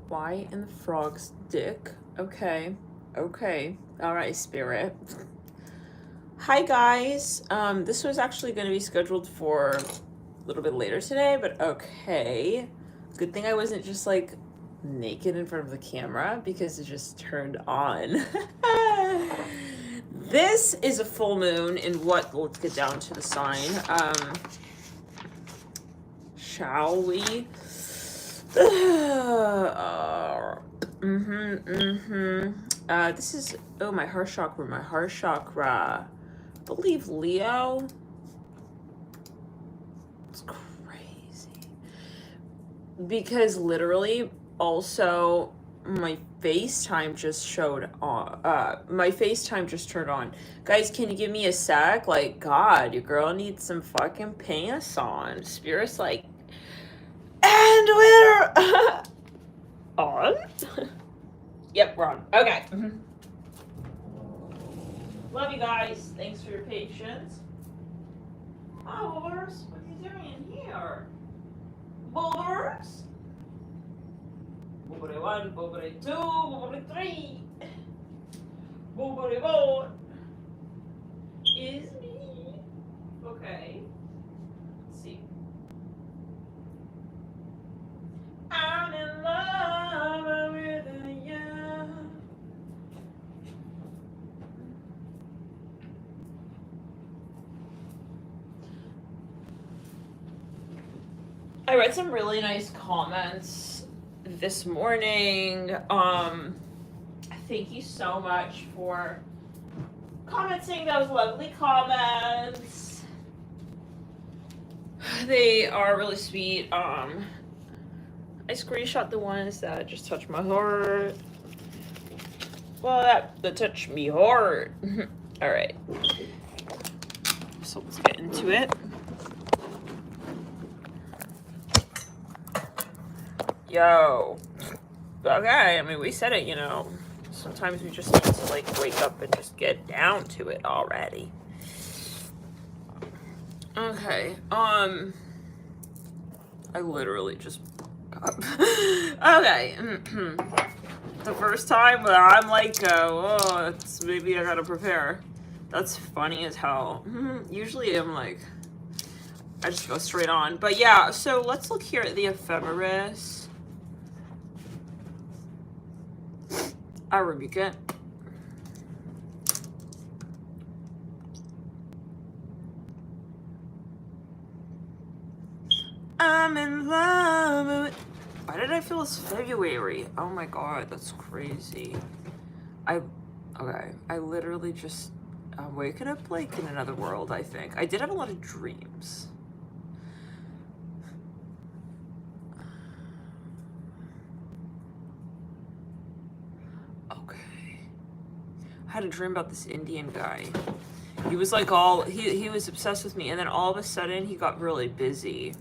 Why in the frog's dick? Okay. Okay. Alright, spirit. Hi guys. This was actually going to be scheduled for a little bit later today, but okay. Good thing I wasn't just like naked in front of the camera because it just turned on. This is a full moon in what? Let's get down to the sign. Shall we? This is, oh, my heart chakra. I believe Leo. It's crazy. Because literally, also, my FaceTime just showed on, my FaceTime just turned on. Guys, can you give me a sec? Like, God, your girl needs some fucking pants on. Spirit's like, and we're on? Yep, we're on. Okay. Love you guys. Thanks for your patience. Oh, Boobers, what are you doing in here? Boobers? Boobity 1, Boobity 2, Boobity 3. Boobity 4 is me. Okay. Let's see. I'm in love with you. I read some really nice comments this morning. Thank you so much for commenting those lovely comments. They are really sweet. I screenshot the ones that just touched my heart. Well, that touched me hard. All right. So let's get into it. Yo. Okay, I mean, we said it, you know. Sometimes we just need to, like, wake up and just get down to it already. Okay, I literally just woke up. Okay. The first time where I'm like, oh, it's, maybe I gotta prepare. That's funny as hell. Usually I'm like, I just go straight on. But yeah, so let's look here at the ephemeris. I rebuke it. I'm in love with... Why did I feel it's February? Oh my god, that's crazy. Okay, I literally just... I'm waking up like in another world, I think. I did have a lot of dreams. I had a dream about this Indian guy. He was like he was obsessed with me, and then all of a sudden he got really busy.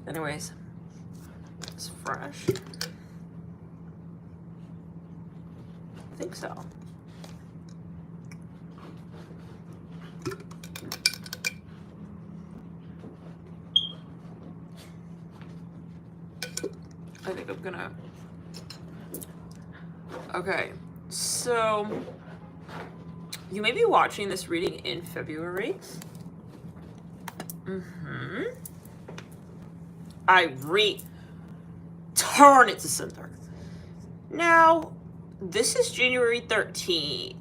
Anyways, it's fresh. I think so. I think I'm gonna... Okay, so... You may be watching this reading in February. I turn it to center. Now, this is January 13th.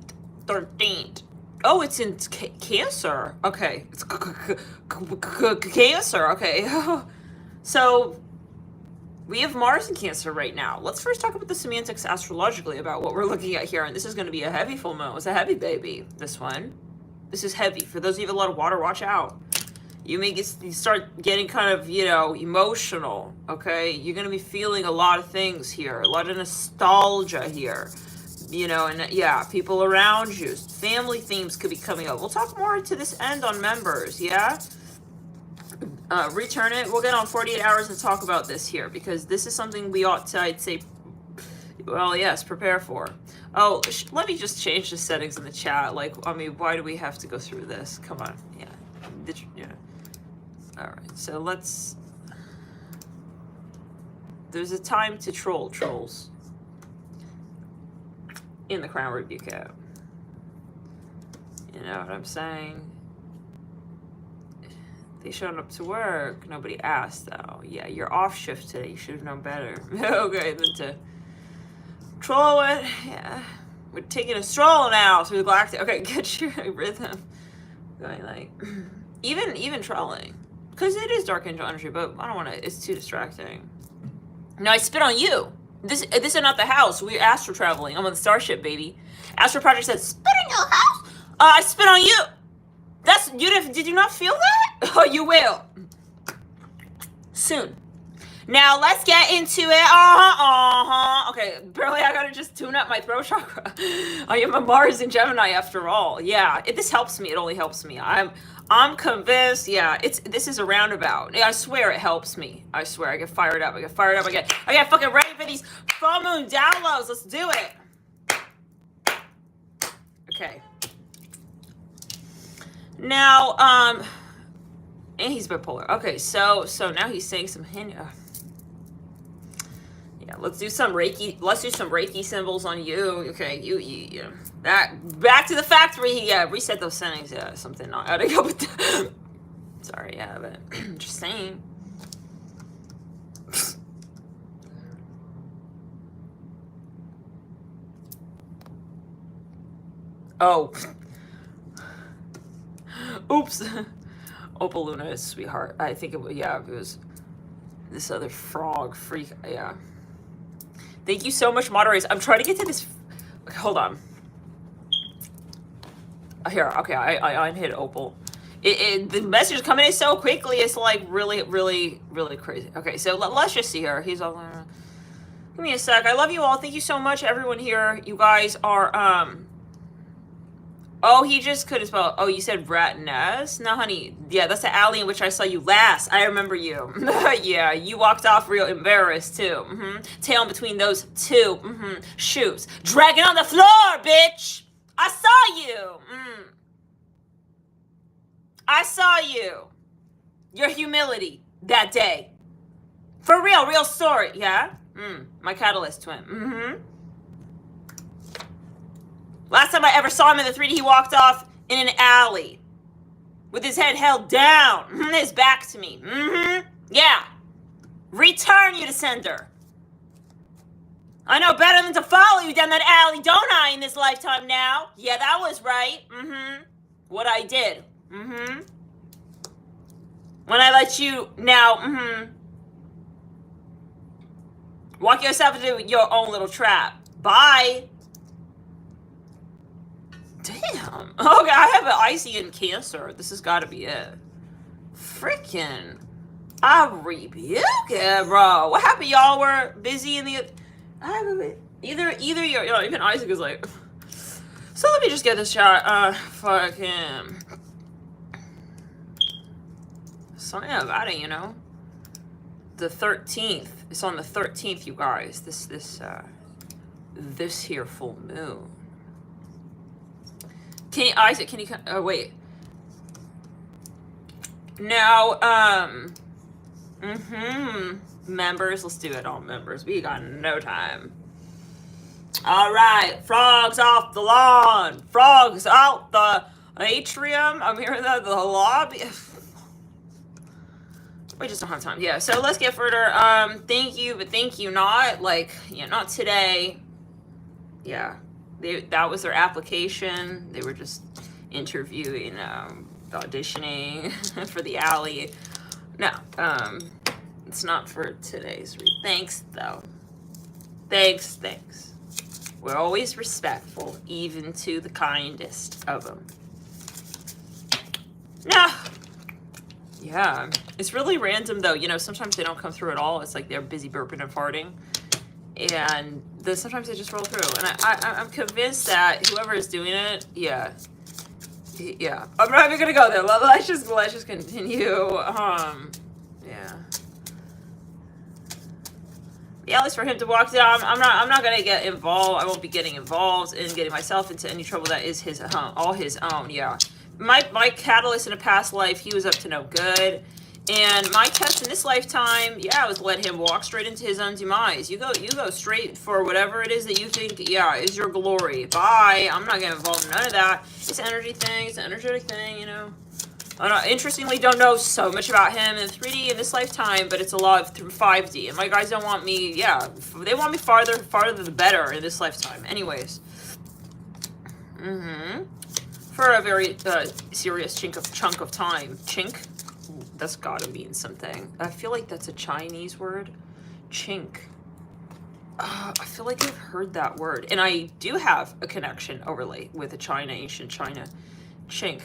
Oh, it's in Cancer. Okay, it's Cancer. Okay, so we have Mars in Cancer right now. Let's first talk about the semantics astrologically about what we're looking at here. And this is going to be a heavy full moon. It's a heavy baby, this one. This is heavy. For those of you with a lot of water, watch out. You start getting kind of, you know, emotional, okay? You're going to be feeling a lot of things here. A lot of nostalgia here. You know, and yeah, people around you. Family themes could be coming up. We'll talk more to this end on members, yeah? Return it. We'll get on 48 hours to talk about this here, because this is something we ought to, I'd say, well, yes, prepare for. Oh, let me just change the settings in the chat. Like, I mean, why do we have to go through this? Come on. Yeah. Yeah. All right. So let's... There's a time to troll trolls in the Crown Review Cap. You know what I'm saying? They showed up to work. Nobody asked, though. Yeah, you're off shift today. You should have known better. Okay, then to troll it. Yeah. We're taking a stroll now through the galactic. Okay, get your rhythm going, like, even trolling. Because it is Dark Angel energy, but I don't want to, it's too distracting. No, I spit on you. This is not the house. We're astral traveling. I'm on the starship, baby. Astral Project said, spit in your house? I spit on you. Did you not feel that? Oh, you will. Soon. Now, let's get into it. Okay, barely I gotta just tune up my throat chakra. I am a Mars and Gemini after all. Yeah, this helps me. It only helps me. I'm convinced. Yeah, this is a roundabout. Yeah, I swear it helps me. I swear. I get fired up. I get fucking ready for these full moon downloads. Let's do it. Okay. Now, and he's bipolar. Okay, so now he's saying some hint. Yeah, let's do some Reiki. Let's do some Reiki symbols on you. Okay, you that back to the factory. Yeah, reset those settings. Yeah, something not adding up with the, sorry, yeah, but just saying. Oh. Oops. Opal Luna is sweetheart. I think it was, yeah, it was this other frog freak. Yeah. Thank you so much, moderators. I'm trying to get to this. Okay, hold on. Here, okay, I hit Opal. The message is coming in so quickly. It's like really, really, really crazy. Okay, so let's just see here. He's all. Give me a sec. I love you all. Thank you so much, everyone here. You guys are Oh, he just couldn't spell. Oh, you said Ratness? No, honey. Yeah, that's the alley in which I saw you last. I remember you. Yeah, you walked off real embarrassed, too. Tail in between those two shoes. Dragging on the floor, bitch! I saw you! I saw you. Your humility that day. For real story. Yeah? My catalyst twin. Last time I ever saw him in the 3D, he walked off in an alley with his head held down, his back to me. Yeah. Return, you to sender. I know better than to follow you down that alley, don't I, in this lifetime now? Yeah, that was right. What I did. When I let you now, walk yourself into your own little trap. Bye. Damn. Okay, I have an icy in Cancer. This has got to be it. Freaking. I rebuke it, bro. What happened? Y'all were busy in the. Either you're, even Isaac is like. So let me just get this shot. Fuck him. Something about it, The 13th. It's on the 13th, you guys. This here full moon. Isaac, can you, oh, wait. Now, members, let's do it, all members. We got no time. All right, frogs off the lawn, frogs out the atrium. I'm hearing that, the lobby. We just don't have time. Yeah, so let's get further. Thank you, but thank you not. Like, not today. Yeah. That was their application. They were just interviewing, auditioning for the alley. No, it's not for today's read. Thanks, though. Thanks. We're always respectful, even to the kindest of them. No. Yeah, it's really random, though. Sometimes they don't come through at all. It's like they're busy burping and farting. And then sometimes they just roll through. And I'm convinced that whoever is doing it, yeah. I'm not even gonna go there. Let's just continue. Yeah. Yeah, at least for him to walk down. I'm not gonna get involved. I won't be getting involved in getting myself into any trouble that is all his own. Yeah. My catalyst in a past life, he was up to no good. And my test in this lifetime, yeah, was let him walk straight into his own demise. You go straight for whatever it is that you think, yeah, is your glory. Bye. I'm not getting involved in none of that. It's an energy thing. It's an energetic thing, you know. Interestingly, don't know so much about him in 3D in this lifetime, but it's a lot through 5D. And my guys don't want me, yeah, they want me farther the better in this lifetime. Anyways. For a very serious chunk of time. Chink? That's gotta mean something. I feel like that's a Chinese word. Chink. I feel like I've heard that word. And I do have a connection overlay with ancient China. Chink.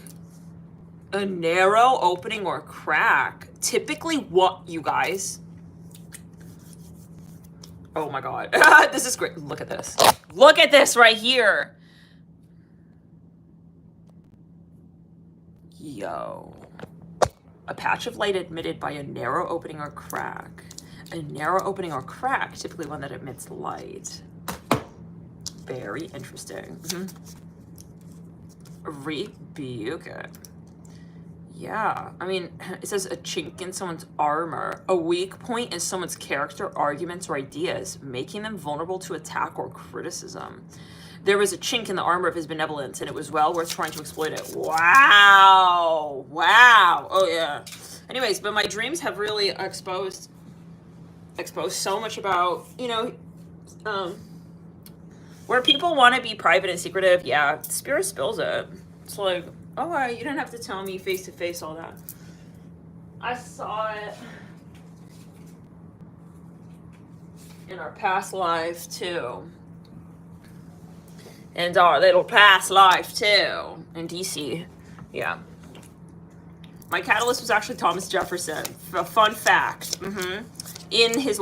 A narrow opening or crack. Typically what, you guys? Oh my god. This is great. Look at this. Look at this right here. Yo. A patch of light admitted by a narrow opening or crack. A narrow opening or crack, typically one that emits light. Very interesting. Rebuke it. Yeah, I mean, it says a chink in someone's armor. A weak point in someone's character, arguments, or ideas, making them vulnerable to attack or criticism. There was a chink in the armor of his benevolence, and it was well worth trying to exploit it. Wow. Wow. Oh, yeah. Anyways, but my dreams have really exposed so much about, you know, where people want to be private and secretive. Yeah, Spirit spills it. It's like, oh, you don't have to tell me face to face all that. I saw it in our past life, too. And our little past life, too. In DC. Yeah. My catalyst was actually Thomas Jefferson. A fun fact. In his,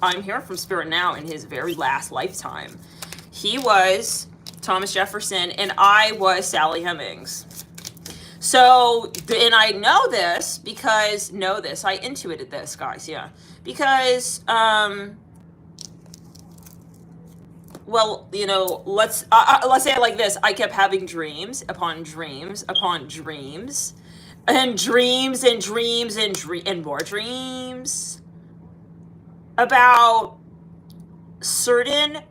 I'm hearing from Spirit now, in his very last lifetime, he was Thomas Jefferson and I was Sally Hemings. So, and I know this because, I intuited this, guys, yeah. Because, well, you know, let's say it like this. I kept having dreams upon dreams upon dreams, and dreams and dreams and more dreams about certain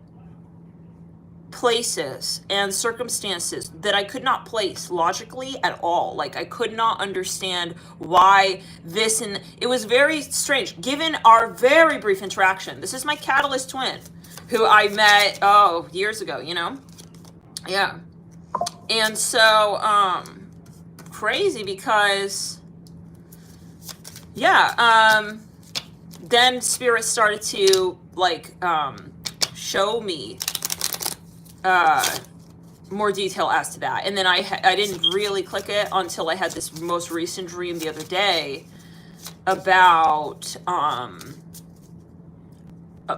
places and circumstances that I could not place logically at all. Like, I could not understand why this, and it was very strange given our very brief interaction. This is my catalyst twin, who I met, years ago, you know? Yeah. And so, crazy because, yeah, then Spirit started to, like, show me more detail as to that. And then I didn't really click it until I had this most recent dream the other day about,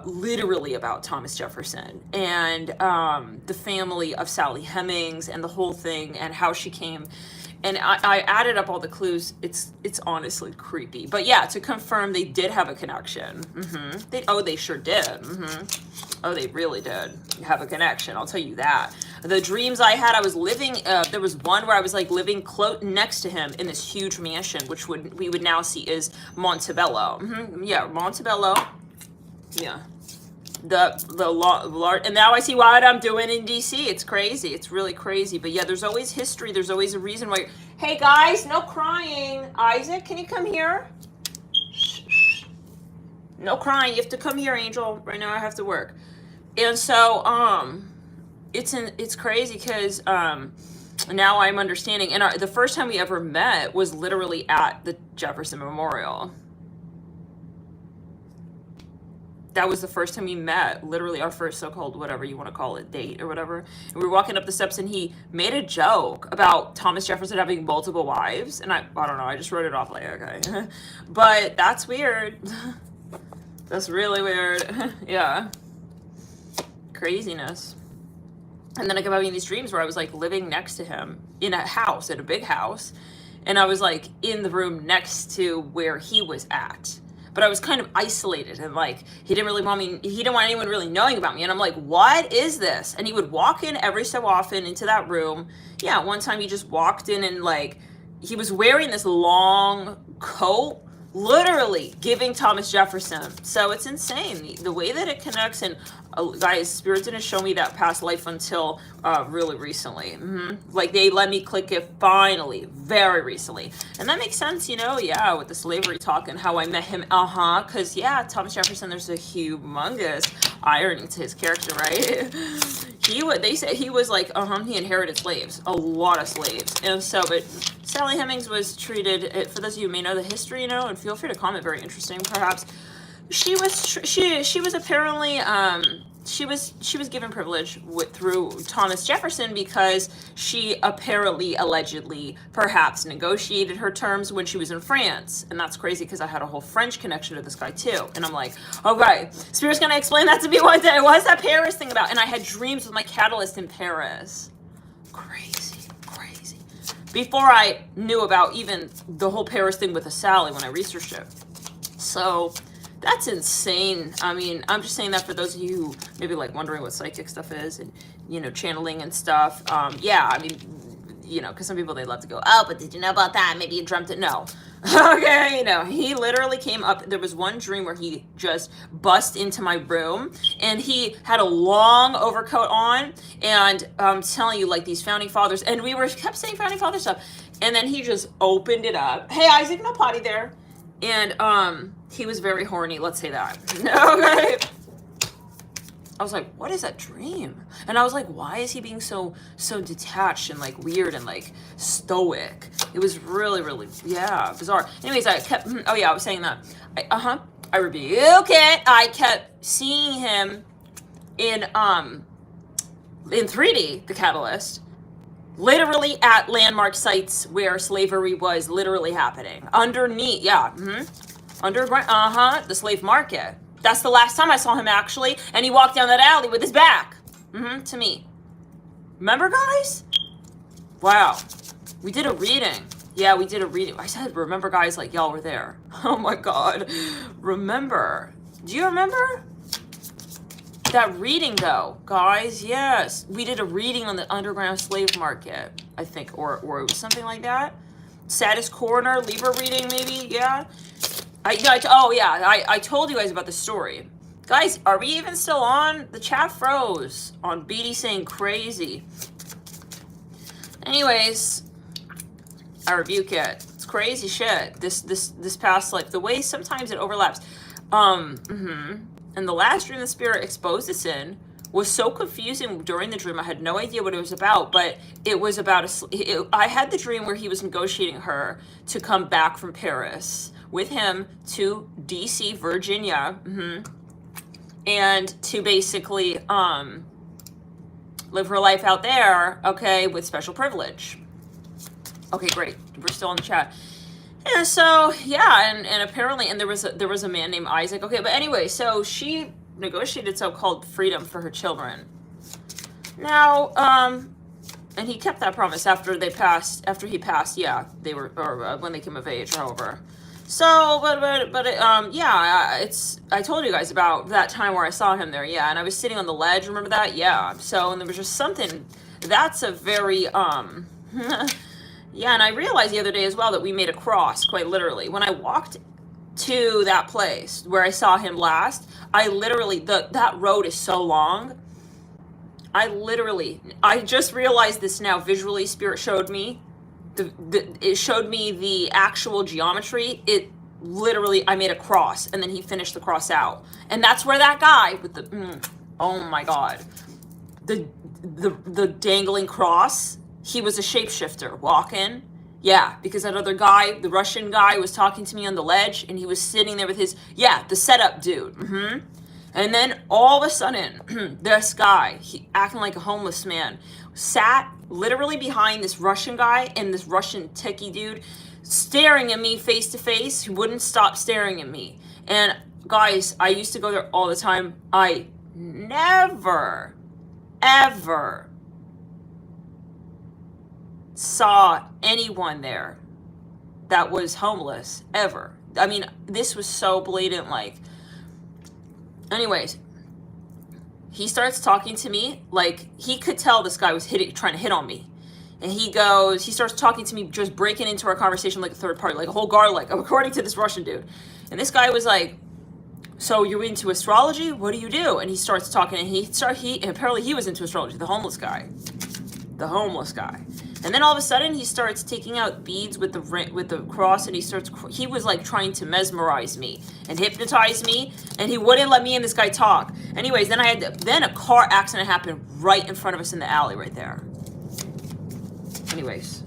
literally about Thomas Jefferson and the family of Sally Hemings and the whole thing and how she came. And I added up all the clues. It's honestly creepy. But yeah, to confirm, they did have a connection. They sure did. Oh, they really did have a connection. I'll tell you that. The dreams I had, I was living, there was one where I was like living next to him in this huge mansion, which we would now see is Montebello. Yeah, Montebello. Yeah. And now I see what I'm doing in DC. It's crazy. It's really crazy. But yeah, there's always history. There's always a reason why. Hey guys, no crying. Isaac, can you come here? No crying. You have to come here, Angel. Right now I have to work. And so, it's crazy because now I'm understanding. And the first time we ever met was literally at the Jefferson Memorial. That was the first time we met, literally our first so-called, whatever you want to call it, date or whatever. And we were walking up the steps and he made a joke about Thomas Jefferson having multiple wives. And I don't know, I just wrote it off like, okay. But that's weird. That's really weird. Yeah. Craziness. And then I kept having these dreams where I was like living next to him in a house, in a big house. And I was like in the room next to where he was at. But I was kind of isolated and like, he didn't want anyone really knowing about me. And I'm like, what is this? And he would walk in every so often into that room. Yeah, one time he just walked in and like, he was wearing this long coat, literally giving Thomas Jefferson. So it's insane the way that it connects. And guys, Spirit didn't show me that past life until really recently. Like they let me click it finally, very recently. And that makes sense, you know, yeah, with the slavery talk and how I met him. Because yeah, Thomas Jefferson, there's a humongous irony to his character, right? They say he was like, he inherited slaves, a lot of slaves. And so, but Sally Hemings was treated, for those of you who may know the history, you know, and feel free to comment, very interesting perhaps. She was apparently, she was given privilege through Thomas Jefferson because she apparently, allegedly, perhaps negotiated her terms when she was in France. And that's crazy because I had a whole French connection to this guy too. And I'm like, okay, Spirit's gonna explain that to me one day. What's that Paris thing about? And I had dreams with my catalyst in Paris. Crazy. Before I knew about even the whole Paris thing with a Sally when I researched it. So that's insane. I mean, I'm just saying that for those of you who maybe like wondering what psychic stuff is and, you know, channeling and stuff. Yeah, I mean, you know, because some people, they love to go, oh, but did you know about that? Maybe you dreamt it. No. Okay, you know, he literally came up. There was one dream where he just bust into my room and he had a long overcoat on. And I'm telling you, like these founding fathers, and we kept saying founding father stuff. And then he just opened it up. Hey, Isaac, no potty there. And he was very horny, let's say that. Okay. I was like, what is that dream? And I was like, why is he being so detached and like weird and like stoic? It was really, yeah, bizarre. Anyways, I kept, I was saying that. I rebuke it. I kept seeing him in 3D, the Catalyst, literally at landmark sites where slavery was literally happening. Underneath, underground, the slave market. That's the last time I saw him, actually. And he walked down that alley with his back. To me. Remember, guys? Wow. We did a reading. Yeah, we did a reading. I said, remember, guys, like, y'all were there. Oh, my God. Remember. Do you remember? That reading, though, guys, yes. We did a reading on the underground slave market, I think, or it was something like that. Saddest Corner, Libra reading, maybe, yeah. I told you guys about the story. Guys, are we even still on? The chat froze on BD saying crazy. Anyways, I rebuke it. It's crazy shit. This past life, the way sometimes it overlaps. And the last dream the Spirit exposed us in was so confusing during the dream. I had no idea what it was about, but it was about I had the dream where he was negotiating her to come back from Paris with him to DC, Virginia, and to basically live her life out there, okay, with special privilege. Okay, great. We're still in the chat. And so, yeah, and apparently, and there was a man named Isaac. Okay, but anyway, so she negotiated so-called freedom for her children. Now, and he kept that promise after he passed, yeah, they were, or when they came of age, or however. So, I told you guys about that time where I saw him there, yeah, and I was sitting on the ledge, remember that? Yeah, so, and there was just something, that's a very, yeah, and I realized the other day as well that we made a cross, quite literally. When I walked to that place where I saw him last, I literally, that road is so long, I just realized this now, visually, Spirit showed me, it showed me the actual geometry. It literally, I made a cross, and then he finished the cross out. And that's where that guy with the, oh my God, the dangling cross, he was a shapeshifter walking. Yeah, because that other guy, the Russian guy, was talking to me on the ledge, and he was sitting there with his, the setup dude. And then all of a sudden, this guy, he acting like a homeless man, sat literally behind this Russian guy and this Russian techie dude, staring at me face to face. He wouldn't stop staring at me. And guys, I used to go there all the time. I never, ever saw anyone there that was homeless, ever. I mean, this was so blatant, like, anyways, he starts talking to me, like, he could tell this guy was trying to hit on me. And he starts talking to me, just breaking into our conversation like a third party, like a whole garlic, according to this Russian dude. And this guy was like, so you're into astrology? What do you do? And he starts talking, and apparently he was into astrology, the homeless guy. And then all of a sudden he starts taking out beads with the cross, and he was like trying to mesmerize me and hypnotize me, and he wouldn't let me and this guy talk. Anyways, then a car accident happened right in front of us in the alley right there. Anyways,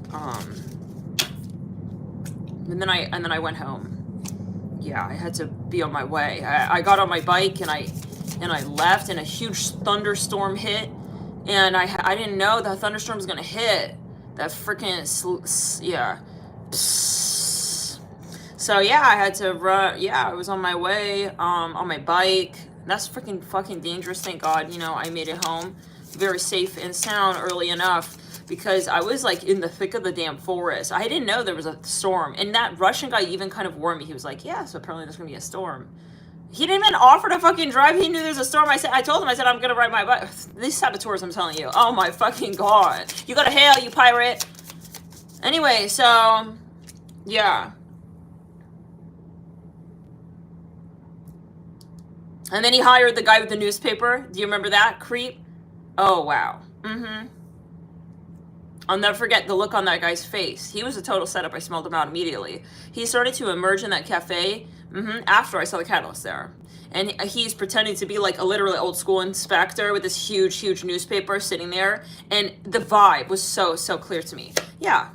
and then I went home. Yeah, I had to be on my way. I got on my bike and I left, and a huge thunderstorm hit, and I didn't know the thunderstorm was gonna hit. That freaking yeah. So yeah, I had to run. Yeah, I was on my way on my bike. That's freaking fucking dangerous. Thank God, I made it home very safe and sound early enough, because I was like in the thick of the damn forest. I didn't know there was a storm. And that Russian guy even kind of warned me. He was like, yeah, so apparently there's gonna be a storm. He didn't even offer to fucking drive. He knew there's a storm. I told him, I'm gonna ride my bike. These saboteurs, I'm telling you. Oh my fucking God. You go to hell, you pirate. Anyway, so, yeah. And then he hired the guy with the newspaper. Do you remember that creep? Oh, wow. I'll never forget the look on that guy's face. He was a total setup. I smelled him out immediately. He started to emerge in that cafe after I saw the catalyst there. And he's pretending to be like a literally old school inspector with this huge, huge newspaper sitting there. And the vibe was so, so clear to me. Yeah.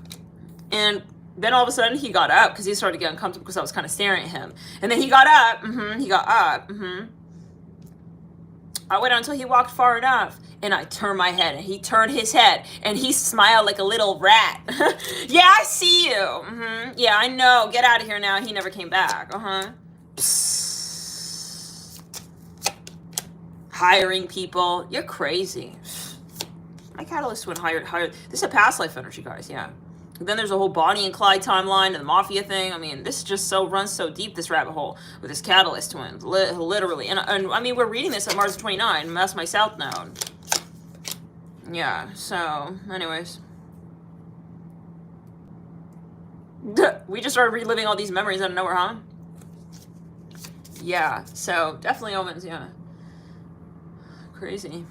And then all of a sudden he got up because he started to get uncomfortable because I was kind of staring at him. And then he got up. I waited until he walked far enough, and I turned my head, and he turned his head, and he smiled like a little rat. Yeah, I see you. Yeah, I know. Get out of here now. He never came back. Hiring people. You're crazy. My catalyst went higher. This is a past life energy, guys. Yeah. Then there's a whole Bonnie and Clyde timeline and the mafia thing. I mean, this just runs so deep, this rabbit hole with this catalyst twin, literally. And I mean, we're reading this at Mars 29. That's my south node. Yeah. So, anyways, we just started reliving all these memories out of nowhere, huh? Yeah. So definitely omens. Yeah. Crazy.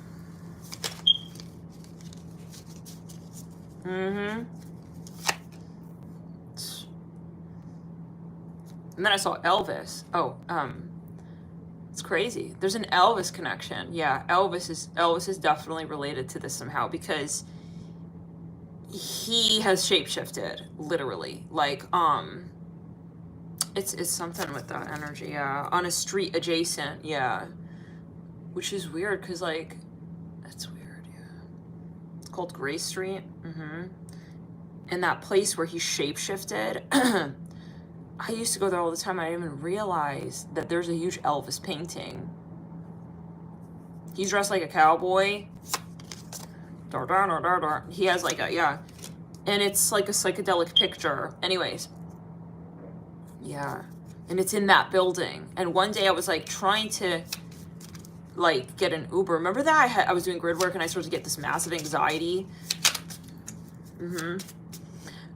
And then I saw Elvis. It's crazy. There's an Elvis connection. Yeah, Elvis is definitely related to this somehow, because he has shapeshifted, literally. Like, it's something with that energy, yeah. On a street adjacent, yeah. Which is weird, because, like, that's weird, yeah. It's called Gray Street. And that place where he shapeshifted, I used to go there all the time. I didn't even realize that there's a huge Elvis painting. He's dressed like a cowboy. He has like yeah. And it's like a psychedelic picture. Anyways. Yeah. And it's in that building. And one day I was like trying to like get an Uber. Remember that? I was doing grid work and I started to get this massive anxiety.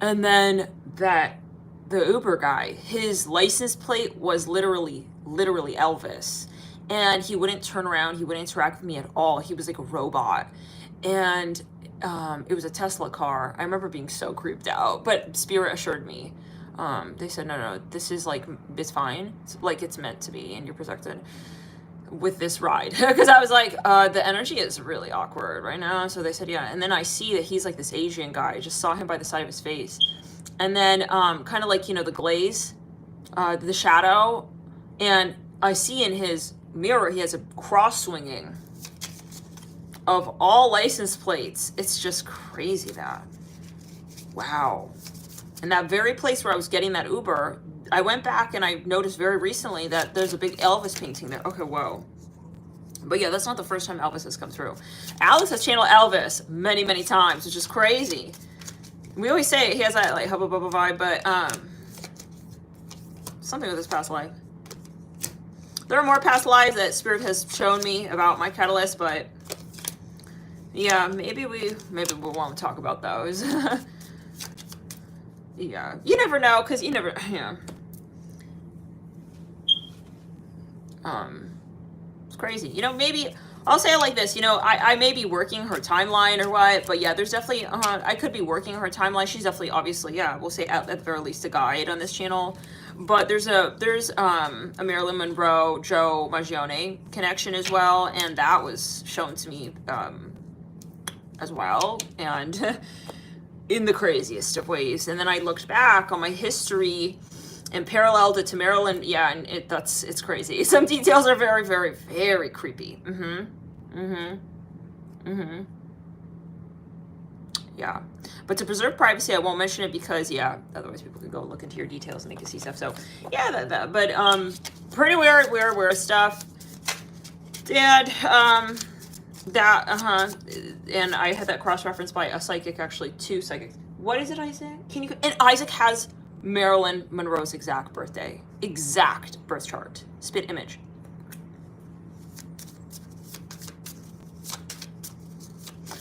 And then the Uber guy, his license plate was literally Elvis. And he wouldn't turn around. He wouldn't interact with me at all. He was like a robot. And it was a Tesla car. I remember being so creeped out. But Spirit assured me. They said, no, this is like, it's fine. It's like it's meant to be, and you're protected with this ride. Because I was like, the energy is really awkward right now. So they said, yeah. And then I see that he's like this Asian guy. I just saw him by the side of his face. And then kind of like, the glaze, the shadow. And I see in his mirror, he has a cross swinging of all license plates. It's just crazy that. Wow. And that very place where I was getting that Uber, I went back and I noticed very recently that there's a big Elvis painting there. Okay, whoa. But yeah, that's not the first time Elvis has come through. Alex has channeled Elvis many, many times, which is crazy. We always say he has that like hubba bubba vibe, but something with his past life. There are more past lives that Spirit has shown me about my catalyst, but Yeah, maybe we won't talk about those. Yeah, you never know, because you never, yeah. It's crazy. You know, maybe I'll say it like this. You know, I may be working her timeline or what, but yeah, there's definitely I could be working her timeline. She's definitely, obviously, yeah, we'll say at the very least a guide on this channel. But there's a Marilyn Monroe Joe Maggione connection as well, and that was shown to me as well, and in the craziest of ways. And then I looked back on my history and paralleled it to Marilyn. Yeah, and it's crazy. Some details are very, very, very creepy. Yeah. But to preserve privacy, I won't mention it because, yeah, otherwise people could go look into your details and they can see stuff. So, yeah, but pretty weird stuff. And, and I had that cross-referenced by a psychic, actually, 2 psychics. What is it, Isaac? And Isaac has Marilyn Monroe's exact birthday. Exact birth chart. Spit image.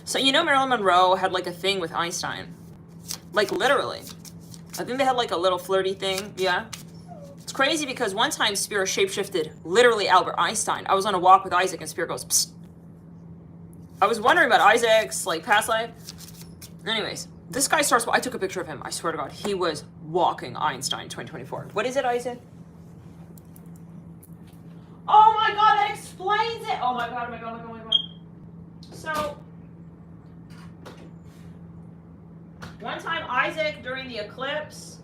So, you know, Marilyn Monroe had like a thing with Einstein. Like, literally. I think they had like a little flirty thing. Yeah. It's crazy because one time Spirit shapeshifted literally Albert Einstein. I was on a walk with Isaac and Spirit goes, psst. I was wondering about Isaac's like past life. Anyways, this guy starts, I took a picture of him. I swear to God, he was walking Einstein 2024. What is it, Isaac? Oh my God, that explains it. Oh my God, oh my God, oh my God, oh my God. So, one time Isaac during the eclipse,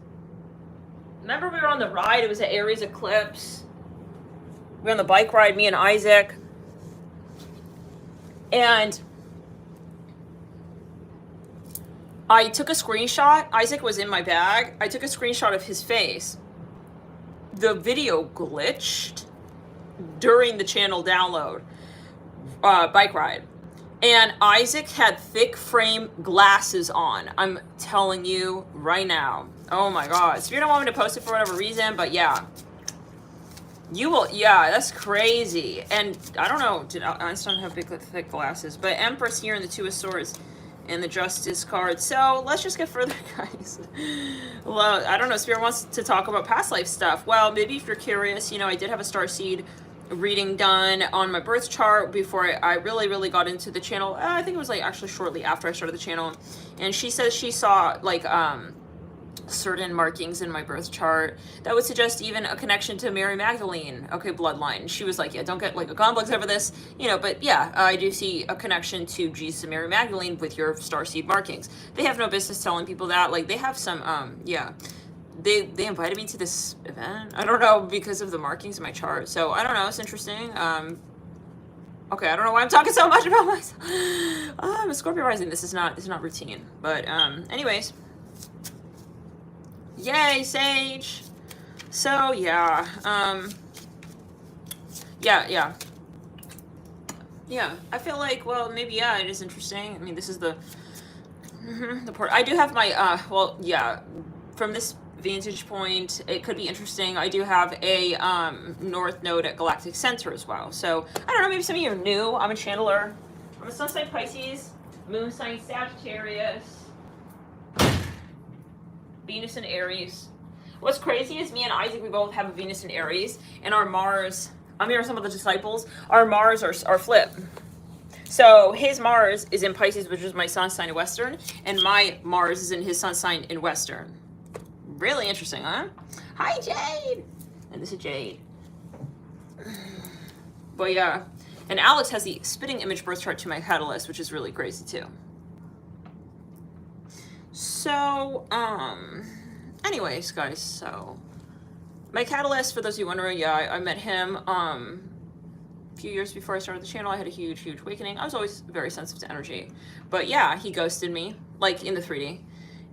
remember we were on the ride, it was an Aries eclipse. We were on the bike ride, me and Isaac. And I took a screenshot. Isaac was in my bag. I took a screenshot of his face. The video glitched during the channel download, bike ride. And Isaac had thick frame glasses on. I'm telling you right now. Oh my God. So you don't want me to post it for whatever reason, but yeah. You will, yeah, that's crazy. And I don't know, did Einstein have big, thick glasses? But Empress here in the 2 of Swords and the Justice card. So let's just get further, guys. Well, I don't know, Spirit wants to talk about past life stuff. Well, maybe if you're curious, you know, I did have a starseed reading done on my birth chart before I really got into the channel. I think it was like actually shortly after I started the channel. And she says she saw like certain markings in my birth chart that would suggest even a connection to Mary Magdalene, okay, bloodline. She was like, yeah, don't get like a complex over this, you know, but yeah, I do see a connection to Jesus and Mary Magdalene with your starseed markings. They have no business telling people that. Like, they have some, yeah, they invited me to this event, I don't know, because of the markings in my chart. So I don't know, it's interesting. Okay, I don't know why I'm talking so much about myself. I'm a Scorpio rising. This is not routine, but anyways. Yay, Sage. So yeah, yeah. I feel like, well, maybe, yeah, it is interesting. I mean, this is the part. I do have my well, yeah, from this vantage point, it could be interesting. I do have a North Node at Galactic Center as well. So I don't know, maybe some of you are new. I'm a channeler. I'm a Sun sign Pisces, Moon sign Sagittarius, Venus and Aries. What's crazy is me and Isaac, we both have a Venus and Aries, and our Mars, I'm here, some of the disciples, our Mars are flipped. So his Mars is in Pisces, which is my sun sign in Western, and my Mars is in his sun sign in Western. Really interesting, huh? Hi, Jade. And this is Jade. But yeah, and Alex has the spitting image birth chart to my catalyst, which is really crazy too. So, anyways, guys, so my catalyst, for those of you wondering, yeah, I met him a few years before I started the channel. I had a huge awakening. I was always very sensitive to energy, but yeah, he ghosted me, like in the 3D,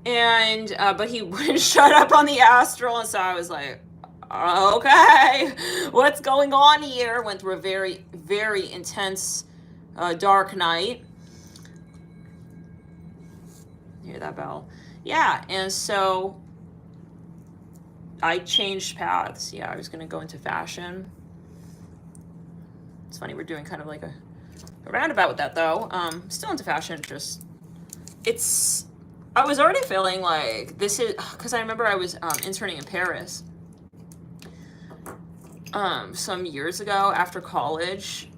and but he wouldn't shut up on the astral, and so I was like, okay, what's going on here? Went through a very intense dark night. Hear that bell? Yeah, and so I changed paths. Yeah, I was gonna go into fashion. It's funny, we're doing kind of like a roundabout with that though. Still into fashion, just I was already feeling like this is because I remember I was interning in Paris some years ago after college.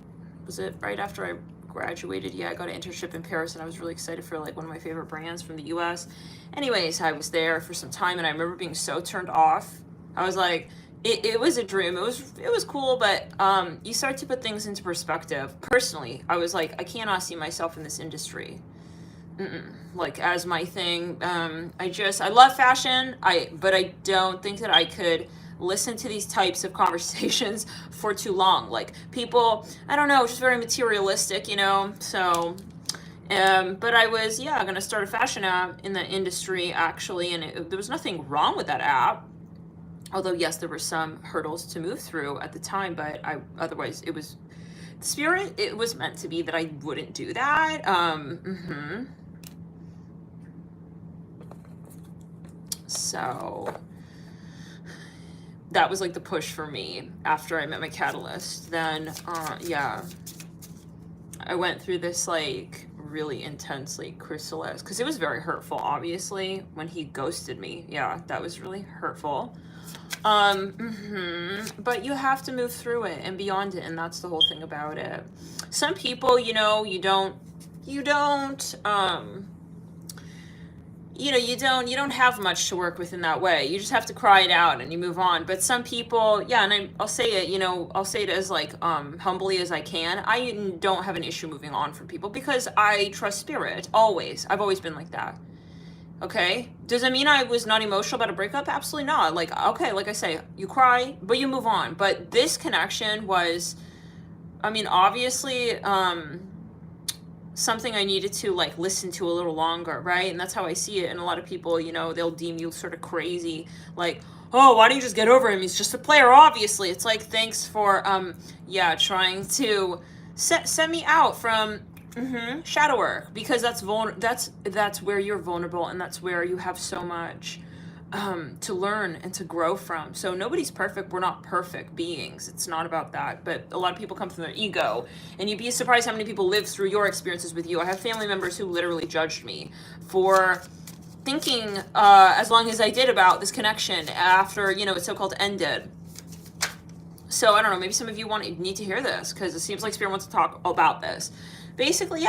Was it right after I graduated? Yeah, I got an internship in Paris and I was really excited for like one of my favorite brands from the US. Anyways, I was there for some time and I remember being so turned off. I was like, it was a dream. It was cool, but you start to put things into perspective. Personally, I was like, I cannot see myself in this industry. Like as my thing. I love fashion. But I don't think that I could listen to these types of conversations for too long. Like people, I don't know, just very materialistic, you know. So, but I was gonna start a fashion app in the industry actually, and there was nothing wrong with that app. Although yes, there were some hurdles to move through at the time, but otherwise it was spirit. It was meant to be that I wouldn't do that. So that was like the push for me after I met my catalyst. Then I went through this like really intensely chrysalis because it was very hurtful, obviously, when he ghosted me. Yeah, that was really hurtful. But you have to move through it and beyond it, and that's the whole thing about it. Some people, you know, you don't have much to work with in that way. You just have to cry it out and you move on. But some people, and I'll say it, you know, I'll say it as like humbly as I can. I don't have an issue moving on from people because I trust spirit, always. I've always been like that. Okay? Does it mean I was not emotional about a breakup? Absolutely not. Like, okay, like I say, you cry, but you move on. But this connection was, I mean, obviously, something I needed to like listen to a little longer, right? And that's how I see it. And a lot of people, you know, they'll deem you sort of crazy, like, oh, why don't you just get over him? He's just a player, obviously. It's like, thanks for trying to set me out from shadow work, because that's where you're vulnerable, and that's where you have so much to learn and to grow from. So nobody's perfect. We're not perfect beings. It's not about that. But a lot of people come from their ego, and you'd be surprised how many people live through your experiences with you. I have family members who literally judged me for thinking as long as I did about this connection after, you know, it so-called ended. So I don't know, maybe some of you need to hear this, because it seems like Spirit wants to talk about this. Basically,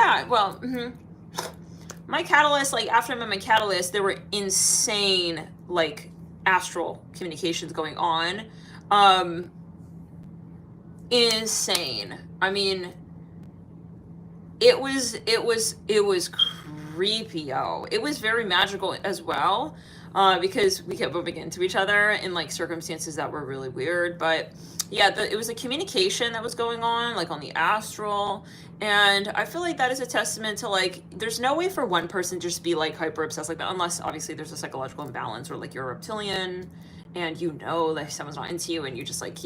my catalyst, like after I met my catalyst, there were insane like astral communications going on. Insane. I mean, it was creepy, It was very magical as well, because we kept bumping into each other in like circumstances that were really weird. But yeah, it was a communication that was going on, like on the astral. And I feel like that is a testament to like, there's no way for one person to just be like hyper obsessed like that, unless obviously there's a psychological imbalance, or like you're a reptilian and you know that someone's not into you and you just like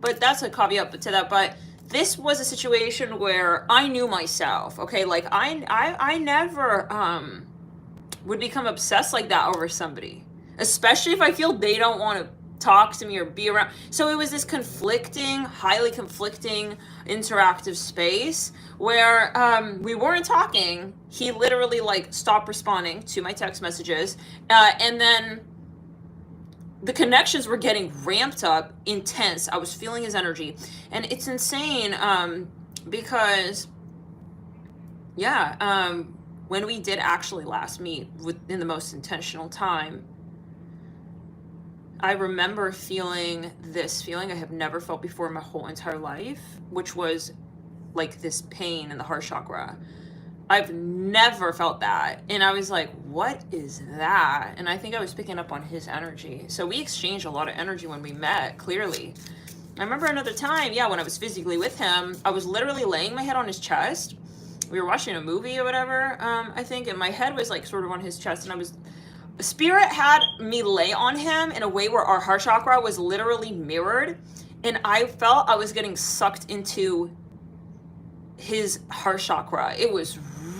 but that's a caveat to that. But this was a situation where I knew myself, okay? Like I never would become obsessed like that over somebody, especially if I feel they don't want to talk to me or be around. So it was this highly conflicting interactive space where we weren't talking. He literally like stopped responding to my text messages, and then the connections were getting ramped up, intense. I was feeling his energy, and it's insane because when we did actually last meet within the most intentional time, I remember feeling this feeling I have never felt before in my whole entire life, which was like this pain in the heart chakra. I've never felt that. And I was like, what is that? And I think I was picking up on his energy. So we exchanged a lot of energy when we met, clearly. I remember another time, when I was physically with him, I was literally laying my head on his chest. We were watching a movie or whatever, I think, and my head was like sort of on his chest, and Spirit had me lay on him in a way where our heart chakra was literally mirrored, and I felt I was getting sucked into his heart chakra. It was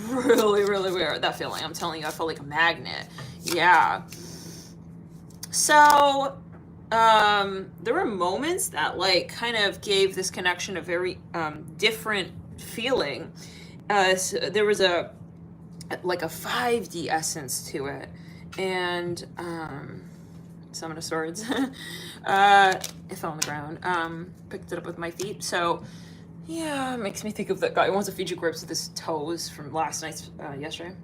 really, really weird, that feeling. I'm telling you, I felt like a magnet. Yeah. So, there were moments that like kind of gave this connection a very different feeling. So there was like a 5D essence to it, and Summon of Swords. It fell on the ground. Picked it up with my feet. So yeah, it makes me think of that guy who wants to feed you grapes with his toes from last night's yesterday.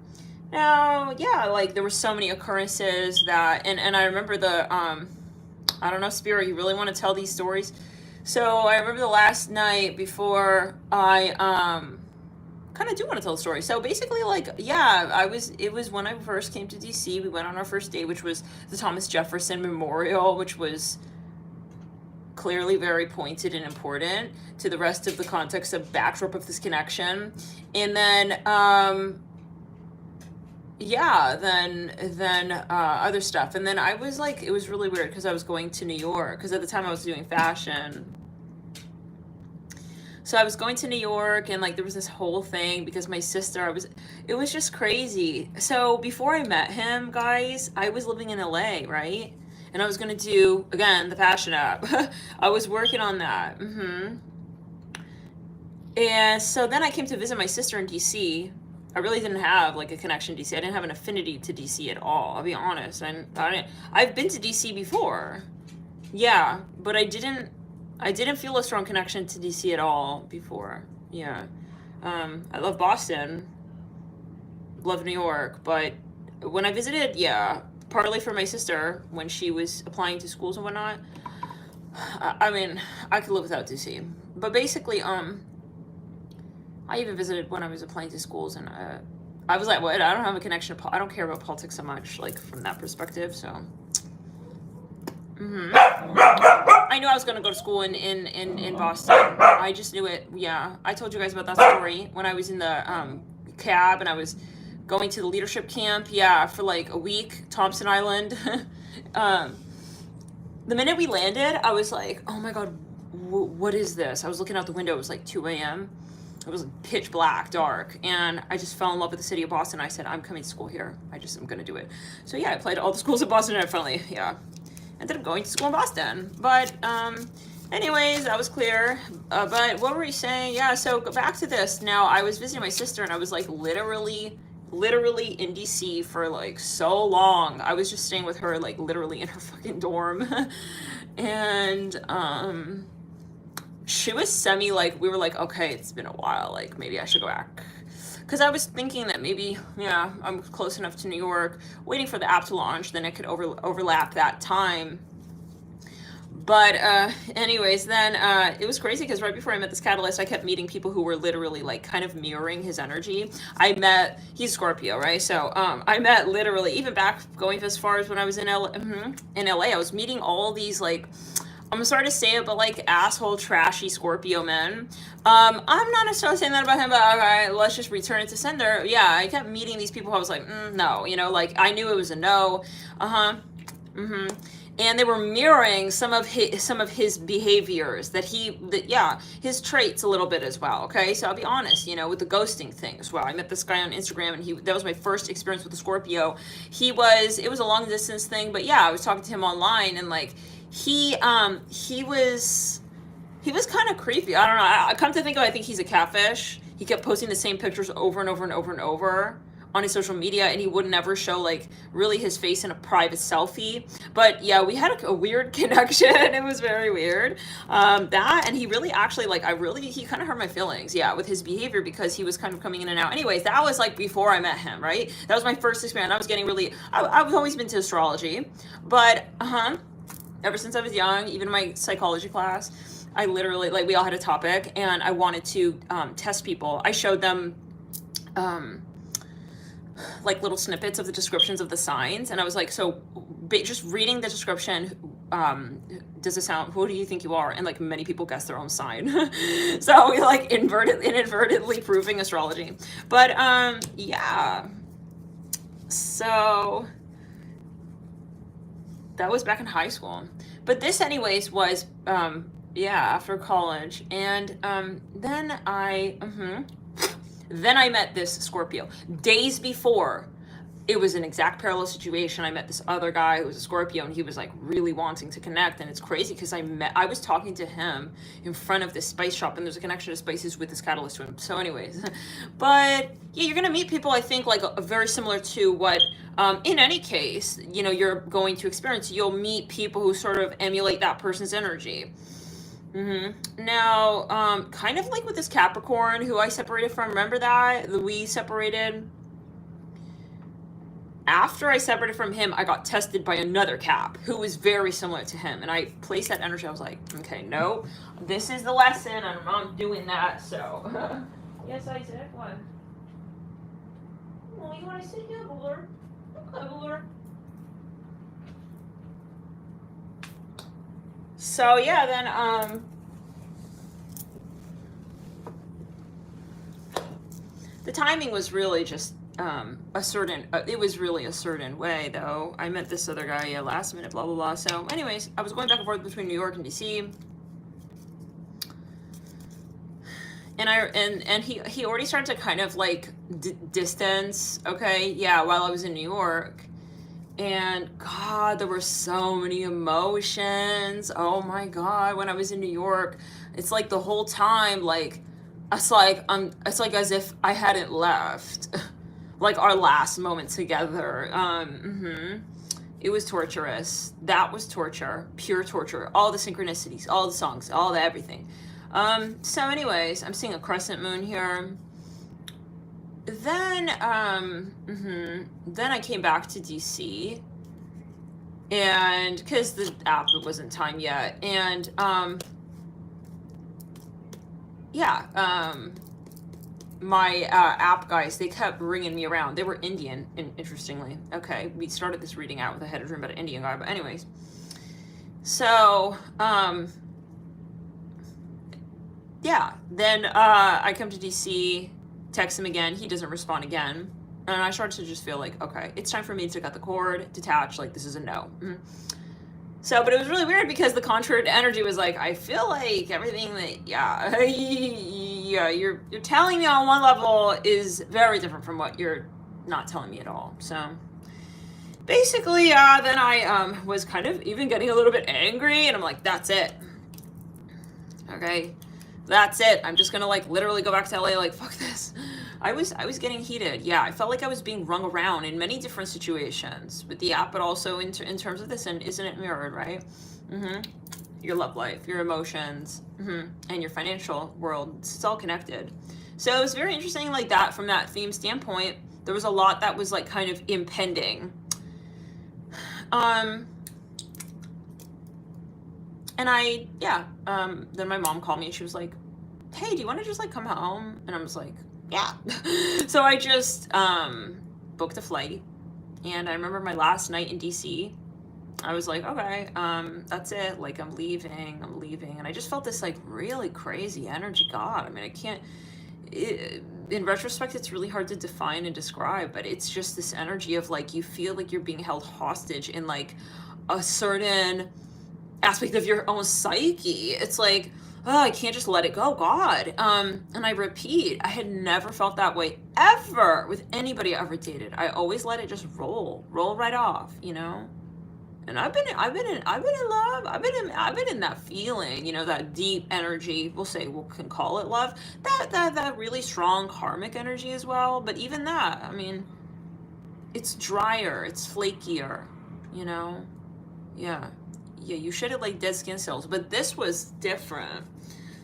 Now, yeah, like there were so many occurrences that, and I remember the I don't know, Spirit, you really want to tell these stories? So I remember the last night before I kind of do want to tell the story. So basically, like, yeah, it was when I first came to DC. We went on our first date, which was the Thomas Jefferson Memorial, which was clearly very pointed and important to the rest of the context of backdrop of this connection. And then yeah, then other stuff. And then I was like, it was really weird because I was going to New York, because at the time I was doing fashion. So I was going to New York, and like there was this whole thing because my sister, it was just crazy. So before I met him, guys, I was living in LA, right? And I was gonna do, again, the fashion app. I was working on that. And so then I came to visit my sister in DC. I really didn't have like a connection to DC. I didn't have an affinity to DC at all, I'll be honest. I've been to DC before. Yeah, but I didn't feel a strong connection to DC at all before. Yeah. I love Boston, love New York, but when I visited, yeah, partly for my sister when she was applying to schools and whatnot. I mean, I could live without DC. But basically, I even visited when I was applying to schools, and I was like, what? I don't have a connection. I don't care about politics so much, like from that perspective. So, I knew I was going to go to school in Boston. I just knew it. Yeah, I told you guys about that story when I was in the cab and I was going to the leadership camp. Yeah, for like a week, Thompson Island. The minute we landed, I was like, oh my God, what is this? I was looking out the window. It was like 2 a.m. It was pitch black, dark, and I just fell in love with the city of Boston. I said, I'm coming to school here. I'm going to do it. So yeah, I applied to all the schools in Boston, and I finally, yeah, ended up going to school in Boston. But anyways, that was clear. But what were we saying? Yeah, so go back to this. Now, I was visiting my sister, and I was like literally in DC for like so long. I was just staying with her, like literally in her fucking dorm. And she was like, we were like, okay, it's been a while, like maybe I should go back. Because I was thinking that maybe, yeah, I'm close enough to New York, waiting for the app to launch, then it could overlap that time. But anyways, then it was crazy because right before I met this catalyst, I kept meeting people who were literally like kind of mirroring his energy. He's Scorpio, right? So I met literally, even back going as far as when I was in LA, I was meeting all these like, I'm sorry to say it, but like asshole, trashy Scorpio men. I'm not necessarily saying that about him, but all right, let's just return it to sender. Yeah, I kept meeting these people who I was like, no, you know, like I knew it was a no. And they were mirroring some of his behaviors his traits a little bit as well. Okay, so I'll be honest, you know, with the ghosting thing as well. I met this guy on Instagram, and that was my first experience with the Scorpio. It was a long distance thing, but yeah, I was talking to him online, and like he was kind of creepy. I don't know. I come to think of it, I think he's a catfish. He kept posting the same pictures over and over and over and over on his social media, and he would never show like really his face in a private selfie. But yeah, we had a weird connection. It was very weird. And he really actually like, he kind of hurt my feelings, yeah, with his behavior, because he was kind of coming in and out. Anyways, that was like before I met him, right? That was my first experience. I was getting really, I've always been to astrology, but ever since I was young, even in my psychology class, I literally, like, we all had a topic, and I wanted to test people. I showed them like little snippets of the descriptions of the signs, and I was like, so just reading the description, who do you think you are? And like many people guess their own sign. So we like inadvertently proving astrology. But yeah, so that was back in high school. But this anyways was after college. And then I met this Scorpio days before. it was an exact parallel situation. I met this other guy who was a Scorpio, and he was like really wanting to connect. And it's crazy because I was talking to him in front of this spice shop, and there's a connection to spices with this catalyst twin. So anyways, but yeah, you're going to meet people, I think, like very similar to what, in any case, you know, you're going to experience. You'll meet people who sort of emulate that person's energy. Now, kind of like with this Capricorn who I separated from, remember that? We separated. After I separated from him, I got tested by another Cap who was very similar to him. And I placed that energy. I was like, okay, no, this is the lesson. I'm not doing that. So, yes, Isaac, what? Oh, you want to sit here, Buller? Okay, Buller. So, yeah, then, the timing was really just it was really a certain way, though. I met this other guy last minute, blah blah blah. So anyways, I was going back and forth between New York and DC, and he already started to kind of like distance, okay, yeah, while I was in New York. And God, there were so many emotions. Oh my God, when I was in New York, it's like the whole time, like it's like as if I hadn't left. Like our last moment together. It was torturous. That was torture, pure torture. All the synchronicities, all the songs, all the everything. So anyways, I'm seeing a crescent moon here. Then, then I came back to DC, and because the app wasn't time yet, and my app guys, they kept ringing me around. They were Indian, interestingly. Okay, we started this reading out with a head of dream about an Indian guy, but anyways. So, yeah, then I come to DC, text him again, he doesn't respond again, and I started to just feel like, okay, it's time for me to cut the cord, detach, like this is a no. So, but it was really weird because the contrary energy was like, I feel like everything that, you're telling me on one level is very different from what you're not telling me at all. So basically, then I was kind of even getting a little bit angry, and I'm like, that's it. Okay, that's it. I'm just gonna like literally go back to LA, like, fuck this. I was getting heated. Yeah, I felt like I was being rung around in many different situations with the app, but also in terms of this, and isn't it mirrored, right? Your love life, your emotions, and your financial world, it's all connected. So it was very interesting like that from that theme standpoint. There was a lot that was like kind of impending. And then my mom called me and she was like, hey, do you want to just like come home? And I was like, yeah. So I just booked a flight, and I remember my last night in DC, I was like, okay, that's it, like I'm leaving, and I just felt this like really crazy energy. God, I mean, I can't, in retrospect, it's really hard to define and describe, but it's just this energy of like, you feel like you're being held hostage in like a certain aspect of your own psyche. It's like, oh, I can't just let it go, God. And I repeat, I had never felt that way ever with anybody I ever dated. I always let it just roll right off, you know. And I've been in love. I've been in that feeling, you know, that deep energy. We can call it love. That really strong karmic energy as well. But even that, I mean, it's drier, it's flakier, you know. Yeah, you shed it like dead skin cells, but this was different,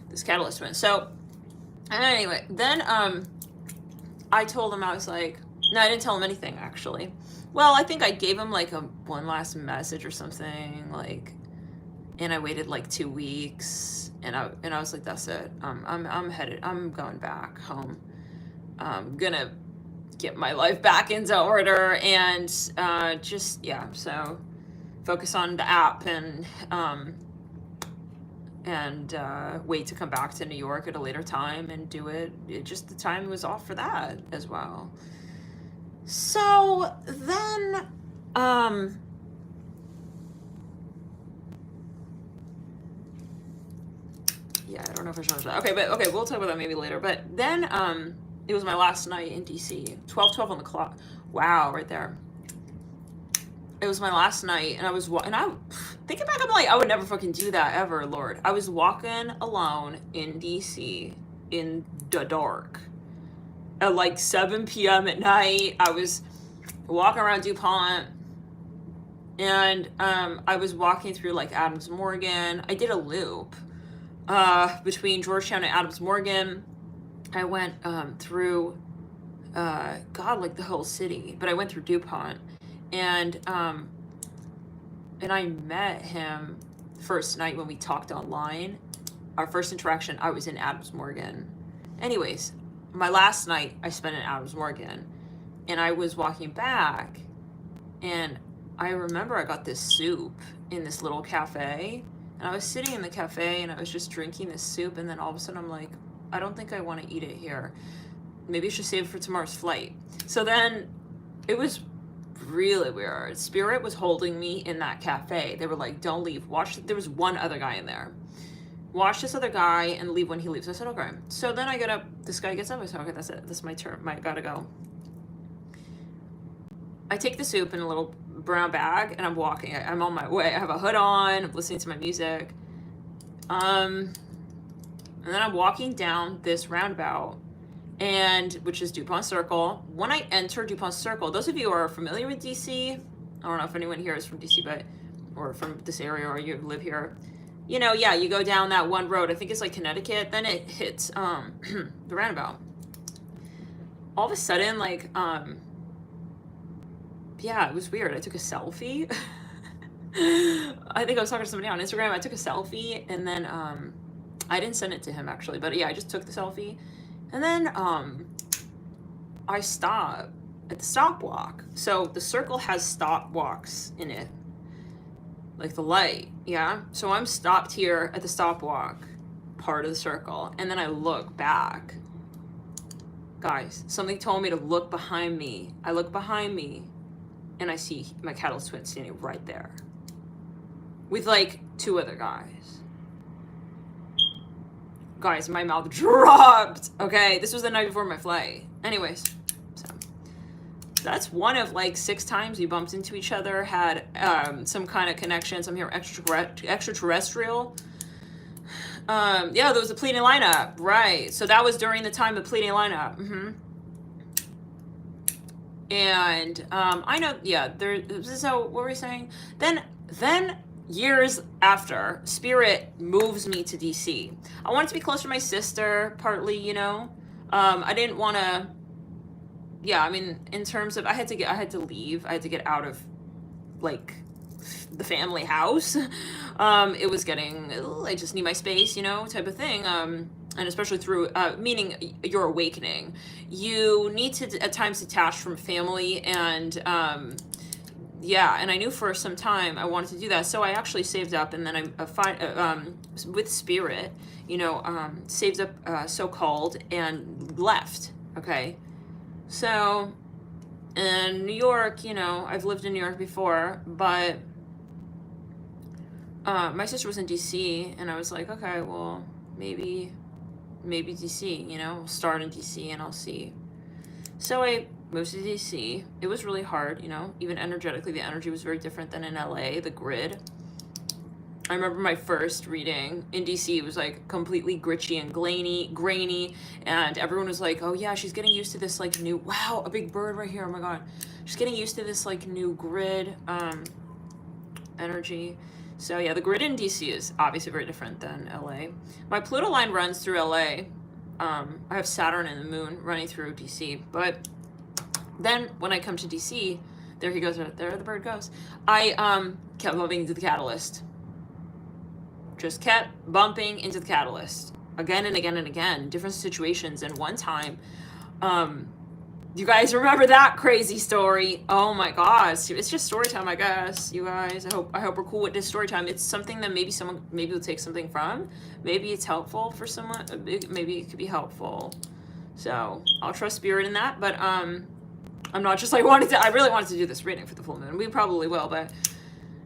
this catalyst went. So anyway, then I told him, I was like, no, I didn't tell him anything actually. Well, I think I gave him like one last message or something, like, and I waited like 2 weeks, and I was like, that's it, I'm going back home. I'm gonna get my life back into order, and so focus on the app, and wait to come back to New York at a later time and do it. The time was off for that as well. So then, I don't know if I should that. Okay, we'll talk about that maybe later. But then, It was my last night in DC. 12:12 on the clock. Wow, right there. It was my last night, and I was and I thinking back, I'm like, I would never fucking do that ever, Lord. I was walking alone in DC in the dark at like 7 p.m. at night. I was walking around DuPont, and I was walking through like Adams Morgan. I did a loop between Georgetown and Adams Morgan. I went through God, like the whole city, but I went through DuPont, and I met him first night when we talked online. Our first interaction, I was in Adams Morgan. Anyways, my last night I spent in Adams Morgan, and I was walking back, and I remember I got this soup in this little cafe, and I was sitting in the cafe and I was just drinking this soup, and then all of a sudden I'm like, I don't think I want to eat it here. Maybe I should save it for tomorrow's flight. So then it was really weird. Spirit was holding me in that cafe. They were like, don't leave. Watch. There was one other guy in there. Watch this other guy and leave when he leaves. I said, okay. So then I get up. This guy gets up. I said, okay, that's it. This is my turn. I gotta go. I take the soup in a little brown bag and I'm walking. I'm on my way. I have a hood on. I'm listening to my music. And then I'm walking down this roundabout, and which is DuPont Circle. When I enter DuPont Circle, those of you who are familiar with DC, I don't know if anyone here is from DC, but or from this area, or you live here, you know, yeah, you go down that one road. I think it's like Connecticut. Then it hits the roundabout. All of a sudden, like, yeah, it was weird. I took a selfie. I think I was talking to somebody on Instagram. I took a selfie, and then I didn't send it to him actually, but yeah, I just took the selfie. And then I stopped at the stop walk. So the circle has stop walks in it, like the light, yeah? So I'm stopped here at the stop walk part of the circle, and then I look back. Guys, something told me to look behind me. I look behind me, and I see my catalyst twin standing right there with like 2 other guys. Guys, my mouth dropped. Okay, this was the night before my flight. Anyways, so that's one of like 6 times we bumped into each other, had some kind of connection, some here extraterrestrial. Yeah, there was a Pleiadian lineup, right? So that was during the time of Pleiadian lineup. And I know, yeah. So what were we saying? Then years after, Spirit moves me to DC. I wanted to be closer to my sister, partly, you know. I didn't want to. Yeah, I mean, in terms of, I had to leave. I had to get out of, like, the family house. It was getting, I just need my space, you know, type of thing. And especially through, meaning your awakening, you need to at times detach from family, and yeah, and I knew for some time I wanted to do that, so I actually saved up, and then I with Spirit, you know, saved up so-called and left. Okay, so in New York, you know, I've lived in New York before, but my sister was in DC, and I was like, okay, well, maybe DC, you know, I'll start in DC and I'll see. So I moved to DC. It was really hard, you know, even energetically, the energy was very different than in LA, the grid. I remember my first reading in DC was like completely gritchy and grainy, and everyone was like, oh yeah, she's getting used to this like new, wow, a big bird right here, oh my God. She's getting used to this like new grid energy. So yeah, the grid in DC is obviously very different than LA. My Pluto line runs through LA. I have Saturn and the moon running through DC, but then when I come to DC, there he goes, right there the bird goes. I kept bumping into the catalyst. Just kept bumping into the catalyst again and again and again, different situations. And one time, you guys remember that crazy story? Oh my gosh, it's just story time, I guess. You guys, I hope we're cool with this story time. It's something that maybe will take something from. Maybe it's helpful for someone. Maybe it could be helpful. So I'll trust Spirit in that. But I'm not just like I really wanted to do this reading for the full moon. We probably will, but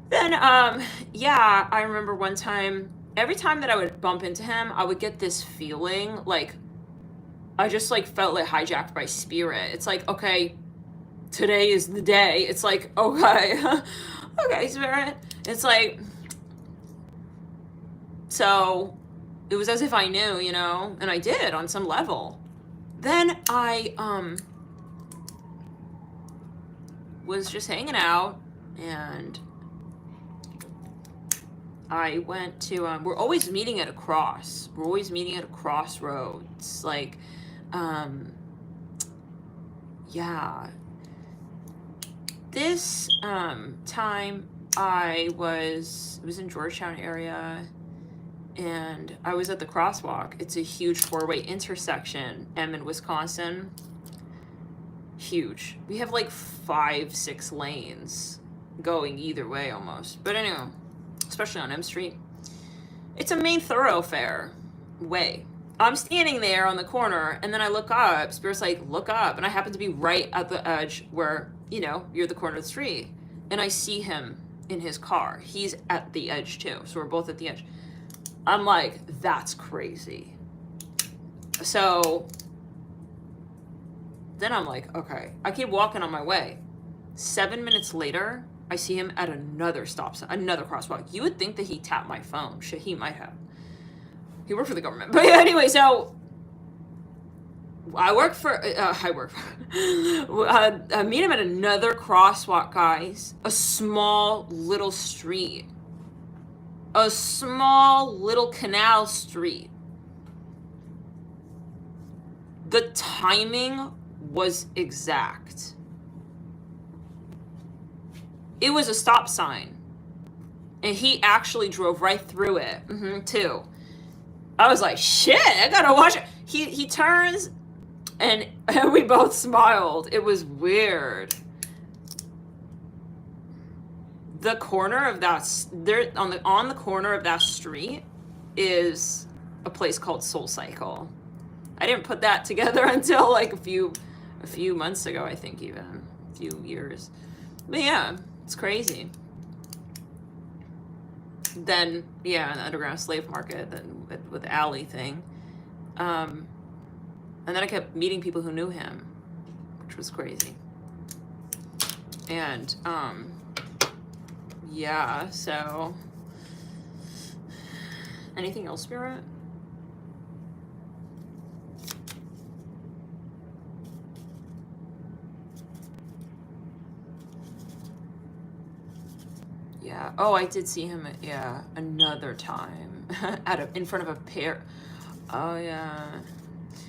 then yeah, I remember one time. Every time that I would bump into him, I would get this feeling like I just like felt like hijacked by spirit. It's like, okay, today is the day. It's like, okay, okay, spirit. It's like, so it was as if I knew, you know, and I did on some level. Then I was just hanging out, and I went to, we're always meeting at a cross. We're always meeting at a crossroads. Like, yeah. This time it was in Georgetown area, and I was at the crosswalk. It's a huge 4-way intersection, in Wisconsin. Huge. We have like 5-6 lanes going either way almost. But anyway, especially on M Street. It's a main thoroughfare way. I'm standing there on the corner, and then I look up. Spirit's like, look up. And I happen to be right at the edge where, you know, you're the corner of the street. And I see him in his car. He's at the edge too. So we're both at the edge. I'm like, that's crazy. So then I'm like, okay. I keep walking on my way. 7 minutes later, I see him at another stop sign, another crosswalk. You would think that he tapped my phone. Shit, he might have. He worked for the government. But yeah, anyway, so I meet him at another crosswalk, guys. A small little street. A small little canal street. The timing was exact. It was a stop sign. And he actually drove right through it, too. I was like, shit, I gotta watch it. He turns, and we both smiled. It was weird. The corner of that, on the corner of that street is a place called Soul Cycle. I didn't put that together until like a few months ago, I think, even a few years. But yeah, it's crazy. Then, yeah, the underground slave market, then with the alley thing. And then I kept meeting people who knew him, which was crazy. And, yeah, so. Anything else, Spirit? Yeah. Oh, I did see him. Yeah, another time in front of a pair. Oh yeah.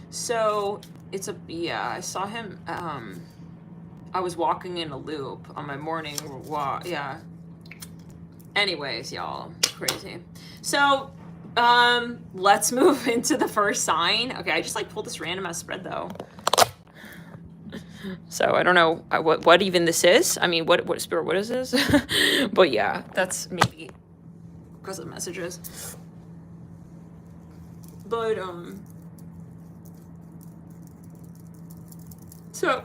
So I saw him. I was walking in a loop on my morning walk. Yeah. Anyways, y'all, crazy. So, let's move into the first sign. Okay, I just like pulled this random ass spread though. So I don't know what even this is. I mean, what Spirit, what is this? But yeah, that's maybe because of messages. But so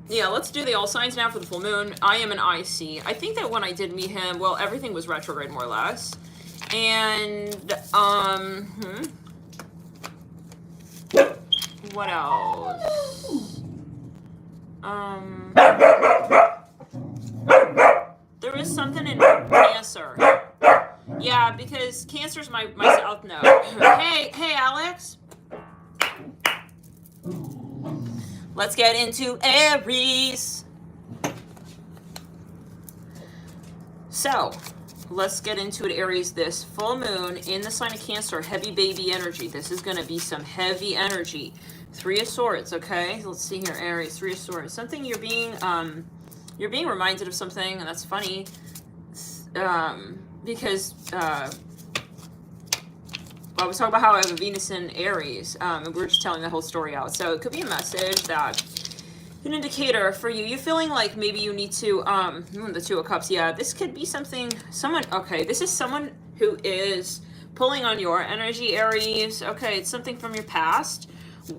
yeah, let's do the all signs now for the full moon. I am an IC. I think that when I did meet him, well, everything was retrograde more or less. And what else? There is something in Cancer. Yeah, because Cancer's my south node. Hey, Alex. Let's get into Aries. So, let's get into it, Aries. This full moon in the sign of Cancer, heavy baby energy. This is going to be some heavy energy. 3 of Swords, okay? Let's see here, Aries, 3 of Swords. Something you're being reminded of something, and that's funny, because I was talking about how I have a Venus in Aries, and we were just telling the whole story out. So it could be a message that, an indicator for you. You're feeling like maybe you need to, the 2 of Cups, yeah, this could be this is someone who is pulling on your energy, Aries. Okay, it's something from your past.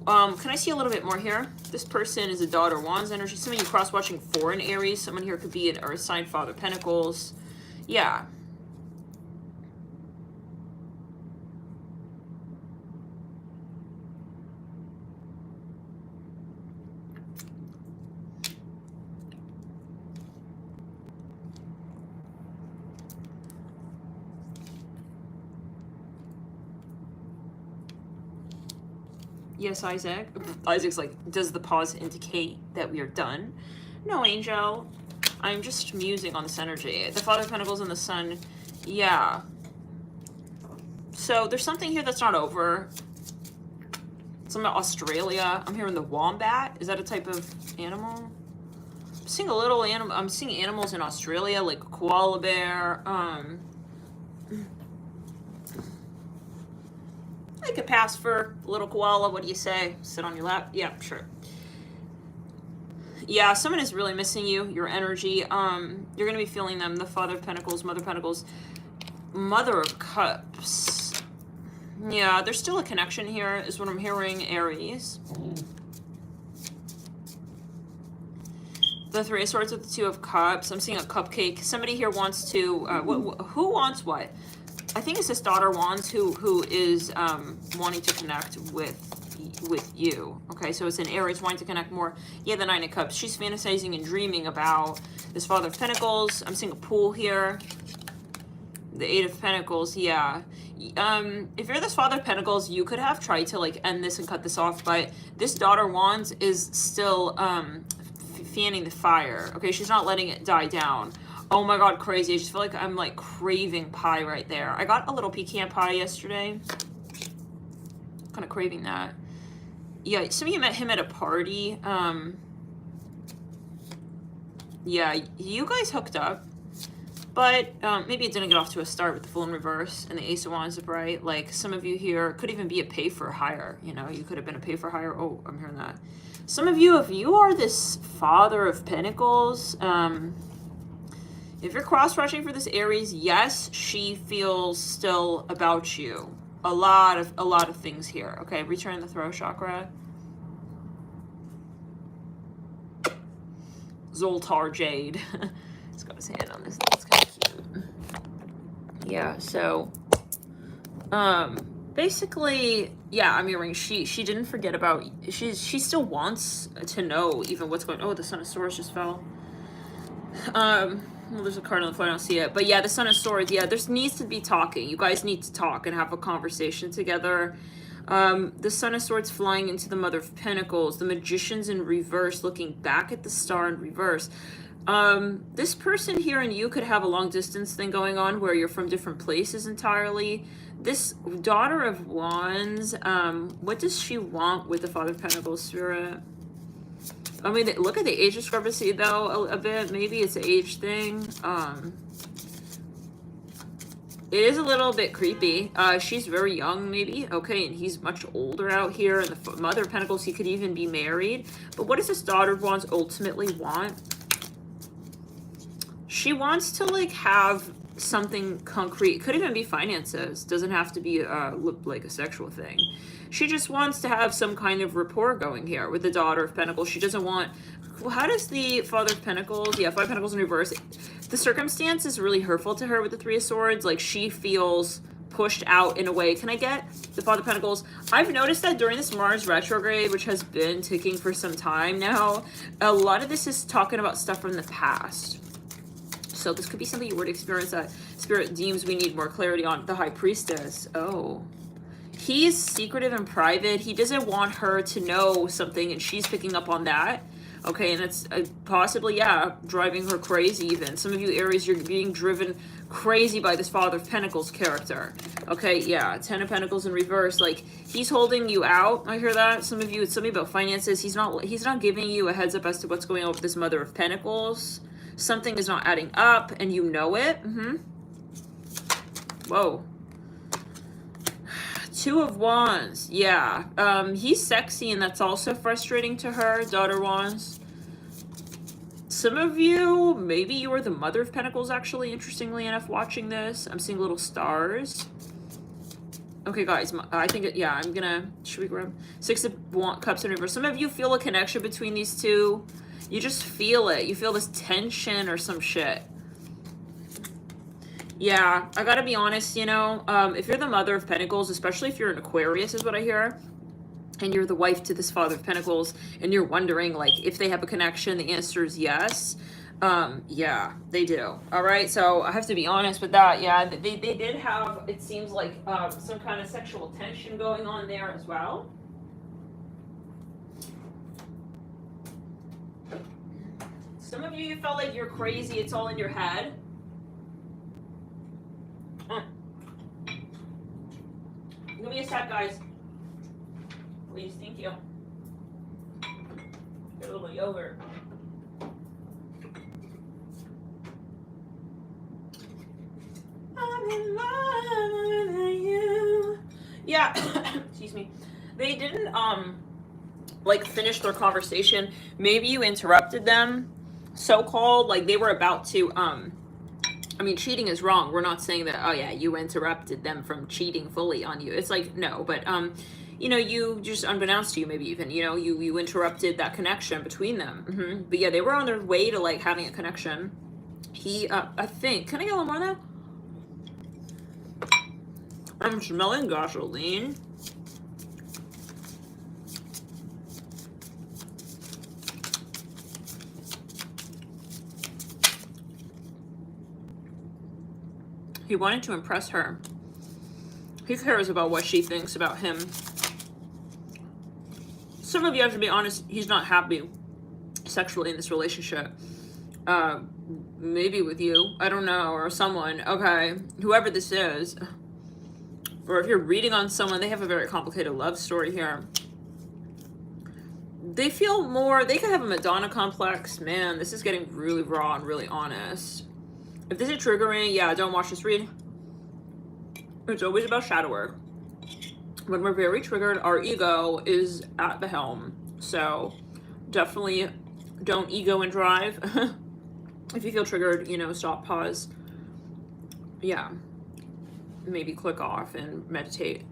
Can I see a little bit more here? This person is a daughter Wands energy. Some of you cross-watching foreign Aries. Someone here could be an Earth sign, Father Pentacles. Yeah. Yes, Isaac. Isaac's like, does the pause indicate that we are done? No, Angel. I'm just musing on this energy. The Father of Pentacles and the Sun. Yeah. So there's something here that's not over. Something about Australia. I'm hearing the wombat. Is that a type of animal? I'm seeing a little animal. I'm seeing animals in Australia, like a koala bear. I could pass for a little koala. What do you say? Sit on your lap? Yeah, sure. Yeah, someone is really missing you, your energy. You're gonna be feeling them. The Father of Pentacles, Mother of Pentacles, Mother of Cups. Yeah, there's still a connection here, is what I'm hearing, Aries. The Three of Swords with the Two of Cups. I'm seeing a cupcake. Somebody here wants to, who wants what? I think it's this daughter wants who is wanting to connect with you. Okay, so it's an Aries wanting to connect more. Yeah, the Nine of Cups. She's fantasizing and dreaming about this Father of Pentacles. I'm seeing a pool here. The Eight of Pentacles, yeah. If you're this Father of Pentacles, you could have tried to like end this and cut this off, but this daughter wands is still fanning the fire. Okay, she's not letting it die down. Oh my god, crazy. I just feel like I'm like craving pie right there. I got a little pecan pie yesterday. Kind of craving that. Yeah, some of you met him at a party. Yeah, you guys hooked up. But maybe it didn't get off to a start with the Fool in reverse and the Ace of Wands upright. Like some of you here could even be a pay for hire. You know, you could have been a pay for hire. Oh, I'm hearing that. Some of you, if you are this Father of Pentacles, if you're cross-watching for this Aries, yes, she feels still about you. A lot of things here. Okay, return the throat chakra. Zoltar Jade. He's got his hand on this. That's kind of cute. Yeah, so basically, yeah, I'm hearing she didn't forget about, she still wants to know even what's going on. Oh, the Son of Swords just fell. Well, there's a card on the phone, I don't see it. But yeah, the Son of Swords, yeah, there needs to be talking. You guys need to talk and have a conversation together. The Son of Swords flying into the Mother of Pentacles. The Magician's in reverse, looking back at the Star in reverse. This person here and you could have a long distance thing going on where you're from different places entirely. This Daughter of Wands, what does she want with the Father of Pentacles, Spirit? I mean, look at the age discrepancy though a bit. Maybe it's an age thing. It is a little bit creepy. She's very young maybe. Okay, and he's much older out here. And the Mother of Pentacles, he could even be married. But what does this Daughter of Wands ultimately want? She wants to like have something concrete. Could even be finances. Doesn't have to be like a sexual thing. She just wants to have some kind of rapport going here with the Daughter of Pentacles. She doesn't want... Well, how does the Father of Pentacles... Yeah, Five of Pentacles in reverse. The circumstance is really hurtful to her with the Three of Swords. Like, she feels pushed out in a way. Can I get the Father of Pentacles? I've noticed that during this Mars retrograde, which has been ticking for some time now, a lot of this is talking about stuff from the past. So this could be something you were to experience that Spirit deems we need more clarity on. The High Priestess. Oh. He's secretive and private. He doesn't want her to know something, and she's picking up on that. Okay, and it's possibly, yeah, driving her crazy even. Some of you Aries, you're being driven crazy by this Father of Pentacles character. Okay, yeah, Ten of Pentacles in reverse. Like, he's holding you out. I hear that. Some of you, it's something about finances. He's not giving you a heads up as to what's going on with this Mother of Pentacles. Something is not adding up, and you know it. Whoa. Two of Wands. Yeah. He's sexy, and that's also frustrating to her. Daughter Wands. Some of you, maybe you are the Mother of Pentacles, actually, interestingly enough, watching this. I'm seeing little stars. Okay, guys, I think, yeah, I'm gonna, should we grab Six of Cups in reverse? Some of you feel a connection between these two. You just feel it. You feel this tension or some shit. Yeah, I gotta be honest, you know, if you're the Mother of Pentacles, especially if you're an Aquarius, is what I hear, and you're the wife to this Father of Pentacles, and you're wondering, like, if they have a connection, the answer is yes. Yeah, they do. All right, so I have to be honest with that. Yeah, they did have, it seems like, some kind of sexual tension going on there as well. Some of you felt like you're crazy, it's all in your head. Give me a sec, guys. Please, thank you. Get a little yogurt. I'm in love with you. Yeah, excuse me. They didn't like finish their conversation. Maybe you interrupted them, so-called, like they were about to I mean, cheating is wrong. We're not saying that, oh yeah, you interrupted them from cheating fully on you. It's like, no, but you know, you just, unbeknownst to you, maybe even, you know, you interrupted that connection between them. But yeah, they were on their way to like having a connection. He I think, can I get a little more of that? I'm smelling gasoline. He wanted to impress her. He cares about what she thinks about him. Some of you have to be honest, he's not happy sexually in this relationship. Maybe with you, I don't know, or someone, okay, whoever this is. Or if you're reading on someone, they have a very complicated love story here. They feel more, they could have a Madonna complex. Man, this is getting really raw and really honest. If this is triggering, yeah, don't watch this read. It's always about shadow work. When we're very triggered, our ego is at the helm. So definitely don't ego and drive. If you feel triggered, you know, stop, pause. Yeah. Maybe click off and meditate.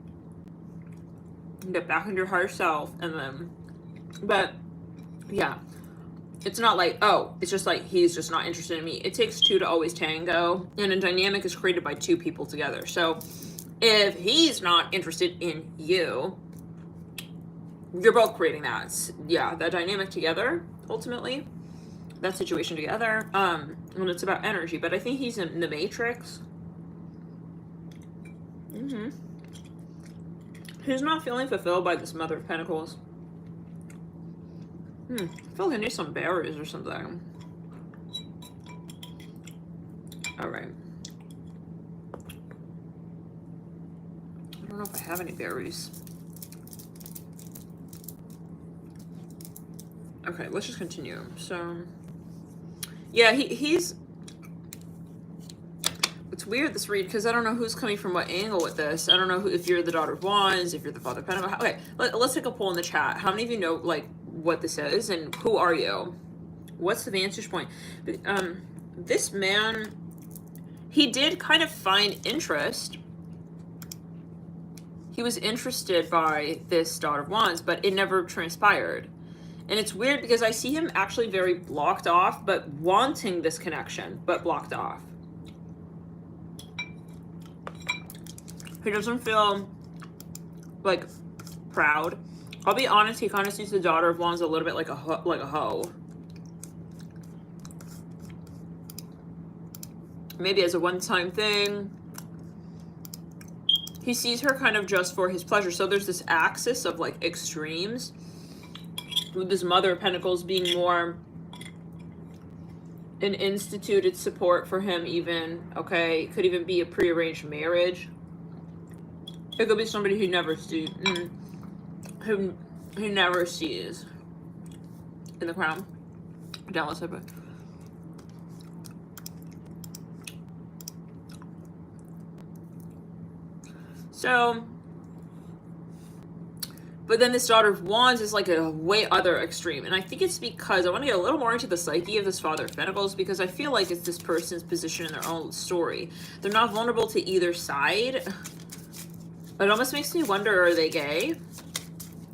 Get back into your higher self and then, but yeah. It's not like, oh, it's just like, he's just not interested in me. It takes two to always tango, and a dynamic is created by two people together. So if he's not interested in you, you're both creating that. Yeah, that dynamic together, ultimately, that situation together. And it's about energy, but I think he's in the matrix. He's not feeling fulfilled by this Mother of Pentacles. I feel like I need some berries or something. All right. I don't know if I have any berries. Okay, let's just continue. So, yeah, he's... It's weird, this read, because I don't know who's coming from what angle with this. I don't know if you're the Daughter of Wands, if you're the Father of Pentacles. Okay, let's take a poll in the chat. How many of you know, like, what this is, and who are you? What's the vantage point? This man, he did kind of find interest. He was interested by this Daughter of Wands, but it never transpired. And it's weird because I see him actually very blocked off, but wanting this connection, but blocked off. He doesn't feel like proud. I'll be honest, he kind of sees the Daughter of Wands a little bit like a hoe. Maybe as a one-time thing. He sees her kind of just for his pleasure. So there's this axis of like extremes. With this Mother of Pentacles being more an instituted support for him even. Okay, could even be a prearranged marriage. It could be somebody who never sees, who never sees in the crown. Down, let's have it. So, but then this Daughter of Wands is like a way other extreme. And I think it's because I want to get a little more into the psyche of this Father of Pentacles, because I feel like it's this person's position in their own story. They're not vulnerable to either side. It almost makes me wonder, are they gay?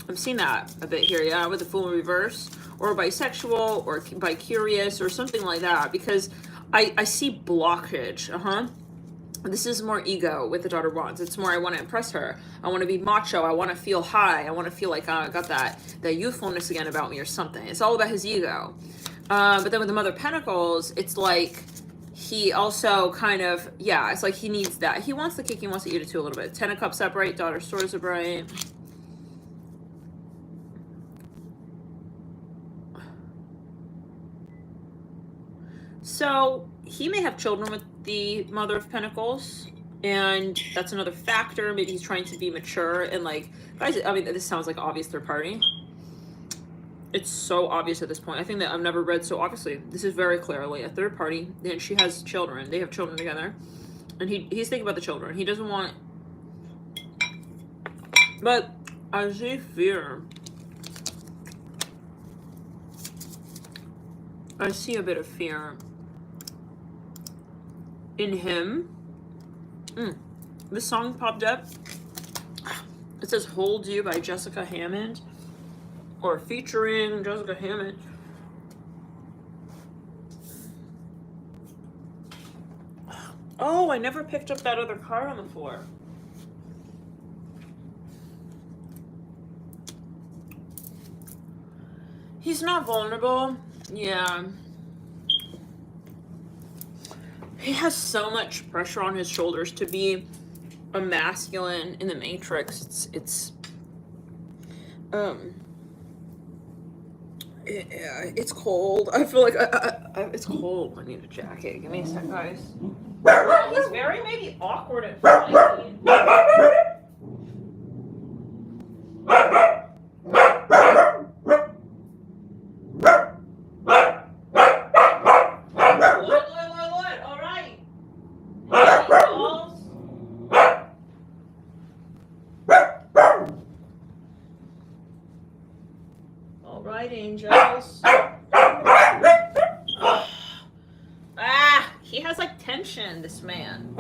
I've seen that a bit here, yeah, with the Fool in reverse, or bisexual, or bi-curious, or something like that, because I see blockage, This is more ego with the Daughter of Wands. It's more, I want to impress her. I want to be macho. I want to feel high. I want to feel like I got that youthfulness again about me or something. It's all about his ego. But then with the Mother of Pentacles, it's like, he also kind of, yeah, it's like he needs that. He wants the cake, he wants to eat it too a little bit. Ten of Cups upright, Daughter of Swords upright. So he may have children with the Mother of Pentacles, and that's another factor. Maybe he's trying to be mature and like, guys, I mean, this sounds like obvious third party. It's so obvious at this point. I think that I've never read so obviously. This is very clearly a third party, and she has children. They have children together, and he's thinking about the children. He doesn't want, but I see fear. I see a bit of fear in him. This song popped up. It says "Hold You" by Jessica Hammond, or featuring Jessica Hammond. Oh, I never picked up that other card on the floor. He's not vulnerable. Yeah. He has so much pressure on his shoulders to be a masculine in the Matrix. It's cold. I feel like it's cold. I need a jacket. Give me a sec, guys. He's very maybe awkward at first. Angels. He has like tension, this man.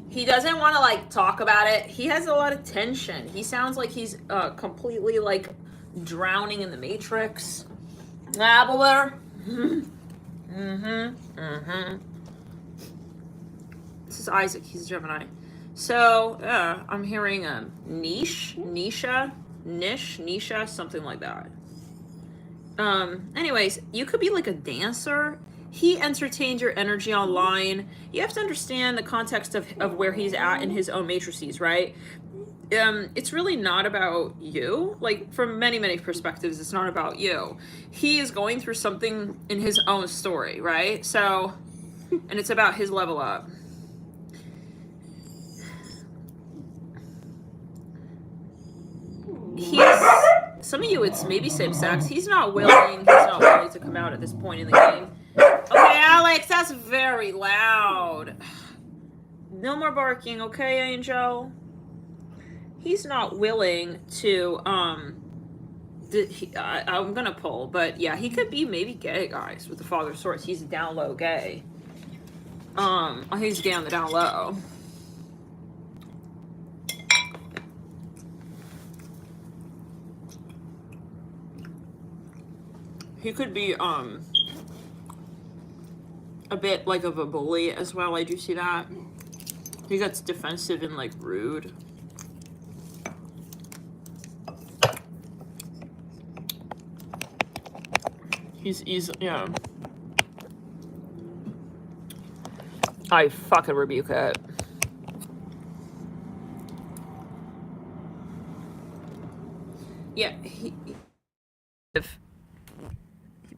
He doesn't want to like talk about it. He has a lot of tension. He sounds like he's completely like drowning in the Matrix. This is Isaac. He's a Gemini. So, I'm hearing Nisha, something like that. Anyways, you could be like a dancer. He entertained your energy online. You have to understand the context of where he's at in his own matrices, right? It's really not about you. Like, from many, many perspectives, it's not about you. He is going through something in his own story, right? So, and it's about his level up. Some of you, it's maybe same sex. He's not willing to come out at this point in the game. Okay, Alex, that's very loud. No more barking, okay, Angel? He's not willing to, I'm gonna pull, but yeah, he could be maybe gay, guys, with the Father of Swords. He's down low gay. He's gay on the down low. He could be a bit like of a bully as well. I do see that. He gets defensive and like rude. Yeah. I fucking rebuke it. Yeah,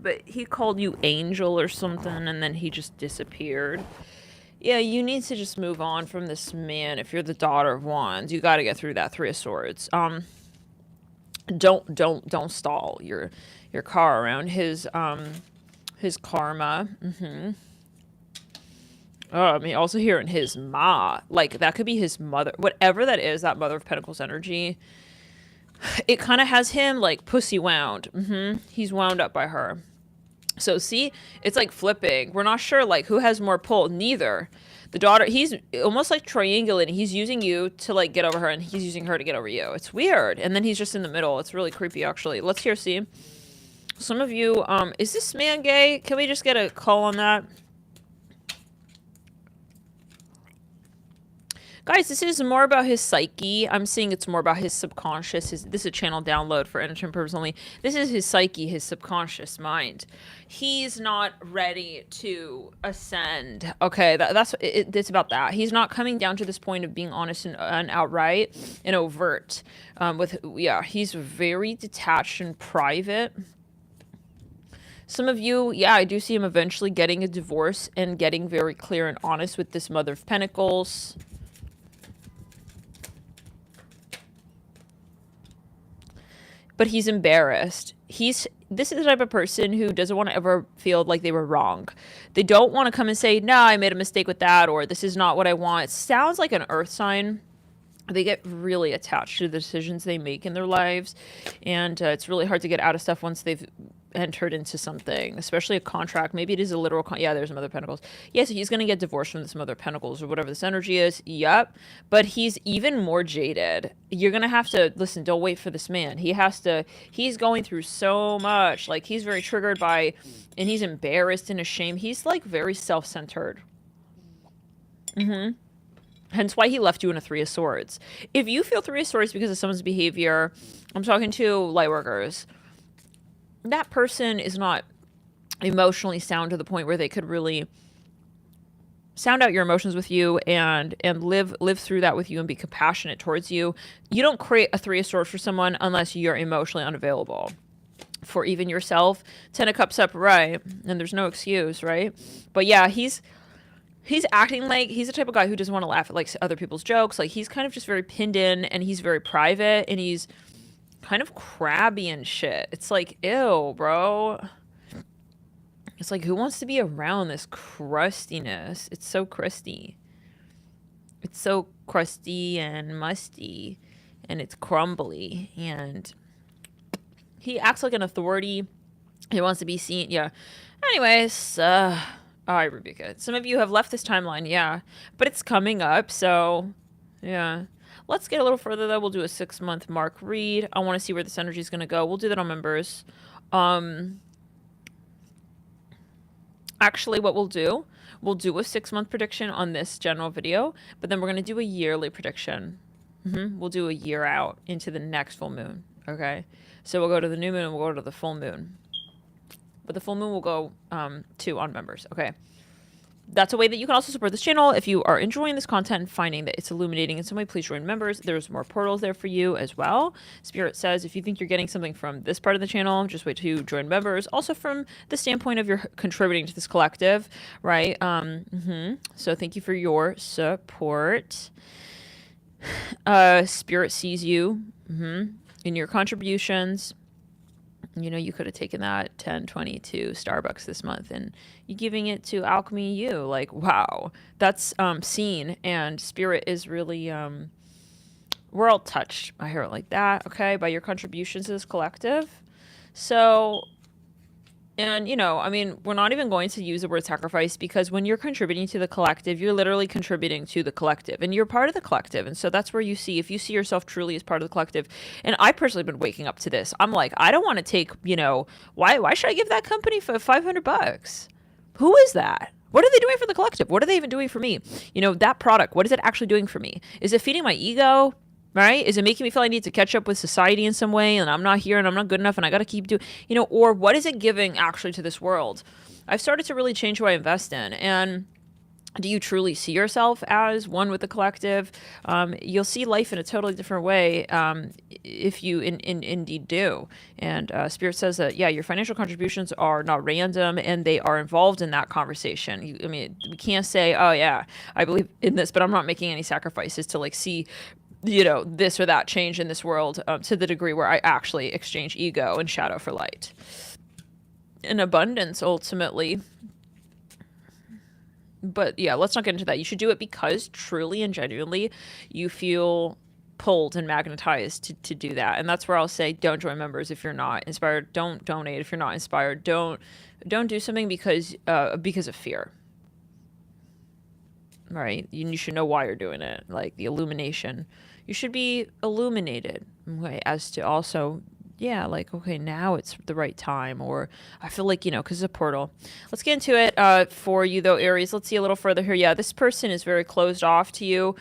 but he called you Angel or something, and then he just disappeared. Yeah, you need to just move on from this man. If you're the Daughter of Wands, you got to get through that Three of Swords. Don't stall your car around his karma. I mean, also hearing his ma, like that could be his mother, whatever that is. That Mother of Pentacles energy. It kind of has him like pussy wound. He's wound up by her. So see, it's like flipping. We're not sure like who has more pull. Neither. The daughter, he's almost like triangulating. He's using you to like get over her, and he's using her to get over you. It's weird. And then he's just in the middle. It's really creepy, actually. Let's hear, see. Some of you, is this man gay? Can we just get a call on that? Guys, this is more about his psyche. I'm seeing it's more about his subconscious. This is a channel download for entertainment purposes only. This is his psyche, his subconscious mind. He's not ready to ascend. Okay, it's about that. He's not coming down to this point of being honest and outright and overt. He's very detached and private. Some of you, yeah, I do see him eventually getting a divorce and getting very clear and honest with this Mother of Pentacles. But he's embarrassed. This is the type of person who doesn't want to ever feel like they were wrong. They don't want to come and say, no, I made a mistake with that, or this is not what I want. It sounds like an earth sign. They get really attached to the decisions they make in their lives, and it's really hard to get out of stuff once they've entered into something, especially a contract. Maybe it is a literal yeah, there's Mother of Pentacles. Yeah, so he's going to get divorced from this Mother of Pentacles or whatever this energy is. Yep. But he's even more jaded. You're going to have to, listen, don't wait for this man. He's going through so much. Like, he's very triggered by, and he's embarrassed and ashamed. He's, like, very self-centered. Hence why he left you in a Three of Swords. If you feel Three of Swords because of someone's behavior, I'm talking to light workers, that person is not emotionally sound to the point where they could really sound out your emotions with you and live through that with you and be compassionate towards you. You don't create a Three of Swords for someone unless you're emotionally unavailable for even yourself. 10 of Cups up, right? And there's no excuse, right? But yeah, he's acting like he's the type of guy who doesn't want to laugh at like other people's jokes. Like, he's kind of just very pinned in, and he's very private, and he's kind of crabby and shit. It's like, ew, bro. It's like, who wants to be around this crustiness? It's so crusty. It's so crusty and musty, and it's crumbly, and he acts like an authority. He wants to be seen. Yeah. Anyways, I rebuke it. Some of you have left this timeline, yeah, but it's coming up, so yeah. Let's get a little further, though. We'll do a 6-month mark read. I want to see where this energy is going to go. We'll do that on members. Actually, what we'll do a 6-month prediction on this general video, but then we're going to do a yearly prediction. We'll do a year out into the next full moon, okay? So we'll go to the new moon and we'll go to the full moon. But the full moon will go to on members, okay? That's a way that you can also support this channel. If you are enjoying this content and finding that it's illuminating in some way, please join members. There's more portals there for you as well. Spirit says if you think you're getting something from this part of the channel, just wait to join members. Also from the standpoint of you're contributing to this collective, right? So thank you for your support. Spirit sees you in your contributions. You know, you could have taken that 10, 20 to Starbucks this month, and you giving it to Alchemy You. Like, wow, that's seen, and Spirit is really, we're all touched. I hear it like that, okay, by your contributions to this collective. So, and, you know, I mean, we're not even going to use the word sacrifice, because when you're contributing to the collective, you're literally contributing to the collective, and you're part of the collective. And so that's where you see, if you see yourself truly as part of the collective, and I personally have been waking up to this. I'm like, I don't want to take, you know, why should I give that company for $500? Who is that? What are they doing for the collective? What are they even doing for me? You know, that product, what is it actually doing for me? Is it feeding my ego? Right? Is it making me feel I need to catch up with society in some way, and I'm not here and I'm not good enough and I got to keep doing, you know, or what is it giving actually to this world? I've started to really change who I invest in. And do you truly see yourself as one with the collective? You'll see life in a totally different way if you indeed do. And Spirit says that, yeah, your financial contributions are not random, and they are involved in that conversation. I mean, we can't say, oh, yeah, I believe in this, but I'm not making any sacrifices to, like, see, you know, this or that change in this world to the degree where I actually exchange ego and shadow for light. In abundance, ultimately. But yeah, let's not get into that. You should do it because truly and genuinely you feel pulled and magnetized to do that. And that's where I'll say, don't join members if you're not inspired. Don't donate if you're not inspired. Don't do something because of fear. Right? You should know why you're doing it. Like the illumination. You should be illuminated, okay, as to also yeah, like, okay, now it's the right time. Or I feel like, because it's a portal. Let's get into it for you, though, Aries. Let's see a little further here. Yeah, this person is very closed off to you.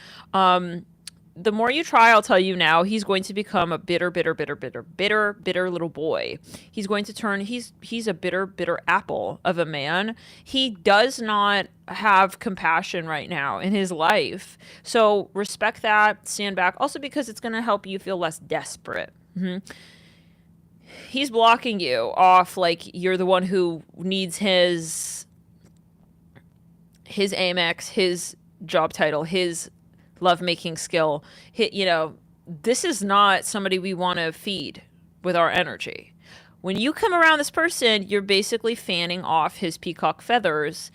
The more you try, I'll tell you now, he's going to become a bitter, bitter, bitter, bitter, bitter, bitter little boy. He's going to turn, he's a bitter, bitter apple of a man. He does not have compassion right now in his life. So respect that, stand back. Also because it's going to help you feel less desperate. He's blocking you off like you're the one who needs his Amex, his job title, his lovemaking skill. This is not somebody we want to feed with our energy. When you come around this person, you're basically fanning off his peacock feathers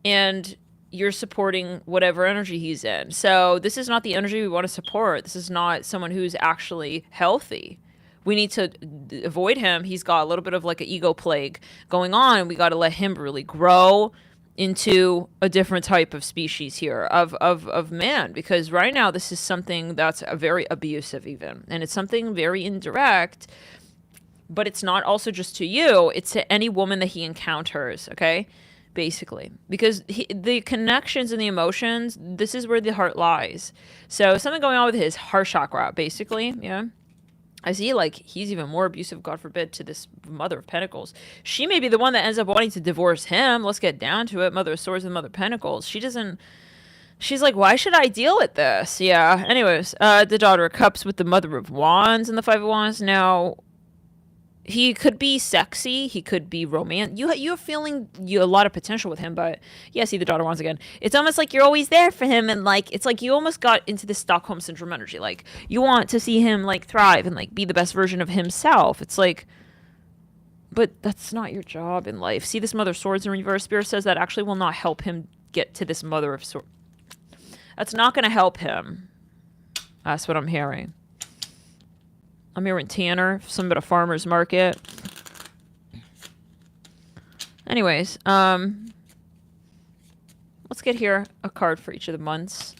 and you're supporting whatever energy he's in. So this is not the energy we want to support. This is not someone who's actually healthy. We need to avoid him. He's got a little bit of like an ego plague going on, and we got to let him really grow into a different type of species here of man, because right now this is something that's very abusive even, and it's something very indirect, but it's not also just to you, it's to any woman that he encounters, okay, basically, because the connections and the emotions, this is where the heart lies. So something going on with his heart chakra, basically. Yeah, I see, like, he's even more abusive, God forbid, to this Mother of Pentacles. She may be the one that ends up wanting to divorce him. Let's get down to it. Mother of Swords and Mother of Pentacles. She's like, why should I deal with this? Yeah. Anyways, the Daughter of Cups with the Mother of Wands and the Five of Wands. Now, he could be sexy. He could be romantic. You're feeling a lot of potential with him, but yeah, see the Daughter of Wands again. It's almost like you're always there for him, and like it's like you almost got into the Stockholm syndrome energy. Like you want to see him like thrive and like be the best version of himself. It's like, but that's not your job in life. See this Mother of Swords in reverse. Spirit says that actually will not help him get to this Mother of Swords. That's not going to help him. That's what I'm hearing. I'm here in Tanner, some at a farmer's market. Anyways, let's get here a card for each of the months.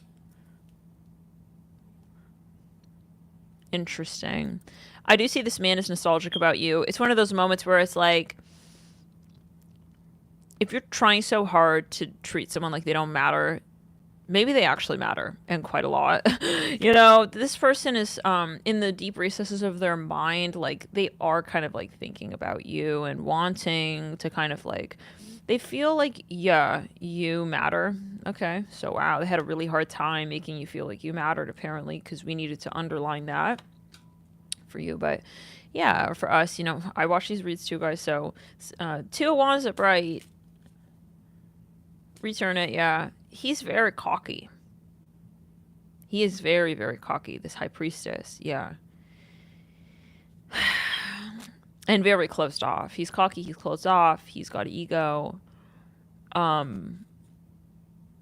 Interesting. I do see this man is nostalgic about you. It's one of those moments where it's like, if you're trying so hard to treat someone like they don't matter, maybe they actually matter, and quite a lot. This person is in the deep recesses of their mind, like they are kind of like thinking about you and wanting to kind of like, they feel like, yeah, you matter. Okay, so wow, they had a really hard time making you feel like you mattered, apparently, because we needed to underline that for you. But yeah, for us, I watch these reads too, guys. So Two of Wands upright, return it. Yeah, he's very cocky. He is very, very cocky, this High Priestess. Yeah. And very closed off. He's cocky, he's closed off, he's got ego.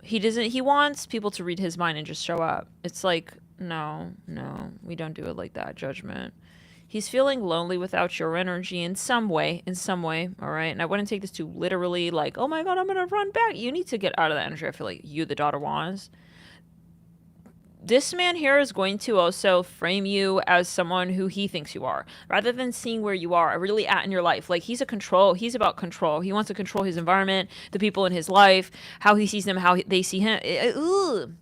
He wants people to read his mind and just show up. It's like, no, we don't do it like that, Judgment. He's feeling lonely without your energy in some way, all right? And I wouldn't take this too literally, like, oh my God, I'm going to run back. You need to get out of that energy. I feel like you, the Daughter of Wands. This man here is going to also frame you as someone who he thinks you are, rather than seeing where you are really at in your life. Like, he's about control. He wants to control his environment, the people in his life, how he sees them, how they see him.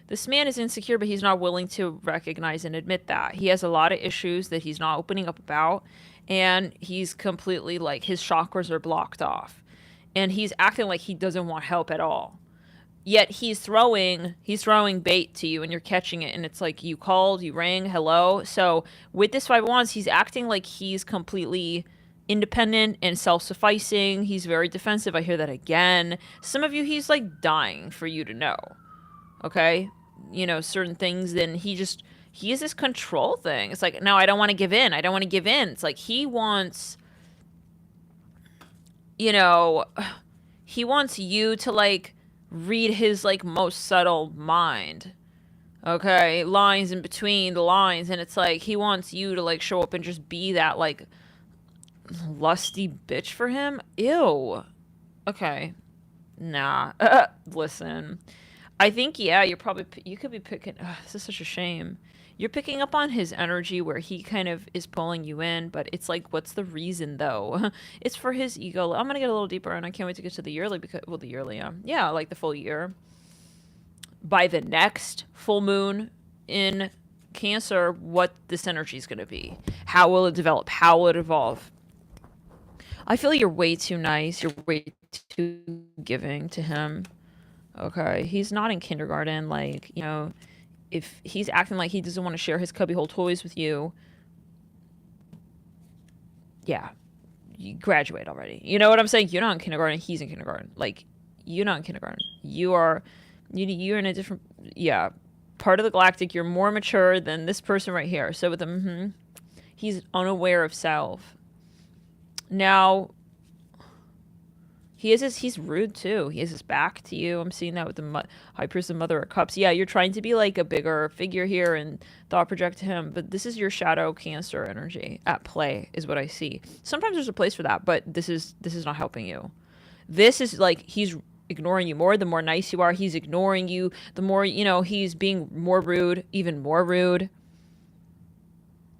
This man is insecure, but he's not willing to recognize and admit that. He has a lot of issues that he's not opening up about, and he's completely like, his chakras are blocked off, and he's acting like he doesn't want help at all. Yet he's throwing bait to you, and you're catching it, and it's like, you called, you rang, hello. So with this Five of Wands, he's acting like he's completely independent and self-sufficing. He's very defensive. I hear that again. Some of you, he's like dying for you to know. Okay? Certain things, then he is this control thing. It's like, no, I don't want to give in. It's like he wants you to like read his like most subtle mind. Okay? Lines in between the lines, and it's like he wants you to like show up and just be that like lusty bitch for him. Ew. Okay. Nah. Listen. I think, yeah, you could be picking, this is such a shame. You're picking up on his energy where he kind of is pulling you in, but it's like, what's the reason though? It's for his ego. I'm gonna get a little deeper, and I can't wait to get to the yearly because, well, the yearly, yeah, like the full year. By the next full moon in Cancer, what this energy is gonna be. How will it develop? How will it evolve? I feel you're way too nice. You're way too giving to him. Okay, he's not in kindergarten. Like, you know, if he's acting like he doesn't want to share his cubbyhole toys with you, yeah, you graduate already. You know what I'm saying? You're not in kindergarten. He's in kindergarten. Like, you're not in kindergarten. You're in a different, yeah, part of the galactic. You're more mature than this person right here. So with him, he's unaware of self. Now, he's rude too. He has his back to you. I'm seeing that with the High Priestess and Mother of Cups. Yeah, you're trying to be like a bigger figure here and thought project to him, but this is your shadow Cancer energy at play is what I see. Sometimes there's a place for that, but this is not helping you. This is like he's ignoring you more. The more nice you are, he's ignoring you. The more, you know, he's being more rude, even more rude.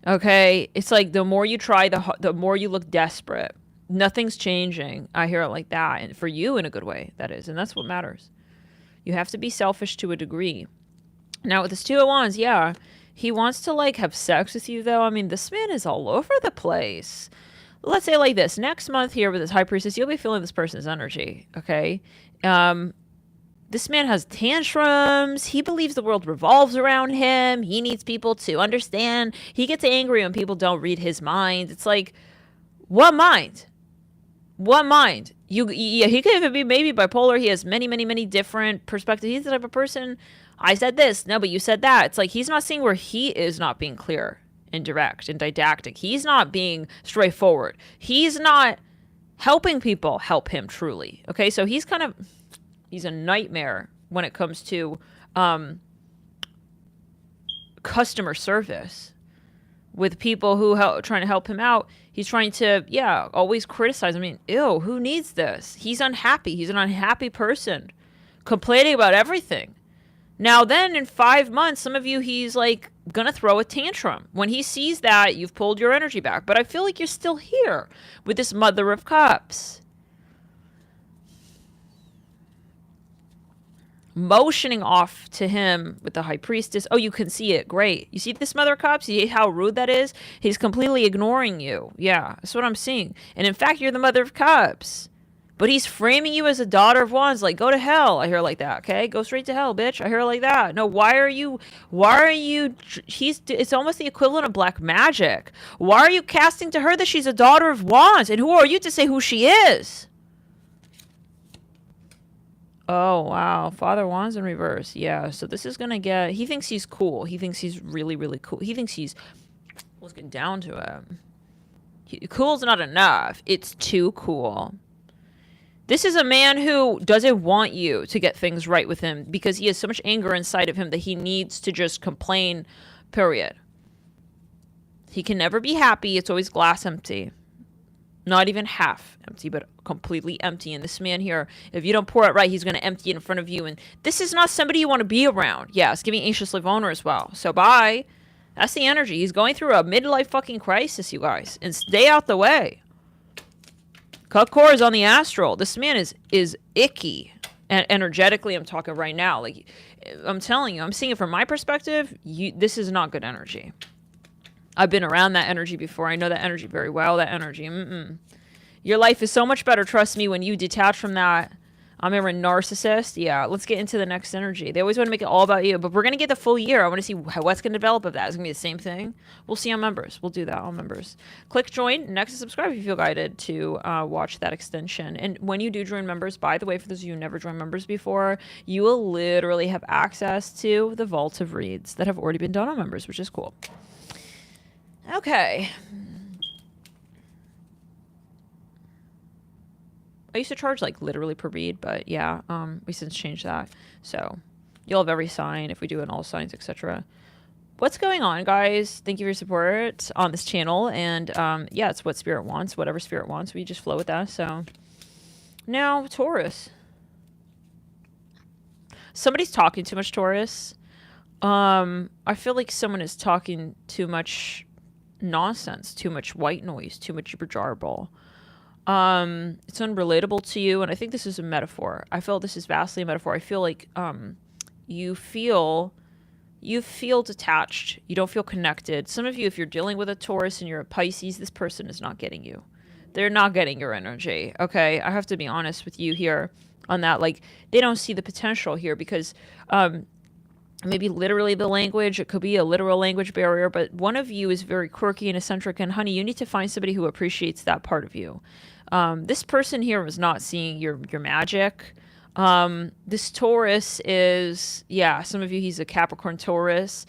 Okay, it's like the more you try, the more you look desperate. Nothing's changing. I hear it like that. And for you, in a good way, that is. And that's what matters. You have to be selfish to a degree. Now, with this Two of Wands, yeah, he wants to, like, have sex with you, though. I mean, this man is all over the place. Let's say like this. Next month here with this High Priestess, you'll be feeling this person's energy, okay? This man has tantrums. He believes the world revolves around him. He needs people to understand. He gets angry when people don't read his mind. It's like, what mind? What mind? Yeah, he could even be maybe bipolar. He has many, many, many different perspectives. He's the type of person, I said this, no, but you said that. It's like he's not seeing where he is not being clear and direct and didactic. He's not being straightforward. He's not helping people help him truly. Okay, so he's a nightmare when it comes to customer service with people who trying to help him out. He's trying to, yeah, always criticize. I mean, ew, who needs this? He's unhappy. He's an unhappy person, complaining about everything. Now then, in 5 months, some of you, he's like gonna throw a tantrum. When he sees that, you've pulled your energy back. But I feel like you're still here with this Mother of Cups. Motioning off to him with the High Priestess. Oh, you can see it. Great. You see this Mother of Cups? You see how rude that is? He's completely ignoring you. Yeah, that's what I'm seeing. And in fact, you're the Mother of Cups. But he's framing you as a Daughter of Wands. Like, go to hell. I hear like that, okay? Go straight to hell, bitch. I hear like that. No, why are you, it's almost the equivalent of black magic. Why are you casting to her that she's a Daughter of Wands? And who are you to say who she is? Oh, wow. Father Wands in reverse. Yeah, so this is going to get... He thinks he's cool. He thinks he's really, really cool. He thinks he's... Let's get down to it. Cool's not enough. It's too cool. This is a man who doesn't want you to get things right with him because he has so much anger inside of him that he needs to just complain, period. He can never be happy. It's always glass empty. Not even half empty, but completely empty. And this man here, if you don't pour it right, he's going to empty it in front of you. And this is not somebody you want to be around. Yeah, it's giving anxiously vulnerable as well. So bye. That's the energy. He's going through a midlife fucking crisis, you guys. And stay out the way. Cut cords on the astral. This man is icky. And energetically, I'm talking right now. Like, I'm telling you, I'm seeing it from my perspective. This is not good energy. I've been around that energy before. I know that energy very well. That energy. Your life is so much better, trust me, when you detach from that. I'm a narcissist. Yeah, let's get into the next energy. They always want to make it all about you, but we're going to get the full year. I want to see what's going to develop of that. It's going to be the same thing. We'll see on members. We'll do that on members. Click join next to subscribe if you feel guided to watch that extension. And when you do join members, by the way, for those of you who never joined members before, you will literally have access to the vault of reads that have already been done on members, which is cool. Okay. I used to charge like literally per read, but yeah, we since changed that. So you'll have every sign if we do it in all signs, etc. What's going on, guys? Thank you for your support on this channel. And yeah, it's what Spirit wants. Whatever Spirit wants, we just flow with that. So now Taurus. Somebody's talking too much, Taurus. I feel like someone is talking too much nonsense, too much white noise, too much jarble. It's unrelatable to you, and I think this is a metaphor. I feel this is vastly a metaphor. I feel like you feel detached. You don't feel connected. Some of you, if you're dealing with a Taurus and you're a Pisces, this person is not getting you. They're not getting your energy. Okay, I have to be honest with you here on that. Like, they don't see the potential here because maybe literally the language, it could be a literal language barrier, but one of you is very quirky and eccentric, and honey, you need to find somebody who appreciates that part of you. This person here was not seeing your magic. This Taurus is, yeah, some of you, he's a Capricorn Taurus.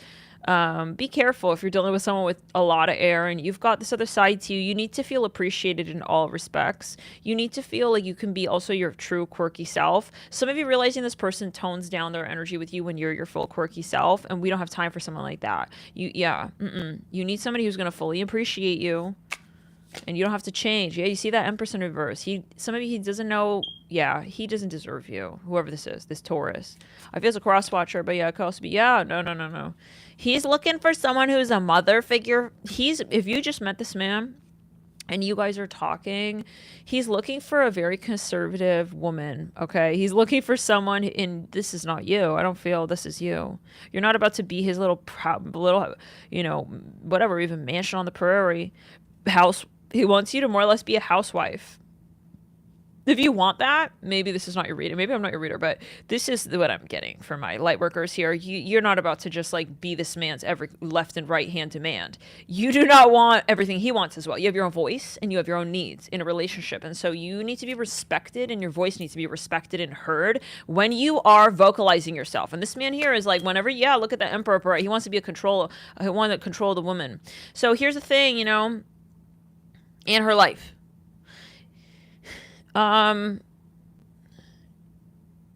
Be careful if you're dealing with someone with a lot of air and you've got this other side to you. You need to feel appreciated in all respects. You need to feel like you can be also your true quirky self. Some of you realizing this person tones down their energy with you when you're your full quirky self, and we don't have time for someone like that. You need somebody who's going to fully appreciate you. And you don't have to change. Yeah, you see that Empress in reverse. Some of you, he doesn't know. Yeah, he doesn't deserve you. Whoever this is, this Taurus. I feel it's a cross watcher, but yeah, it could also be. Yeah, no. He's looking for someone who's a mother figure. If you just met this man and you guys are talking, he's looking for a very conservative woman. Okay, he's looking for someone, and this is not you. I don't feel this is you. You're not about to be his little, whatever, even mansion on the prairie house. He wants you to more or less be a housewife. If you want that, maybe this is not your reader. Maybe I'm not your reader, but this is what I'm getting for my light workers here. You're not about to just like be this man's every left and right hand demand. You do not want everything he wants as well. You have your own voice and you have your own needs in a relationship. And so you need to be respected, and your voice needs to be respected and heard when you are vocalizing yourself. And this man here is like, whenever, yeah, look at the Emperor. He wants to be he wants to control the woman. So here's the thing, in her life.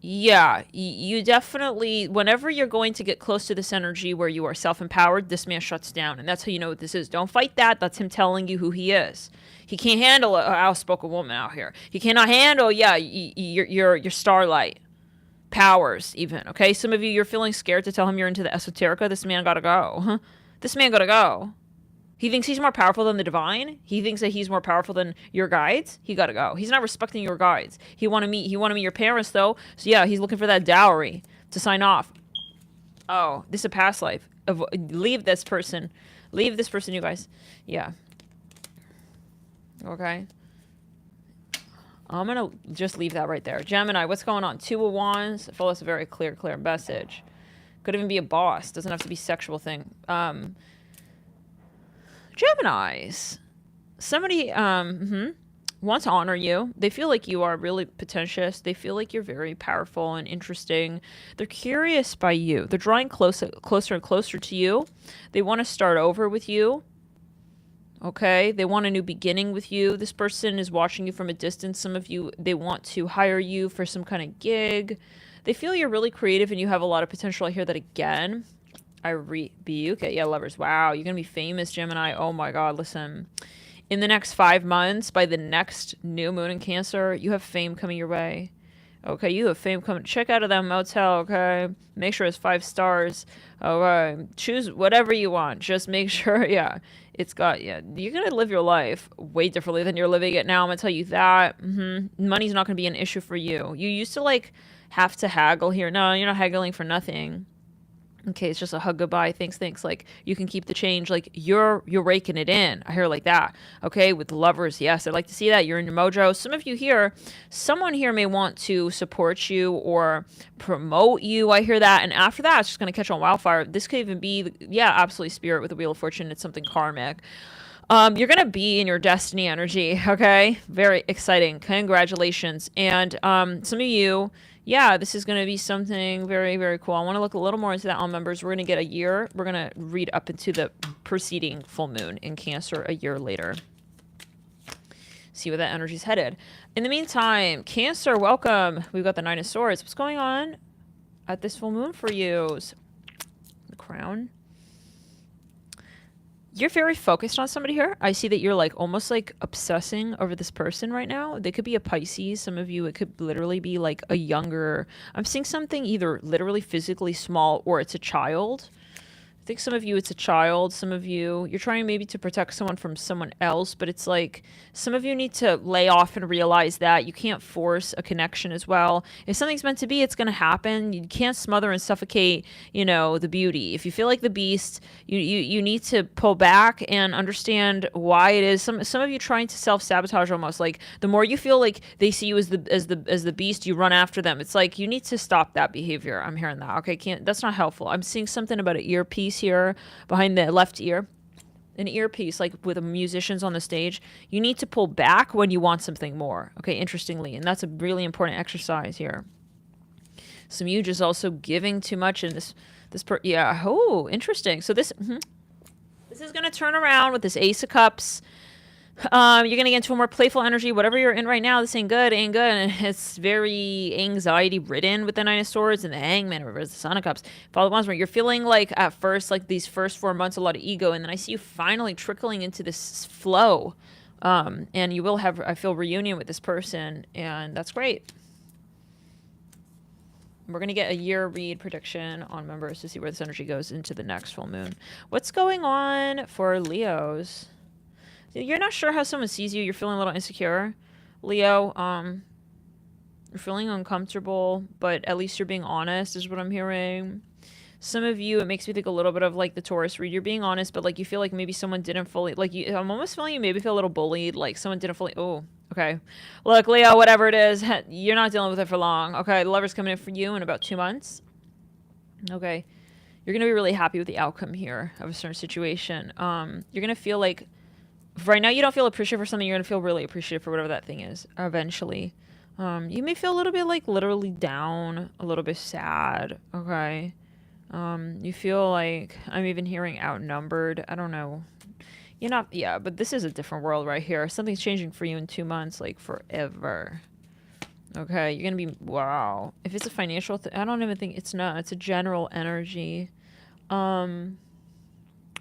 Yeah, you definitely, whenever you're going to get close to this energy where you are self-empowered, this man shuts down. And that's how you know what this is. Don't fight that. That's him telling you who he is. He can't handle an outspoken woman out here. He cannot handle, your starlight powers even. Okay, some of you, you're feeling scared to tell him you're into the esoterica. This man gotta go. This man gotta go. He thinks he's more powerful than the divine. He thinks that he's more powerful than your guides. He gotta go. He's not respecting your guides. He wanna meet your parents though. So yeah, he's looking for that dowry to sign off. Oh, this is a past life. Leave this person. Leave this person, you guys. Yeah. Okay. I'm gonna just leave that right there. Gemini, what's going on? 2 of Wands. I feel that's a very clear message. Could even be a boss. Doesn't have to be a sexual thing. Geminis, somebody wants to honor you. They feel like you are really pretentious. They feel like you're very powerful and interesting. They're curious by you. They're drawing closer and closer to you. They want to start over with you. Okay, they want a new beginning with you. This person is watching you from a distance. Some of you, they want to hire you for some kind of gig. They feel you're really creative and you have a lot of potential. I hear that again. Okay, yeah, lovers. Wow, you're gonna be famous, Gemini. Oh my God, listen. In the next 5 months, by the next new moon in Cancer, you have fame coming your way. Okay, you have fame coming. Check out of that motel, okay? Make sure it's 5 stars. Okay, choose whatever you want. Just make sure, yeah, you're gonna live your life way differently than you're living it now. I'm gonna tell you that. Money's not gonna be an issue for you. You used to like have to haggle here. No, you're not haggling for nothing. Okay, it's just a hug goodbye. Thanks. Like, you can keep the change. Like, you're raking it in. I hear like that. Okay, with lovers, yes, I'd like to see that. You're in your mojo. Some of you here, someone here may want to support you or promote you. I hear that. And after that, it's just going to catch on wildfire. This could even be, absolutely spirit with the Wheel of Fortune. It's something karmic. You're going to be in your destiny energy. Okay, very exciting. Congratulations. And some of you, this is going to be something very, very cool. I want to look a little more into that on members. We're going to get a year. We're going to read up into the preceding full moon in Cancer a year later. See where that energy's headed. In the meantime, Cancer, welcome. We've got the 9 of Swords. What's going on at this full moon for you? The Crown. You're very focused on somebody here. I see that you're like almost like obsessing over this person right now. They could be a Pisces. Some of you, it could literally be like a younger. I'm seeing something either literally physically small or it's a child. I think some of you, it's a child. Some of you, you're trying maybe to protect someone from someone else, but it's like some of you need to lay off and realize that you can't force a connection as well. If something's meant to be, it's going to happen. You can't smother and suffocate, you know, the beauty. If you feel like the beast, you need to pull back and understand why it is. Some of you trying to self-sabotage almost. Like the more you feel like they see you as the beast, you run after them. It's like you need to stop that behavior. I'm hearing that. Okay, that's not helpful. I'm seeing something about an earpiece here behind the left ear, an earpiece like with musicians on the stage. You need to pull back when you want something more. Okay, interestingly, and that's a really important exercise here. Some of you just also giving too much in yeah. Oh, interesting. So this is going to turn around with this Ace of Cups. You're going to get into a more playful energy. Whatever you're in right now, this ain't good. And it's very anxiety-ridden with the Nine of Swords and the Hangman reverse, the Son of Cups. Follow the Wands, where you're feeling like at first, like these first 4 months, a lot of ego. And then I see you finally trickling into this flow. And you will have, I feel, reunion with this person. And that's great. We're going to get a year read prediction on members to see where this energy goes into the next full moon. What's going on for Leos? You're not sure how someone sees you. You're feeling a little insecure. Leo, you're feeling uncomfortable, but at least you're being honest is what I'm hearing. Some of you, it makes me think a little bit of like the Taurus read. You're being honest, but like you feel like maybe someone didn't fully, like you, I'm almost feeling you maybe feel a little bullied, like someone didn't fully, oh, okay. Look, Leo, whatever it is, you're not dealing with it for long. Okay, the lover's coming in for you in about 2 months. Okay. You're going to be really happy with the outcome here of a certain situation. You're going to feel like, right now you don't feel appreciative for something, you're going to feel really appreciative for whatever that thing is eventually. You may feel a little bit like literally down, a little bit sad, okay? You feel like, I'm even hearing outnumbered. I don't know. You're not, yeah, but this is a different world right here. Something's changing for you in 2 months, like forever. Okay, you're going to be, wow. If it's a financial thing, I don't even think, it's not. It's a general energy. But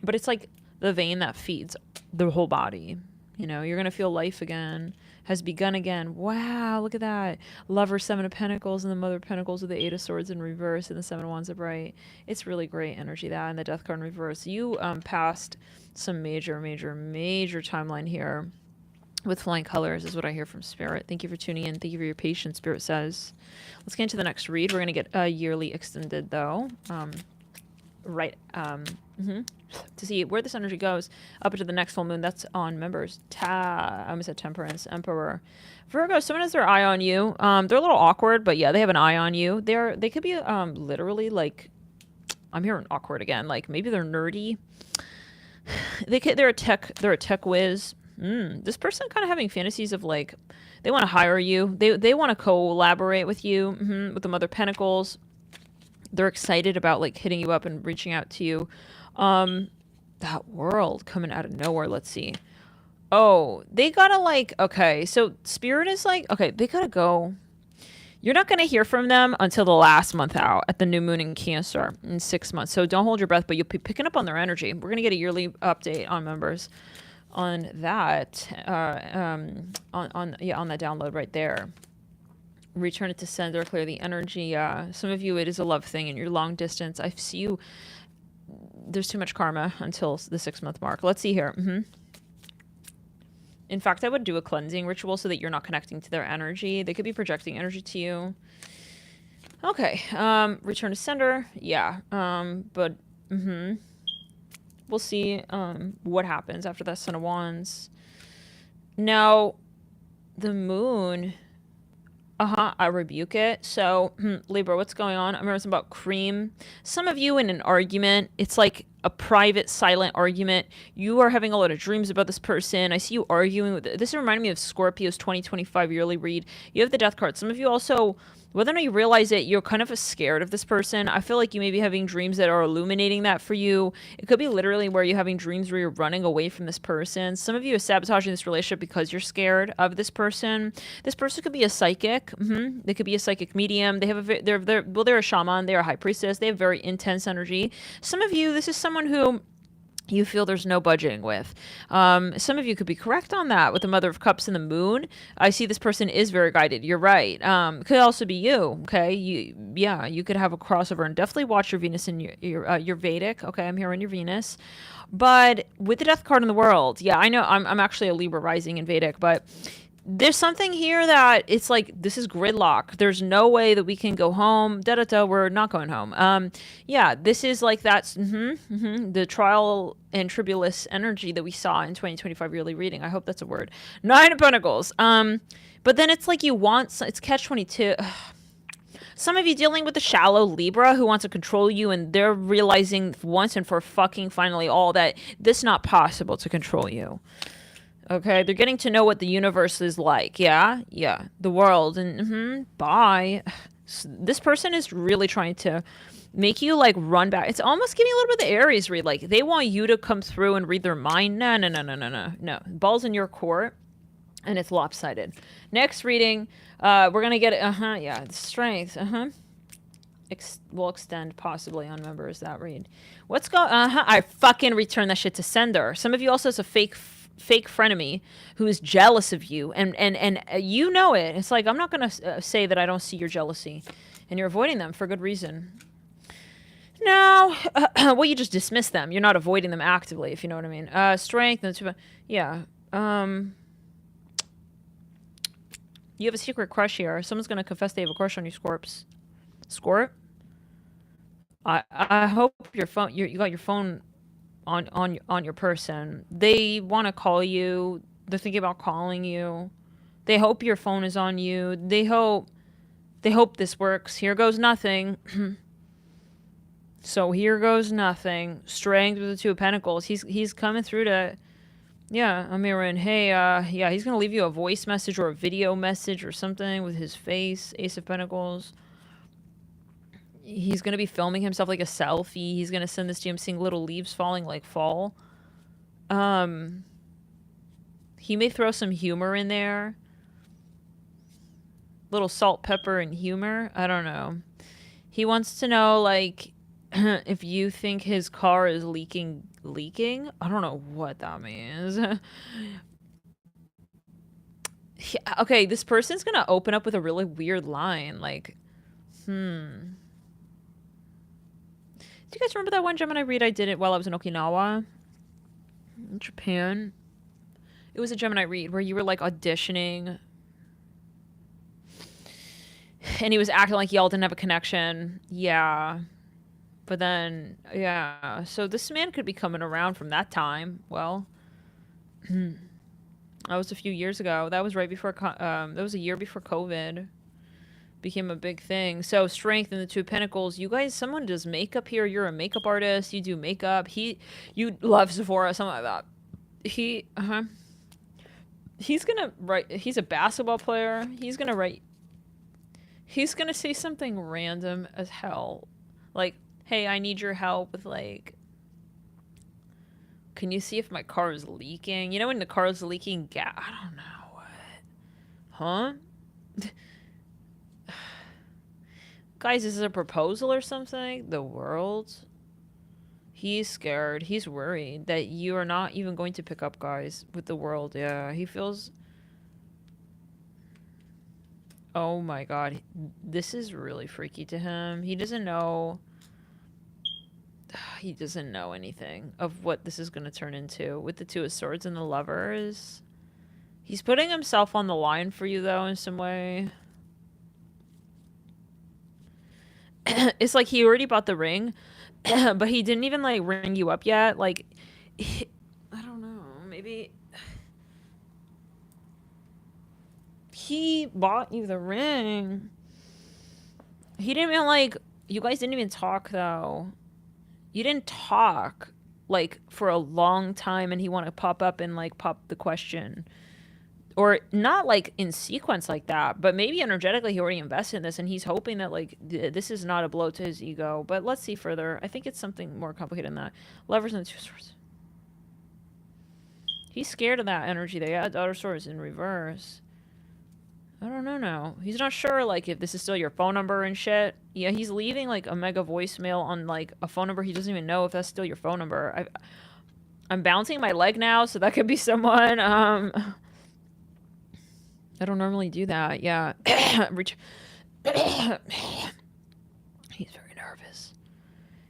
it's like the vein that feeds the whole body. You know, you're going to feel life again, has begun again. Wow, look at that. Lover, Seven of Pentacles, and the Mother of Pentacles with the Eight of Swords in reverse and the Seven of Wands upright. It's really great energy, that, and the Death card in reverse. You passed some major timeline here with flying colors is what I hear from Spirit. Thank you for tuning in. Thank you for your patience, Spirit says. Let's get into the next read. We're going to get a yearly extended, though. To see where this energy goes up into the next full moon. That's on members. I almost said Temperance, Emperor. Virgo, someone has their eye on you. They're a little awkward, but yeah, they have an eye on you. They could be literally like, I'm hearing awkward again. Like maybe they're nerdy. They're a tech whiz. This person kind of having fantasies of like, they want to hire you. They want to collaborate with you. With the Mother of Pentacles. They're excited about like hitting you up and reaching out to you. That world coming out of nowhere. Let's see. Oh, they gotta like, okay. So Spirit is like, okay, they gotta go. You're not going to hear from them until the last month out at the new moon in Cancer in 6 months. So don't hold your breath, but you'll be picking up on their energy. We're going to get a yearly update on members on that, on that download right there. Return it to sender, clear the energy. Some of you, it is a love thing and you're long distance. I see you. There's too much karma until the 6 month mark. Let's see here. In fact, I would do a cleansing ritual so that you're not connecting to their energy. They could be projecting energy to you. Okay. Return to sender. Yeah. But we'll see what happens after that Son of Wands. Now, the moon. I rebuke it. So, Libra, what's going on? I remember something about cream. Some of you in an argument, it's like a private, silent argument. You are having a lot of dreams about this person. I see you arguing with this. Reminded me of Scorpio's 2025 yearly read. You have the Death card. Some of you also, whether or not you realize it, you're kind of scared of this person. I feel like you may be having dreams that are illuminating that for you. It could be literally where you're having dreams where you're running away from this person. Some of you are sabotaging this relationship because you're scared of this person. This person could be a psychic. They could be a psychic medium. They have they're a shaman. They're a high priestess. They have very intense energy. Some of you, this is someone who you feel there's no budgeting with. Some of you could be correct on that with the Mother of Cups and the Moon. I see this person is very guided. You're right. It could also be you. Okay, you could have a crossover, and definitely watch your Venus and your Vedic. Okay, I'm here on your Venus, but with the Death card in the World, yeah, I know I'm actually a Libra rising in Vedic, but there's something here that it's like this is gridlock. There's no way that we can go home. Da da da. We're not going home. Yeah, this is like that's the trial and tribulus energy that we saw in 2025 yearly reading. I hope that's a word. Nine of Pentacles. But then it's like you want it's catch 22. Some of you dealing with the shallow Libra who wants to control you, and they're realizing once and for fucking finally all that this not possible to control you. Okay, they're getting to know what the universe is like. Yeah, the world, and bye. This person is really trying to make you like run back. It's almost giving a little bit of the Aries read. Like they want you to come through and read their mind. No. Ball's in your court, and it's lopsided. Next reading, we're gonna get strength. Will extend possibly on members that read. What's going? I fucking return that shit to sender. Some of you also has a fake frenemy who is jealous of you, and you know it. It's like I'm not gonna say that I don't see your jealousy, and you're avoiding them for good reason. No, well, you just dismiss them. You're not avoiding them actively, if you know what I mean. Strength, yeah. You have a secret crush here. Someone's gonna confess they have a crush on you, Scorps. Scorp. I hope your phone. You got your phone on your person. They want to call you. They're thinking about calling you. They hope your phone is on you. They hope this works. Here goes nothing. So here goes nothing. Strength with the Two of Pentacles. He's coming through to, yeah, Amirin. Hey, yeah, he's gonna leave you a voice message or a video message or something with his face. Ace of Pentacles. He's gonna be filming himself like a selfie. He's gonna send this to him, seeing little leaves falling like fall. He may throw some humor in there. Little salt, pepper, and humor. I don't know. He wants to know, like, if you think his car is leaking. I don't know what that means. Yeah, okay, this person's gonna open up with a really weird line, like, Do you guys remember that one Gemini read I did it while I was in Okinawa? In Japan? It was a Gemini read where you were, like, auditioning. And he was acting like y'all didn't have a connection. Yeah. But then, yeah. So this man could be coming around from that time. Well, that was a few years ago. That was right before, that was a year before COVID became a big thing. So strength in the Two of Pentacles. You guys, someone does makeup here. You're a makeup artist. You do makeup. You love Sephora, something like that. He's gonna write. He's a basketball player. He's gonna write. He's gonna say something random as hell, like, "Hey, I need your help with, like, can you see if my car is leaking? You know when the car is leaking gas? I don't know what, huh?" Guys, is this a proposal or something? The world? He's scared. He's worried that you are not even going to pick up, guys, with the world. Yeah, he feels... Oh my god. This is really freaky to him. He doesn't know... He doesn't know anything of what this is going to turn into with the Two of Swords and the Lovers. He's putting himself on the line for you, though, in some way. It's like he already bought the ring, but he didn't even, like, ring you up yet. Like, I don't know. Maybe he bought you the ring. He didn't even, like, you guys didn't even talk, though. You didn't talk, like, for a long time, and he want to pop up and, like, pop the question. Or not, like, in sequence like that, but maybe energetically he already invested in this, and he's hoping that, like, this is not a blow to his ego. But let's see further. I think it's something more complicated than that. Lovers and the Two of Swords. He's scared of that energy there. Yeah, Daughter of Swords in reverse. I don't know now. He's not sure, like, if this is still your phone number and shit. Yeah, he's leaving, like, a mega voicemail on, like, a phone number he doesn't even know if that's still your phone number. I'm bouncing my leg now, so that could be someone. I don't normally do that. Yeah. He's very nervous.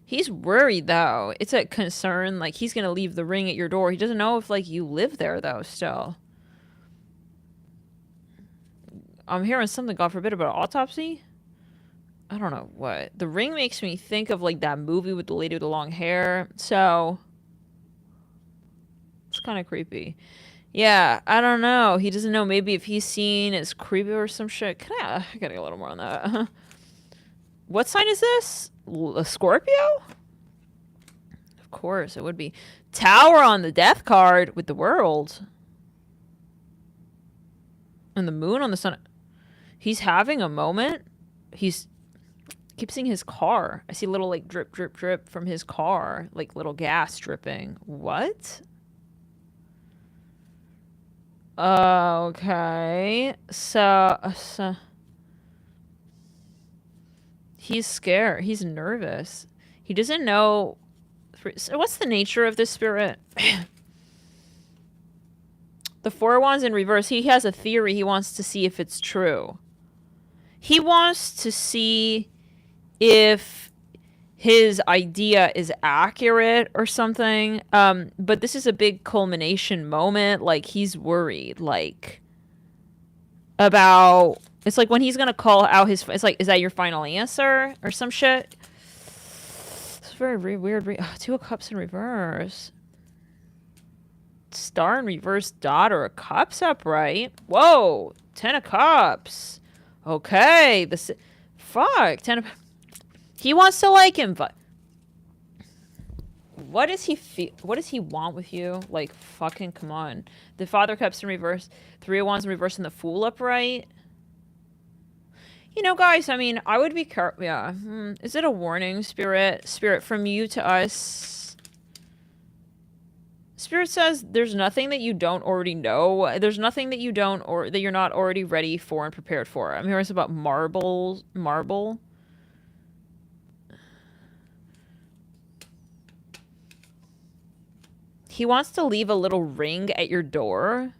He's worried, though. It's a concern. Like, he's going to leave the ring at your door. He doesn't know if, like, you live there, though, still. I'm hearing something, God forbid, about autopsy. I don't know what. The ring makes me think of, like, that movie with the lady with the long hair. So, it's kind of creepy. Yeah, I don't know. He doesn't know. Maybe if he's seen as creepy or some shit. I gotta get a little more on that. What sign is this? A Scorpio? Of course, it would be. Tower on the death card with the world. And the moon on the sun. He's having a moment. He's keep seeing his car. I see little like drip, drip, drip from his car. Like little gas dripping. What? Okay. So he's scared. He's nervous. He doesn't know. So what's the nature of this spirit? The Four of Wands in reverse. He has a theory. He wants to see if it's true. He wants to see if his idea is accurate or something. But this is a big culmination moment. Like, he's worried. Like, about... It's like when he's going to call out his... It's like, is that your final answer? Or some shit? It's very weird. Two of Cups in reverse. Star in reverse, Daughter of Cups upright. Whoa! 10 of Cups. Okay. Fuck. 10 of... He wants to, like, invite... What does he feel? What does he want with you? Like, fucking come on. The Father of Cups in reverse. 3 of Wands in reverse and the Fool upright. You know, guys, I mean, I would be careful. Yeah. Is it a warning, Spirit? Spirit, from you to us. Spirit says there's nothing that you don't already know. There's nothing that you don't or that you're not already ready for and prepared for. I'm hearing about marble. He wants to leave a little ring at your door.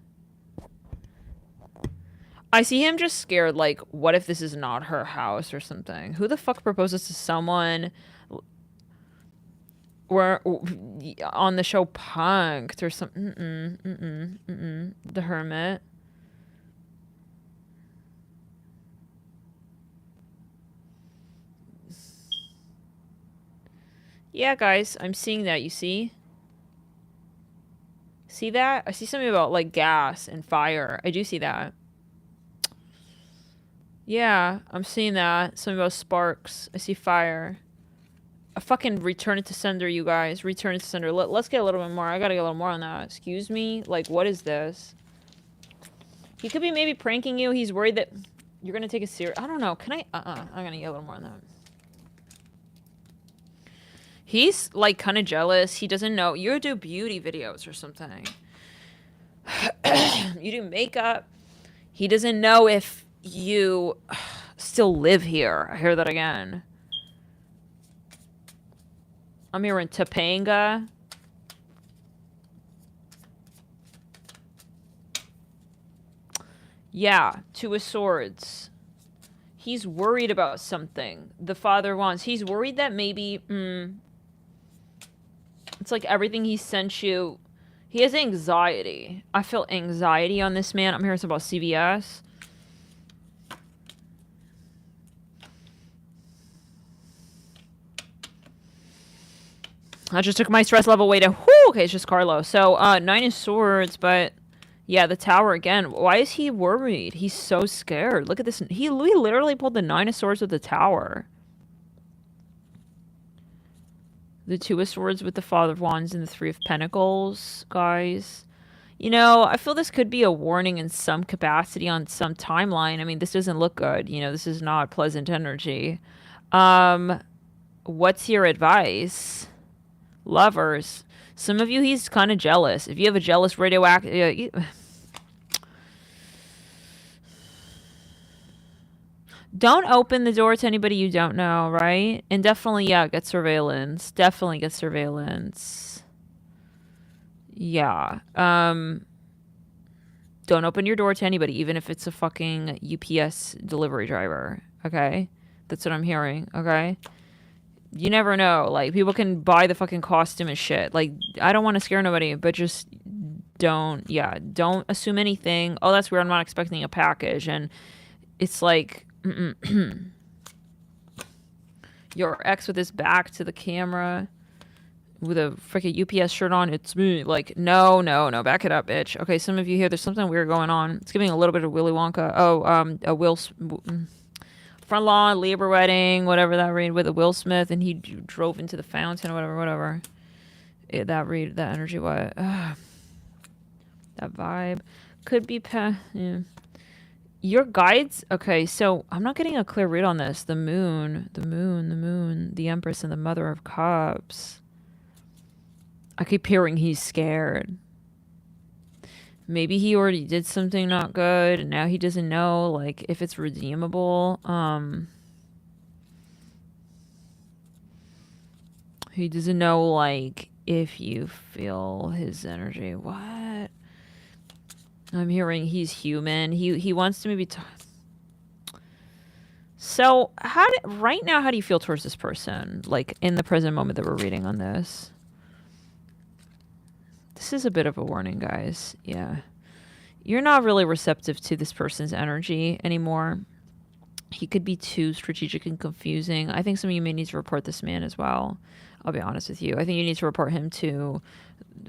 I see him just scared, like, what if this is not her house or something? Who the fuck proposes to someone or on the show Punked or something? The Hermit. Yeah, guys, I'm seeing that, you see? See that? I see something about, like, gas and fire. I do see that. Yeah, I'm seeing that. Something about sparks. I see fire. I fucking return it to sender, you guys. Return it to sender. Let's get a little bit more. I gotta get a little more on that. Excuse me? Like, what is this? He could be maybe pranking you. He's worried that you're gonna take a serious... I don't know. Can I... I'm gonna get a little more on that. He's, like, kind of jealous. He doesn't know. You do beauty videos or something. You do makeup. He doesn't know if you still live here. I hear that again. I'm here in Topanga. Yeah, 2 of Swords. He's worried about something. The Father wants. He's worried that maybe... it's like everything he sent you... He has anxiety. I feel anxiety on this man. I'm hearing something about CVS. I just took my stress level way down. Whew, okay, it's just Carlo. So, 9 of Swords, but... Yeah, the Tower again. Why is he worried? He's so scared. Look at this. He literally pulled the 9 of Swords with the Tower. The 2 of Swords with the Father of Wands and the 3 of Pentacles, guys. You know, I feel this could be a warning in some capacity on some timeline. I mean, this doesn't look good. You know, this is not pleasant energy. What's your advice? Lovers. Some of you, he's kind of jealous. If you have a jealous radioactive... Don't open the door to anybody you don't know, right? And definitely, yeah, get surveillance. Definitely get surveillance. Yeah. Don't open your door to anybody, even if it's a fucking UPS delivery driver. Okay? That's what I'm hearing. Okay? You never know. Like, people can buy the fucking costume and shit. Like, I don't want to scare nobody, but just don't assume anything. Oh, that's weird. I'm not expecting a package. And it's like, your ex with his back to the camera with a freaking UPS shirt on. It's me. Like, no, back it up, bitch. Okay, some of you here, there's something weird going on. It's giving a little bit of Willy Wonka. Oh, front lawn, Libra wedding, whatever that read with a Will Smith, and he drove into the fountain or whatever. That energy, what? That vibe could be yeah. Your guides. Okay, so I'm not getting a clear read on this. The moon, the Empress, and the Mother of Cups. I keep hearing he's scared. Maybe he already did something not good, and now he doesn't know, like, if it's redeemable. He doesn't know, like, if you feel his energy. What? I'm hearing he's human. He wants to maybe So, right now, how do you feel towards this person? Like, in the present moment that we're reading on this? This is a bit of a warning, guys. Yeah. You're not really receptive to this person's energy anymore. He could be too strategic and confusing. I think some of you may need to report this man as well. I'll be honest with you. I think you need to report him to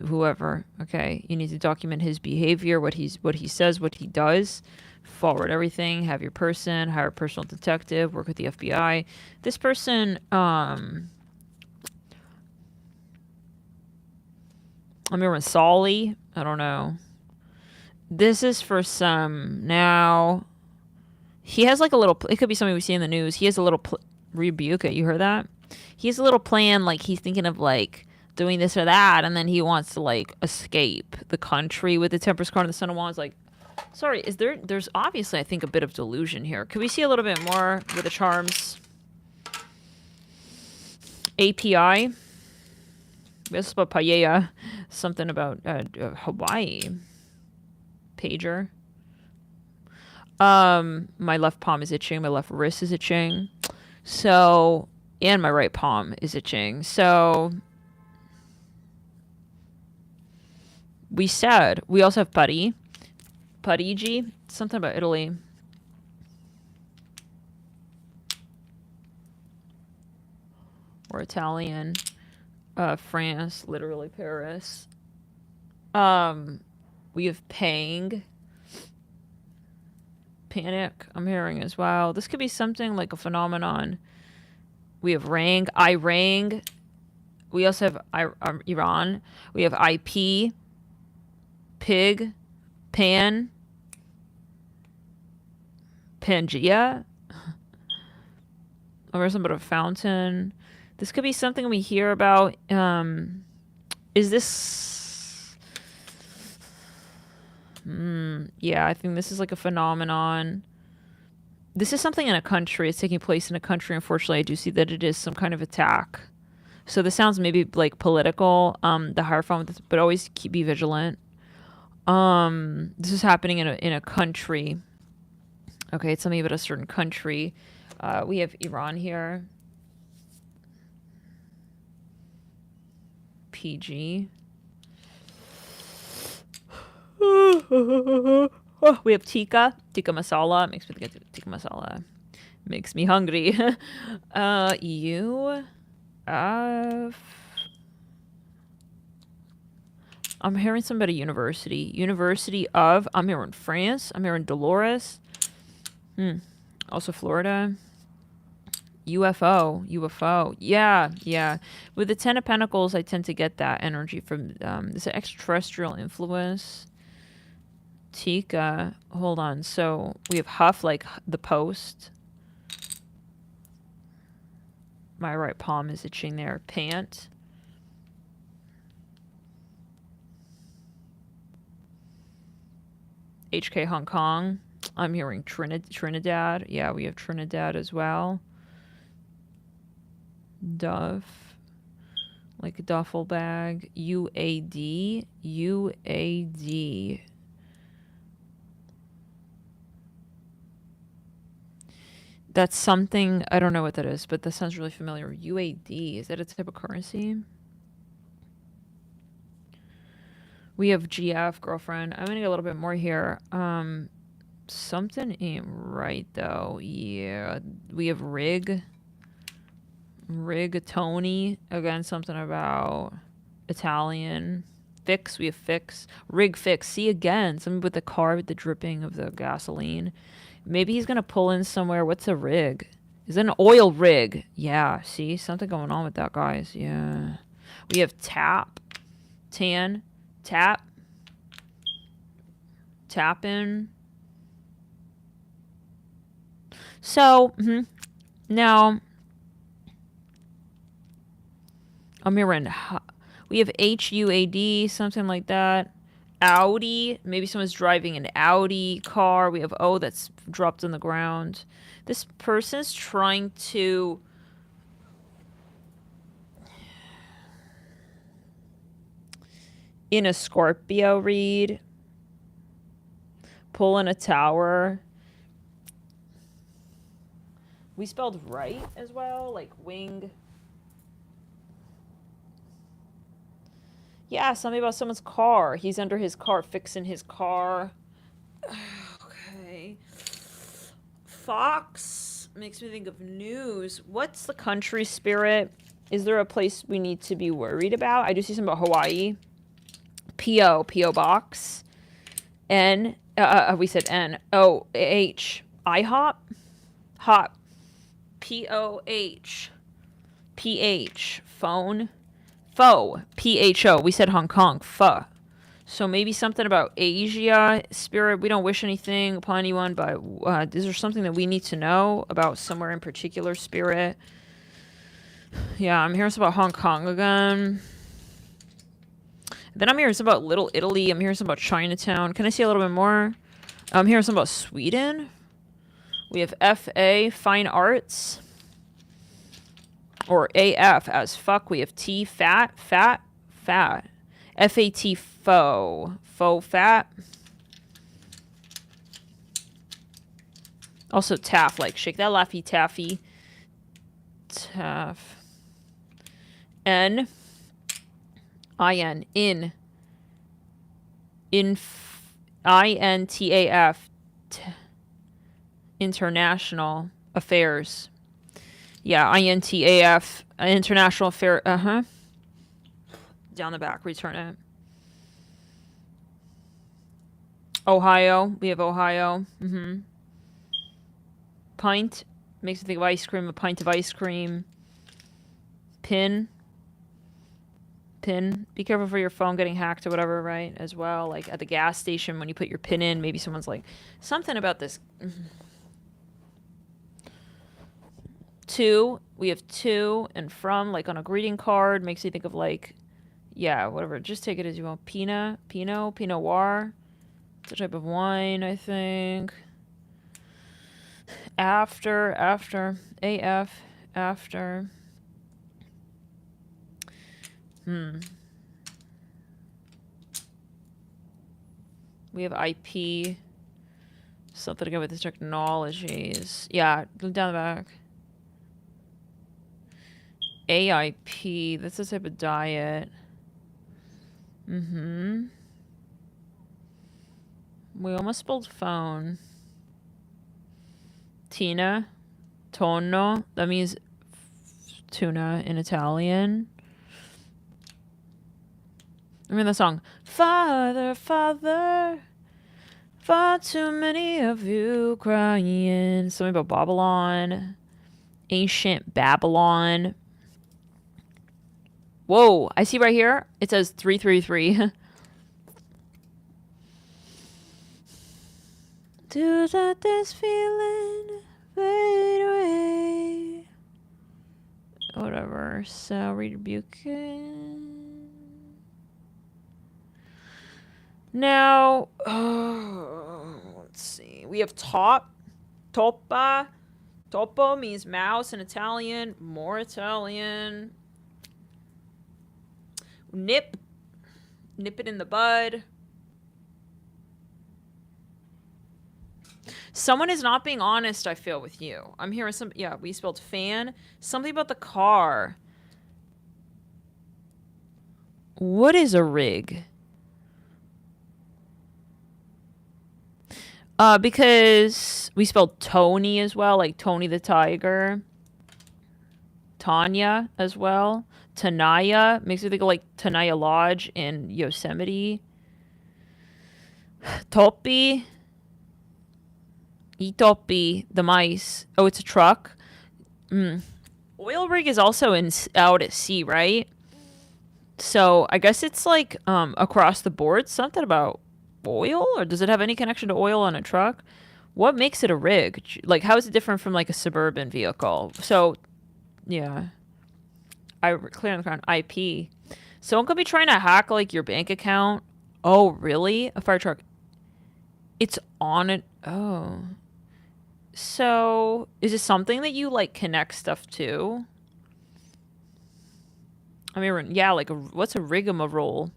whoever, okay? You need to document his behavior, what he says, what he does. Forward everything. Have your person. Hire a personal detective. Work with the FBI. This person, I'm hearing Solly. I don't know. This is for some. Now, he has like a little, it could be something we see in the news. He has a little, rebuke it. You heard that? He has a little plan, like he's thinking of like doing this or that, and then he wants to like escape the country with the Temperance card and the Son of Wands. Like, sorry, there's obviously, I think, a bit of delusion here. Could we see a little bit more with the charms? API. This is about Paella. Something about Hawaii. Pager. My left palm is itching. My left wrist is itching. So, and my right palm is itching. So, we also have Parigi. Something about Italy. Or Italian. France, literally Paris. We have Panic, I'm hearing as well. This could be something like a phenomenon. We have Rang. We also have Iran. We have IP. Pig. Pangea. Or something about a fountain. This could be something we hear about. Is this... yeah, I think this is like a phenomenon. This is something in a country. It's taking place in a country. Unfortunately, I do see that it is some kind of attack. So this sounds maybe like political. The Hierophant, but always be vigilant. This is happening in a country. Okay, it's something about a certain country. We have Iran here. PG. We have tikka masala. Makes me think of tikka masala. Makes me hungry. I'm hearing somebody University of. I'm hearing France. I'm hearing Dolores. Also Florida. UFO. Yeah. With the Ten of Pentacles, I tend to get that energy from this extraterrestrial influence. Tika. Hold on. So we have Huff, like the post. My right palm is itching there. Pant. HK Hong Kong. I'm hearing Trinidad. Yeah, we have Trinidad as well. Dove. like a duffel bag. UAD. UAD. That's something, I don't know what that is, but that sounds really familiar. UAD, is that a type of currency? We have GF, girlfriend. I'm gonna get a little bit more here. Something ain't right though. Yeah, we have rigatoni. Again, something about Italian. Fix, we have fix. Rig fix. See again, something with the car with the dripping of the gasoline. Maybe he's gonna pull in somewhere. What's a rig? Is it an oil rig? Yeah, see? Something going on with that, guys. Yeah. We have tap, tan, tap, tap in. So, now, I'm hearing, we have HUAD, something like that. Audi, maybe someone's driving an Audi car. We have O that's dropped on the ground. This person's trying to in a Scorpio read, pull in a tower. We spelled right as well, like wing. Yeah, something about someone's car. He's under his car, fixing his car. Okay. Fox makes me think of news. What's the country spirit? Is there a place we need to be worried about? I do see something about Hawaii. P.O. Box. N. We said N. O. H. IHOP. Hop. P-O-H. P-H. Phone. Pho. P-H-O. We said Hong Kong. Pho. So maybe something about Asia. Spirit, we don't wish anything upon anyone, but is there something that we need to know about somewhere in particular, Spirit? Yeah, I'm hearing something about Hong Kong again. Then I'm hearing something about Little Italy. I'm hearing something about Chinatown. Can I see a little bit more? I'm hearing something about Sweden. We have F-A, Fine Arts. Or A-F, as fuck. We have T, fat. F-A-T, faux. Faux fat. Also taff, like shake that laffy taffy. Taff. N. I-N. I-N-T-A-F. International affairs. Yeah, I-N-T-A-F. International affair. Down the back. Return it. Ohio. We have Ohio. Pint. Makes me think of ice cream. A pint of ice cream. Pin. Be careful for your phone getting hacked or whatever, right? As well. Like at the gas station when you put your pin in, maybe someone's like, something about this. To. We have to and from, like on a greeting card. Makes you think of like, yeah, whatever. Just take it as you want. Pinot Noir. It's a type of wine, I think. After. AF. After. We have IP. Something to go with the technologies. Yeah, down the back. AIP. That's a type of diet. We almost spelled phone. Tina. Tonno. That means tuna in Italian. I mean the song. Father, Father, far too many of you crying. Something about Babylon. Ancient Babylon. Whoa, I see right here. It says 333. Do let this feeling fade away. Whatever. So, rebuking. Now, let's see. We have top. Toppa. Topo means mouse in Italian. More Italian. Nip it in the bud. Someone is not being honest, I feel, with you. I'm hearing some... Yeah, we spelled fan. Something about the car. What is a rig? Because we spelled Tony as well, like Tony the Tiger. Tanya as well. Tanaya. Makes me think of like Tanaya Lodge in Yosemite. Topi. Itopi, the mice. Oh, it's a truck. Oil rig is also out at sea, right? So I guess it's like across the board something about oil, or does it have any connection to oil on a truck? What makes it a rig? Like, how is it different from like a suburban vehicle? So, yeah, I clear on the ground. IP. Someone could be trying to hack like your bank account. Oh, really? A fire truck. It's on it. Oh. So, is it something that you, like, connect stuff to? I mean, yeah, like, what's a rigmarole?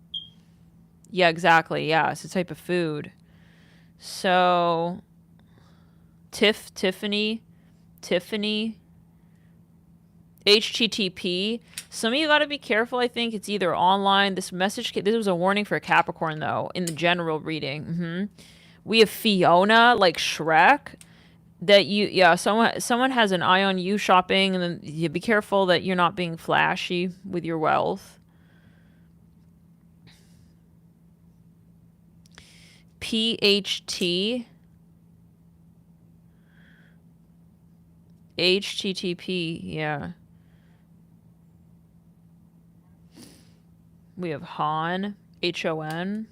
Yeah, exactly, yeah, it's a type of food. So, Tiffany, HTTP. Some of you gotta be careful, I think. It's either online. This was a warning for a Capricorn, though, in the general reading. We have Fiona, like Shrek. Someone has an eye on you shopping, and then you be careful that you're not being flashy with your wealth. PHT. HTTP, yeah. We have Han, HON.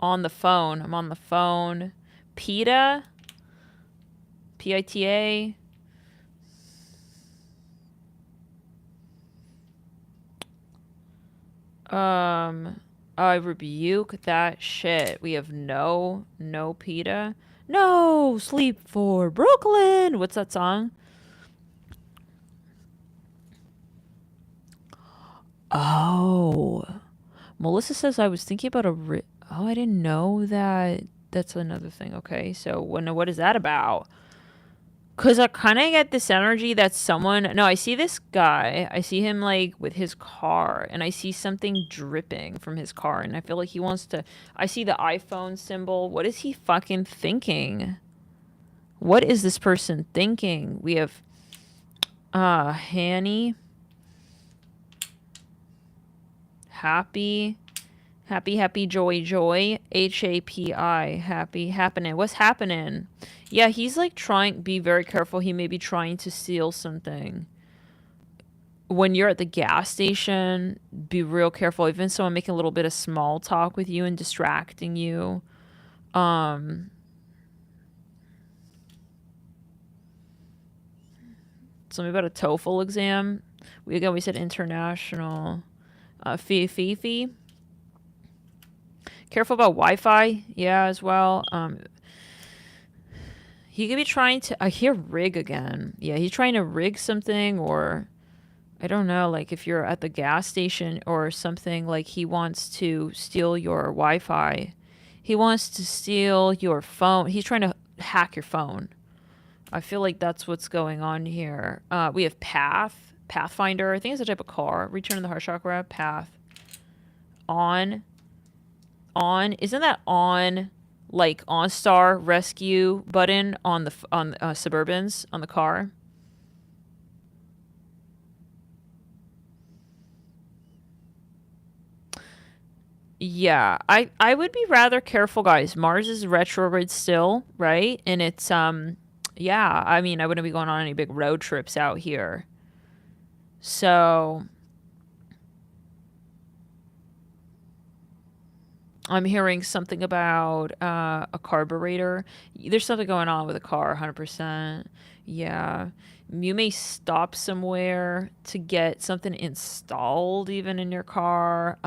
On the phone. I'm on the phone. PITA. PITA. I rebuke that shit. We have no PITA. No sleep for Brooklyn. What's that song? Oh. Melissa says I was thinking about oh, I didn't know that. That's another thing. Okay, so what is that about? Because I kind of get this energy that someone... No, I see this guy. I see him, like, with his car. And I see something dripping from his car. And I feel like he wants to... I see the iPhone symbol. What is he fucking thinking? What is this person thinking? We have... Hanny. Happy, joy, HAPI, happy, happening. What's happening? Yeah, he's like be very careful. He may be trying to steal something. When you're at the gas station, be real careful. Even someone making a little bit of small talk with you and distracting you. Something about a TOEFL exam. We said international. Fifi. Careful about Wi-Fi, yeah, as well. He could be trying to... I hear rig again. Yeah, he's trying to rig something, or... I don't know, like if you're at the gas station or something, like he wants to steal your Wi-Fi. He wants to steal your phone. He's trying to hack your phone. I feel like that's what's going on here. We have Pathfinder. I think it's a type of car. Return to the heart chakra. Path. On. Isn't that on, like OnStar rescue button on the Suburbans on the car? Yeah, I would be rather careful, guys. Mars is retrograde still, right? And it's yeah, I mean, I wouldn't be going on any big road trips out here. So I'm hearing something about a carburetor. There's something going on with a car, 100%. Yeah. You may stop somewhere to get something installed even in your car.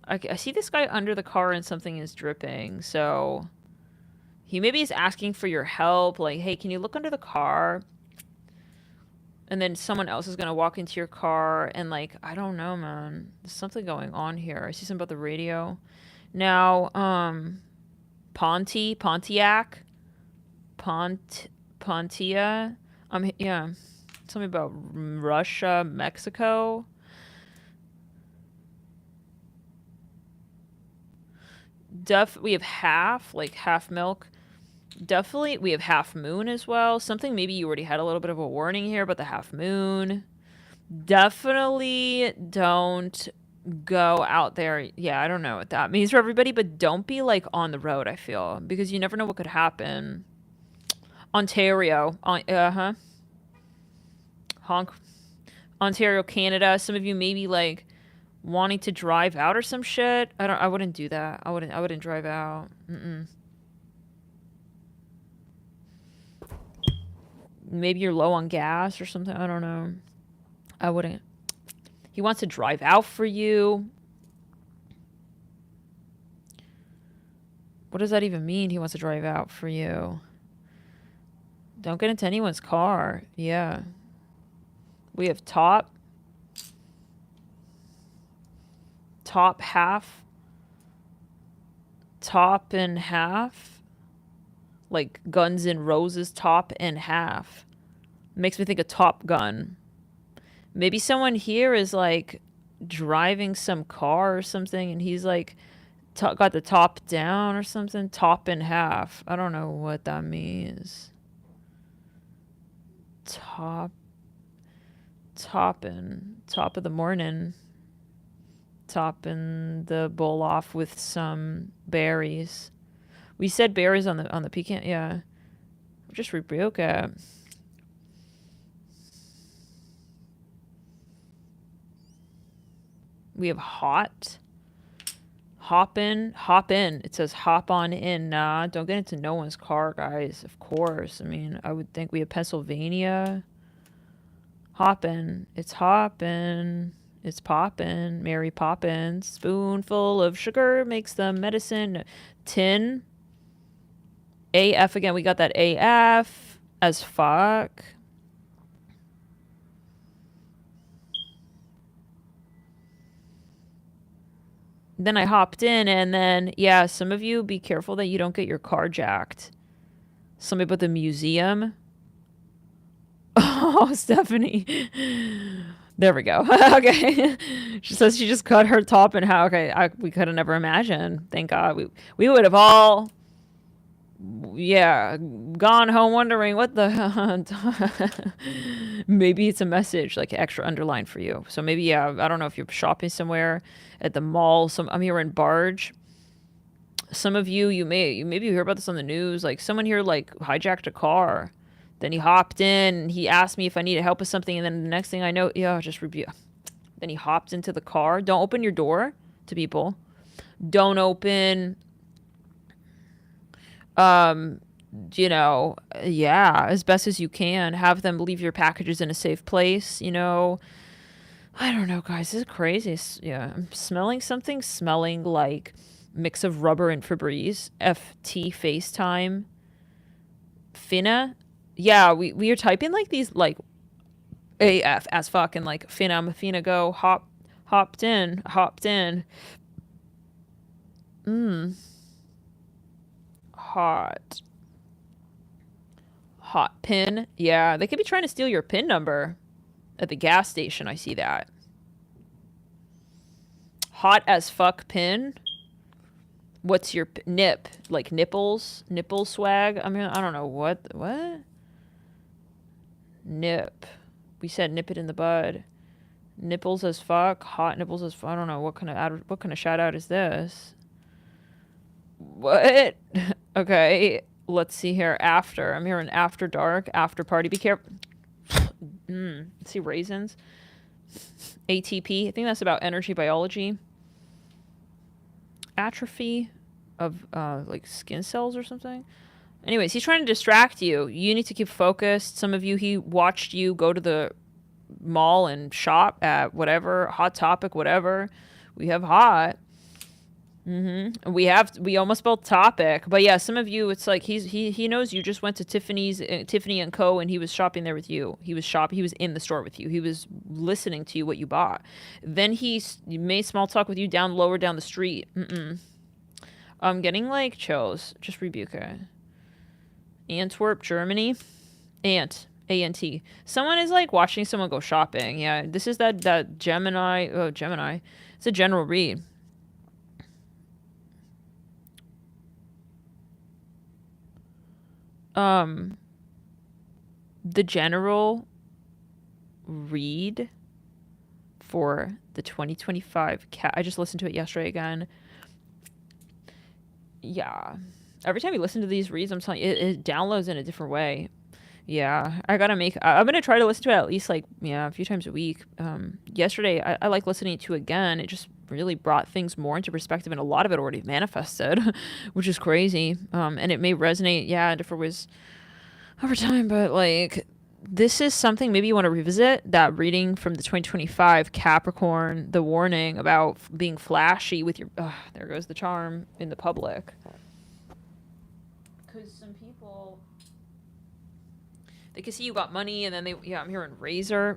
I see this guy under the car and something is dripping. So He maybe is asking for your help, like, hey, can you look under the car? And then someone else is gonna walk into your car and like, I don't know, man. There's something going on here. I see something about the radio. Now, Pontiac, Pontia. Yeah. Tell me about Russia, Mexico. We have half, like half milk. Definitely, we have half moon as well. Something maybe you already had a little bit of a warning here about the half moon. Definitely don't go out there. Yeah, I don't know what that means for everybody, but don't be like on the road, I feel, because you never know what could happen. Ontario. Ontario, Canada. Some of you maybe like wanting to drive out or some shit. I wouldn't do that. I wouldn't drive out. Maybe you're low on gas or something. I don't know. I wouldn't. He wants to drive out for you. What does that even mean? He wants to drive out for you. Don't get into anyone's car. Yeah. We have top half. Top and half. Like Guns N' Roses top and half. Makes me think of Top Gun. Maybe someone here is like driving some car or something and he's like got the top down or something. Top in half. I don't know what that means. Top of the morning. Topping the bowl off with some berries. We said berries on the pecan. Yeah. Just rebuke it. We have hot. Hop in. It says hop on in. Nah, don't get into no one's car, guys. Of course. I mean, I would think we have Pennsylvania. Hoppin'. It's hoppin'. It's poppin'. Mary Poppins. Spoonful of sugar makes the medicine. Tin. AF again. We got that AF as fuck. Then I hopped in and then, yeah, some of you be careful that you don't get your car jacked. Somebody about the museum. Oh, Stephanie. There we go. Okay. She says she just cut her top in half. Okay. We could have never imagined. Thank God. We would have all, yeah, gone home wondering what the maybe it's a message like extra underlined for you. So maybe, yeah, I don't know if you're shopping somewhere at the mall. I'm here in Barge. Some of you maybe hear about this on the news. Like someone here like hijacked a car. Then he hopped in. He asked me if I needed help with something, and then the next thing I know, yeah, just review. Then he hopped into the car. Don't open your door to people. Don't open. You know, yeah, as best as you can. Have them leave your packages in a safe place. You know, I don't know, guys. This is crazy. Yeah, I'm smelling something. Smelling like mix of rubber and Febreze. FT FaceTime. Finna. Yeah, we are typing like these like AF as fuck and like finna, I'm a finna go hopped in. Hot pin. Yeah, they could be trying to steal your pin number at the gas station. I see that. Hot as fuck pin. What's your nip? Like nipples? Nipple swag? I mean, I don't know what? Nip. We said nip it in the bud. Nipples as fuck. Hot nipples as fuck. I don't know what kind of shout out is this? What? Okay. Let's see here. After. I'm hearing after dark. After party. Be careful. See raisins. ATP. I think that's about energy biology. Atrophy of like skin cells or something. Anyways, he's trying to distract you. You need to keep focused. Some of you, he watched you go to the mall and shop at whatever, Hot Topic, whatever. We have hot. We almost spelled topic, but yeah, some of you, it's like he knows you just went to Tiffany and Co. and he was shopping there with you. He was in the store with you. He was listening to you what you bought. Then he made small talk with you lower down the street. I'm getting like chills. Just rebuke it. Antwerp, Germany. A-N-T. Someone is like watching someone go shopping. Yeah, this is that Gemini. Oh, Gemini. It's a general read. The general read for the 2025 cat. I just listened to it yesterday again. Yeah. Every time you listen to these reads, I'm telling you, it downloads in a different way. Yeah, I'm gonna try to listen to it at least like, yeah, a few times a week. Yesterday, I like listening to it again. It just really brought things more into perspective, and a lot of it already manifested, which is crazy. And it may resonate, yeah, in different ways over time, but like, this is something maybe you want to revisit, that reading from the 2025 Capricorn, the warning about being flashy with your, there goes the charm, in the public. Because some people, they can see you got money, and then I'm hearing razor.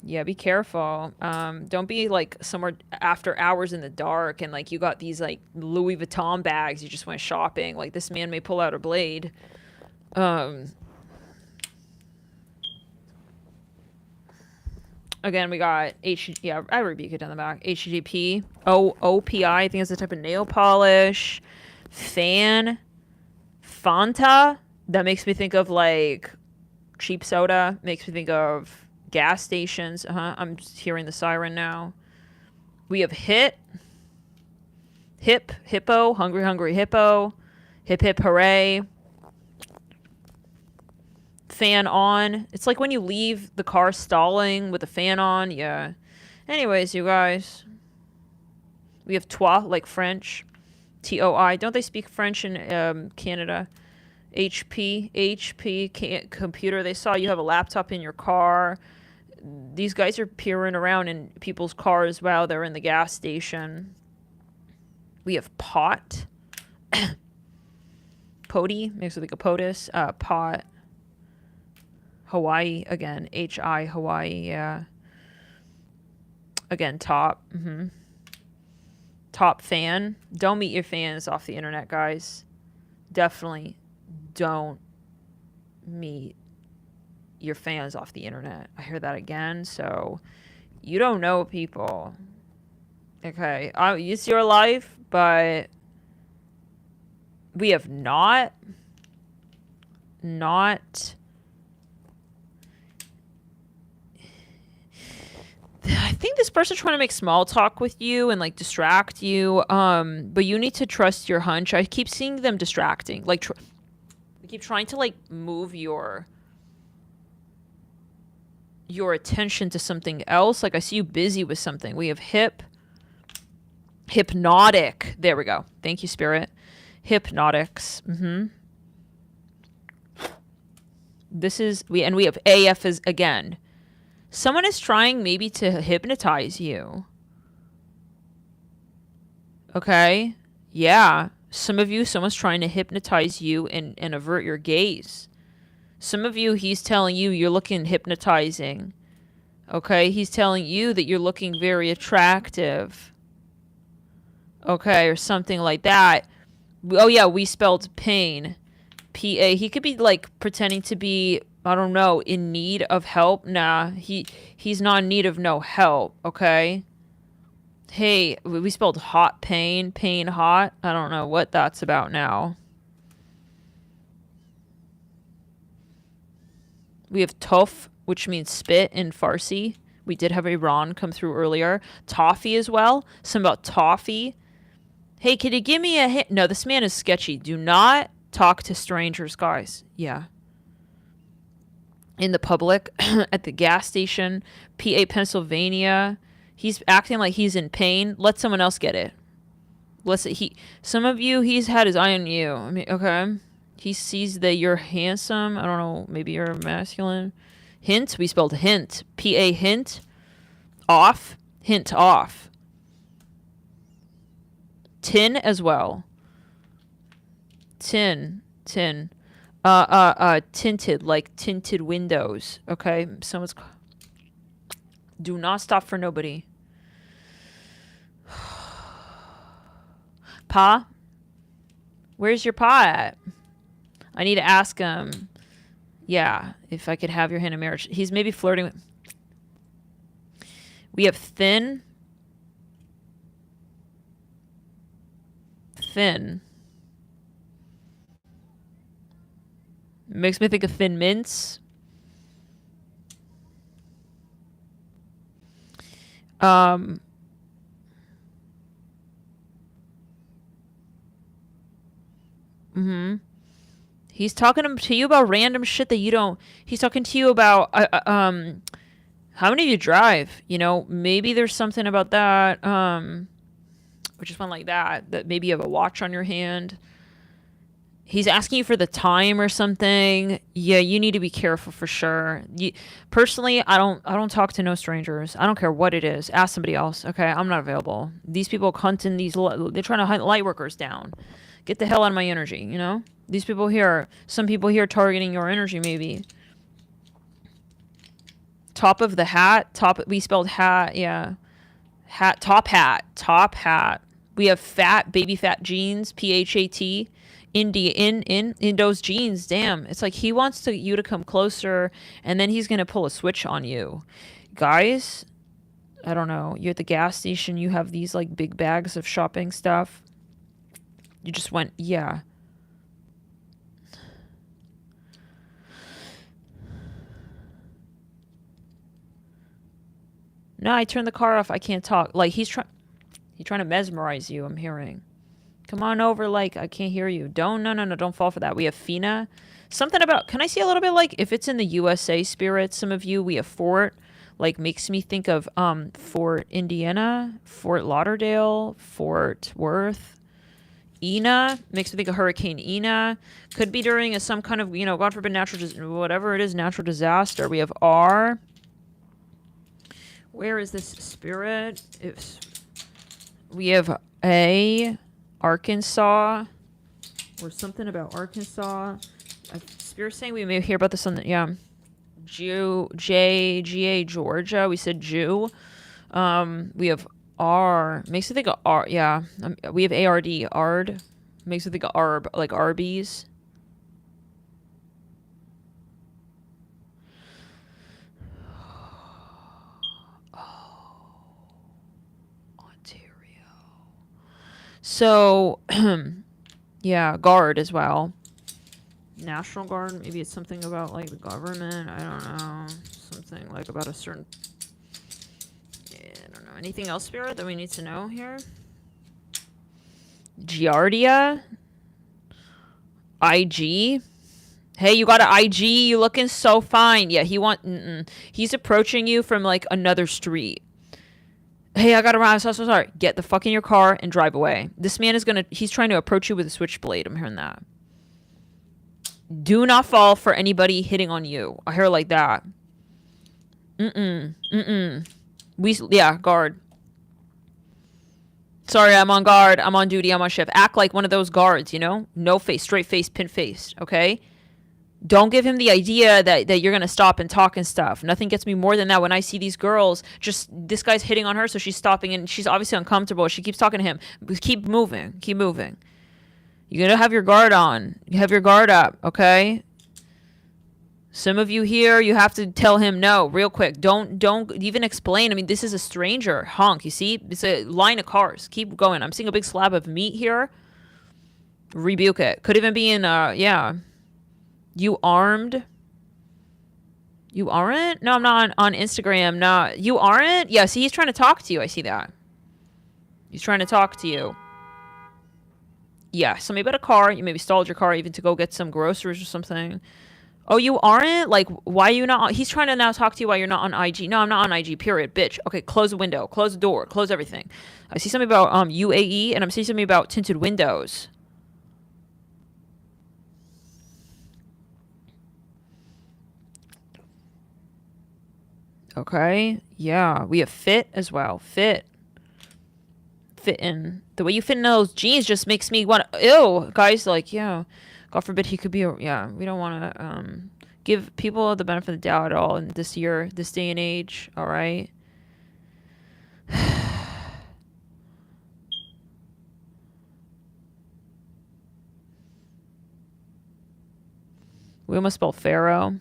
Yeah, be careful. Don't be like somewhere after hours in the dark and like you got these like Louis Vuitton bags, you just went shopping. Like, this man may pull out a blade. Again, we got I rebuke it down the back. HGP. OPI, I think it's a type of nail polish. Fanta. That makes me think of like cheap soda. Makes me think of gas stations. I'm just hearing the siren now. We have hippo, hungry hippo, hip hip hooray. Fan on. It's like when you leave the car stalling with the fan on. Yeah. Anyways, you guys, we have toi, like French. TOI. Don't they speak French in Canada? HP computer. They saw you have a laptop in your car. These guys are peering around in people's cars while they're in the gas station. We have pot. Poti, makes it like a POTUS. Pot. Hawaii, again. HI, Hawaii, yeah. Again, top. Top fan. Don't meet your fans off the internet, guys. Definitely don't meet your fans off the internet. I hear that again. So you don't know people. Okay. It's your life, but we have not I think this person's trying to make small talk with you and like distract you. But you need to trust your hunch. I keep seeing them distracting. Like, they keep trying to like move your attention to something else. Like, I see you busy with something. We have hypnotic. There we go. Thank you, Spirit. Hypnotics. We have AF as again. Someone is trying maybe to hypnotize you. Okay? Yeah. Some of you, someone's trying to hypnotize you and avert your gaze. Some of you, he's telling you you're looking hypnotizing. Okay? He's telling you that you're looking very attractive. Okay? Or something like that. Oh, yeah, we spelled pain. P-A. He could be, like, pretending to be, I don't know, in need of help. Nah, he's not in need of no help, okay? Hey, we spelled hot pain hot. I don't know what that's about now. We have tof, which means spit in Farsi. We did have Iran come through earlier. Toffee as well. Something about toffee. Hey, can you give me a hint? No, this man is sketchy. Do not talk to strangers, guys. Yeah. In the public, at the gas station, PA, Pennsylvania. He's acting like he's in pain. Let someone else get it. Some of you, he's had his eye on you. I mean, okay. He sees that you're handsome. I don't know. Maybe you're masculine. Hint. We spelled hint. PA, hint. Off. Hint off. Tin as well. Tin. Tinted, like tinted windows. Okay, someone's. Do not stop for nobody. Pa? Where's your pa at? I need to ask him. Yeah, if I could have your hand in marriage. He's maybe flirting with. We have thin. Thin. Makes me think of Thin Mints. He's talking to you about random shit that you don't. He's talking to you about how many of you drive? You know, maybe there's something about that. Or just one like that. That maybe you have a watch on your hand. He's asking you for the time or something. Yeah, you need to be careful for sure. Personally, I don't talk to no strangers. I don't care what it is. Ask somebody else. Okay, I'm not available. These people hunting these. They're trying to hunt light workers down. Get the hell out of my energy. You know. These people here. Some people here targeting your energy. Maybe. Top of the hat. Top. We spelled hat. Yeah. Hat. Top hat. Top hat. We have fat baby fat jeans. PHAT. In those jeans, damn. It's like he wants you to come closer, and then he's gonna pull a switch on you. Guys, I don't know. You're at the gas station, you have these like big bags of shopping stuff. You just went, yeah. No, I turned the car off. I can't talk. Like he's trying to mesmerize you, I'm hearing. Come on over, like, I can't hear you. No, don't fall for that. We have Fina. Something about, can I see a little bit, like, if it's in the USA spirit, some of you, we have Fort, like, makes me think of, Fort Indiana, Fort Lauderdale, Fort Worth. Ina, makes me think of Hurricane Ina. Could be during some kind of, you know, God forbid, whatever it is, natural disaster. We have R. Where is this spirit? We have A. Arkansas, or something about Arkansas. Spirit saying we may hear about this on the, yeah. G-A, Georgia. We said Jew. We have R. Makes me think of R, yeah. We have A-R-D, Ard. Makes me think of Arb, like Arby's. So, yeah, Guard as well. National Guard, maybe it's something about, like, the government. I don't know. Something, like, about a certain... Yeah, I don't know. Anything else, Spirit, that we need to know here? Giardia? IG? Hey, you got an IG? You looking so fine. Yeah, he's approaching you from, like, another street. Hey, I got around. I'm so sorry. Get the fuck in your car and drive away. This man he's trying to approach you with a switchblade. I'm hearing that. Do not fall for anybody hitting on you. I hear like that. Yeah, guard. Sorry, I'm on guard. I'm on duty. I'm on shift. Act like one of those guards, you know? No face, straight face, pin faced, okay? Don't give him the idea that you're going to stop and talk and stuff. Nothing gets me more than that when I see these girls, just this guy's hitting on her, so she's stopping, and she's obviously uncomfortable. She keeps talking to him. Keep moving. Keep moving. You're going to have your guard on. You have your guard up, okay? Some of you here, you have to tell him no real quick. Don't even explain. I mean, this is a stranger. Honk, you see? It's a line of cars. Keep going. I'm seeing a big slab of meat here. Rebuke it. Could even be in, yeah. You armed? You aren't? No, I'm not on Instagram. No, you aren't? Yeah, see, he's trying to talk to you. I see that. He's trying to talk to you. Yeah, so maybe about a car. You maybe stalled your car even to go get some groceries or something. Oh, you aren't? Like, why are you not on? He's trying to now talk to you while you're not on IG. No, I'm not on IG, period, bitch. Okay, close the window. Close the door. Close everything. I see something about UAE, and I'm seeing something about tinted windows. Okay, yeah, we have fit as well. Fit. fit in. The way you fit in those jeans just makes me want to, ew. Guys, like, yeah, God forbid he could be, yeah, we don't want to give people the benefit of the doubt at all in this day and age, all right? We almost spelled pharaoh.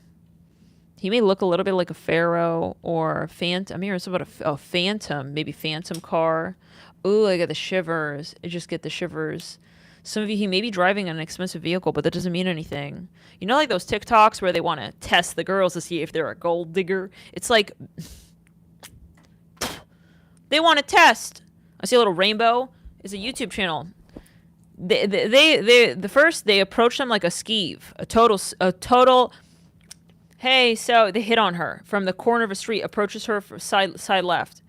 He may look a little bit like a pharaoh or phantom. I'm hearing something about a phantom, maybe phantom car. Ooh, I got the shivers. I just get the shivers. Some of you, he may be driving an expensive vehicle, but that doesn't mean anything. You know, like those TikToks where they want to test the girls to see if they're a gold digger? It's like, they want to test. I see a little rainbow. It's a YouTube channel. They approach them like a skeeve, a total. Hey, so they hit on her from the corner of a street, approaches her from side left.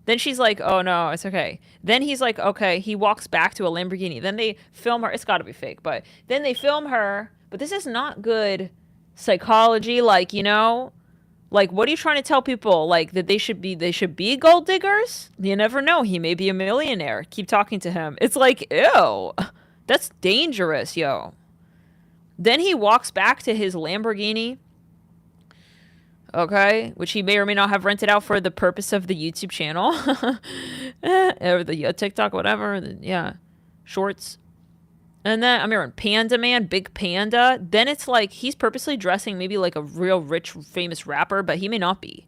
Then she's like, oh no, it's okay. Then he's like, okay, he walks back to a Lamborghini. Then they film her. It's got to be fake, but then they film her. But this is not good psychology. Like, you know, like, what are you trying to tell people? Like, that they should be gold diggers? You never know. He may be a millionaire. Keep talking to him. It's like, ew, that's dangerous, yo. Then he walks back to his Lamborghini, okay, which he may or may not have rented out for the purpose of the YouTube channel, or the TikTok, whatever, yeah, shorts. And then I'm hearing Panda Man, Big Panda. Then it's like he's purposely dressing maybe like a real rich, famous rapper, but he may not be.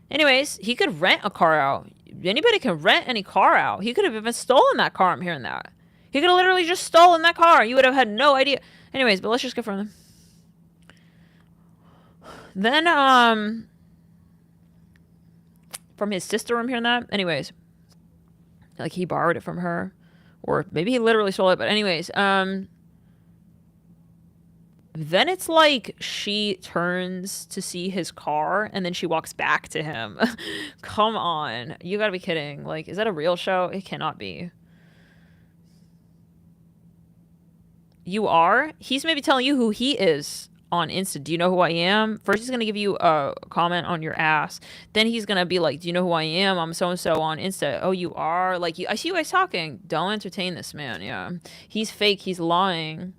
Anyways, he could rent a car out. Anybody can rent any car out. He could have even stolen that car. I'm hearing that. He could have literally just stolen that car. You would have had no idea. Anyways, but let's just get from them. Then, from his sister, I'm hearing that. Anyways, like he borrowed it from her, or maybe he literally stole it. But anyways, then it's like she turns to see his car, and then she walks back to him. Come on, you gotta be kidding! Like, is that a real show? It cannot be. You are? He's maybe telling you who he is on Insta. Do you know who I am? First, he's going to give you a comment on your ass. Then he's going to be like, do you know who I am? I'm so-and-so on Insta. Oh, you are? Like, I see you guys talking. Don't entertain this man, yeah. He's fake. He's lying.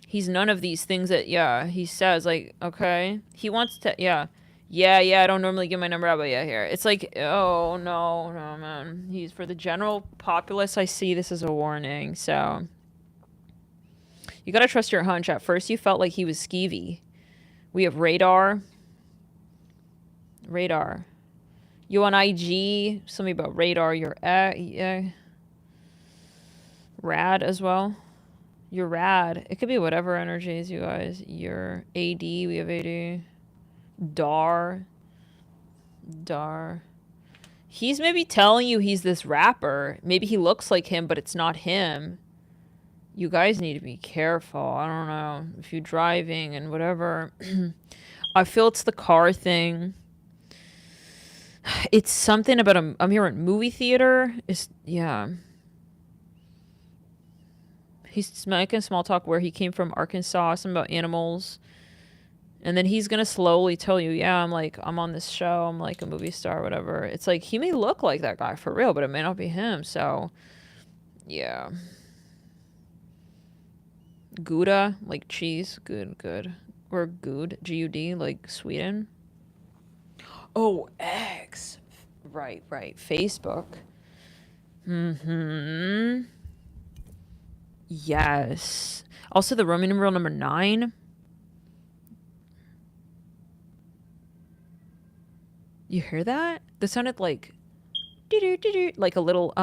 He's none of these things that, yeah, he says. Like, okay. He wants to, yeah. Yeah, I don't normally give my number out, but yeah, here. It's like, oh, no, man. He's, for the general populace, I see this as a warning, so... You gotta trust your hunch. At first, you felt like he was skeevy. We have radar. You on IG? Something about radar. You're yeah. Rad as well. You're rad. It could be whatever energies, you guys. You're AD. We have AD. Dar. He's maybe telling you he's this rapper. Maybe he looks like him, but it's not him. You guys need to be careful. I don't know. If you're driving and whatever. I feel it's the car thing. It's something about I'm hearing movie theater. Yeah. He's making small talk where he came from Arkansas, something about animals. And then he's going to slowly tell you, yeah, I'm on this show. I'm like a movie star, whatever. It's like, he may look like that guy for real, but it may not be him. So, yeah. Gouda, like cheese. Good. Or good, G-U-D, like Sweden. Oh, X. Right. Facebook. Yes. Also, the Roman numeral number 9. You hear that? That sounded like... like a little,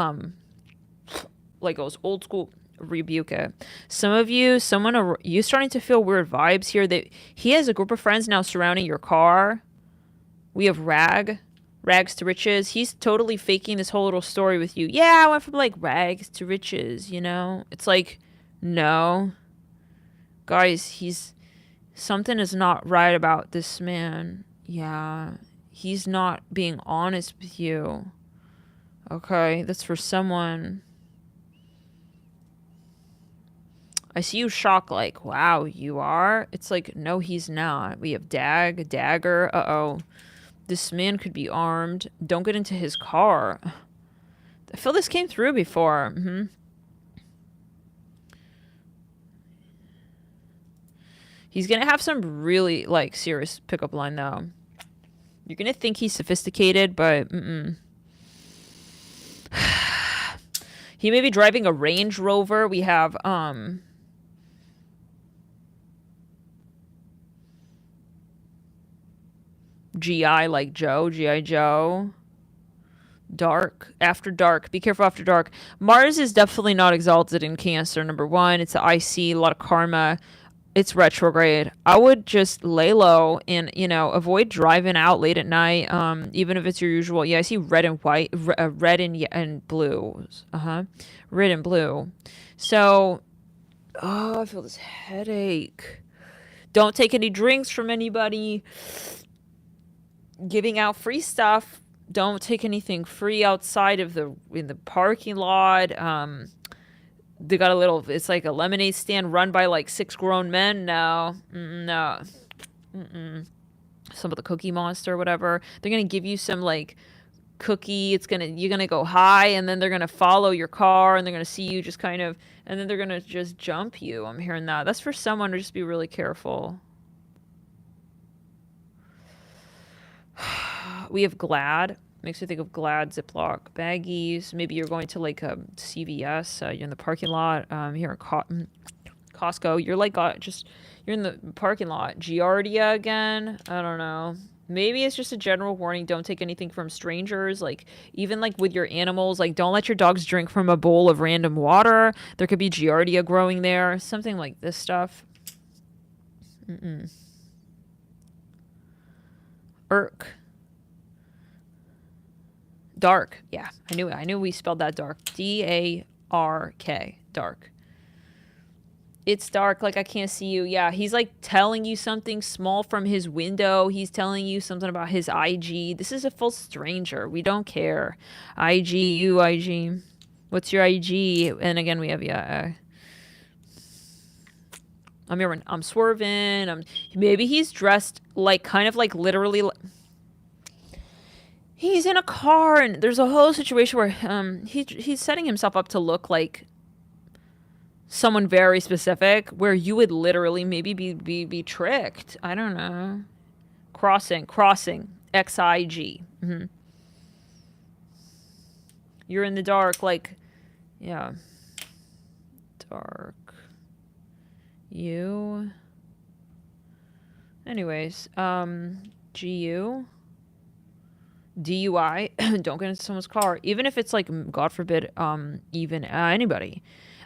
like those old school... rebuke it. Some of you, you starting to feel weird vibes here. That he has a group of friends now surrounding your car. We have rags to riches. He's totally faking this whole little story with you. Yeah, I went from like rags to riches, you know? It's like, no. Guys, something is not right about this man. Yeah. He's not being honest with you. Okay, that's for someone. I see you shocked, like, wow, you are? It's like, no, he's not. We have dagger. Uh-oh. This man could be armed. Don't get into his car. I feel this came through before. He's gonna have some really like serious pickup line though. You're gonna think he's sophisticated, but he may be driving a Range Rover. We have GI like Joe, GI Joe. Dark, after dark. Be careful after dark. Mars is definitely not exalted in Cancer. Number one, it's the IC, a lot of karma. It's retrograde. I would just lay low and, avoid driving out late at night, even if it's your usual. Yeah, I see red and white, red and blue. Red and blue. So, I feel this headache. Don't take any drinks from anybody. Giving out free stuff. Don't take anything free outside of in the parking lot. They got it's like a lemonade stand run by like 6 grown men. No. Some of the Cookie Monster or whatever. They're going to give you some like cookie. You're going to go high, and then they're going to follow your car, and they're going to see you just kind of, and then they're going to just jump you. I'm hearing that. That's for someone to just be really careful. We have Glad. Makes me think of Glad Ziploc baggies. Maybe you're going to like a CVS. You're in the parking lot. Here in Costco. You're like you're in the parking lot. Giardia again. I don't know. Maybe it's just a general warning. Don't take anything from strangers. Like even like with your animals. Like don't let your dogs drink from a bowl of random water. There could be Giardia growing there. Something like this stuff. Irk. Dark. Yeah, I knew it. I knew we spelled that dark. D-A-R-K. Dark. It's dark, like I can't see you. Yeah, he's like telling you something small from his window. He's telling you something about his IG. This is a full stranger. We don't care. IG, you IG. What's your IG? And again, we have, I'm swerving. Maybe he's dressed like kind of like literally... He's in a car, and there's a whole situation where he's setting himself up to look like someone very specific, where you would literally maybe be tricked. I don't know. Crossing, XIG. You're in the dark, like, yeah, dark. You. Anyways, GU. DUI, don't get into someone's car, even if it's like, God forbid, even anybody.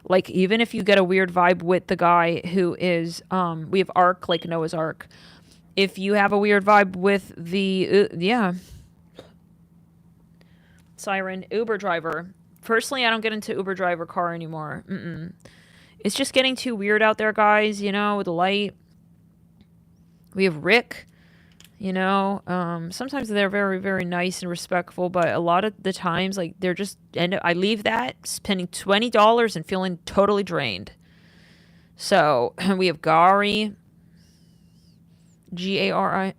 Like, even if you get a weird vibe with the guy who is, we have Ark, like Noah's Ark. If you have a weird vibe with the, Siren, Uber driver. Personally, I don't get into Uber driver car anymore. It's just getting too weird out there, guys, with the light. We have Rick. Sometimes they're very, very nice and respectful, but a lot of the times, like, they're just, and I leave that spending $20 and feeling totally drained. So we have Gary, Gari.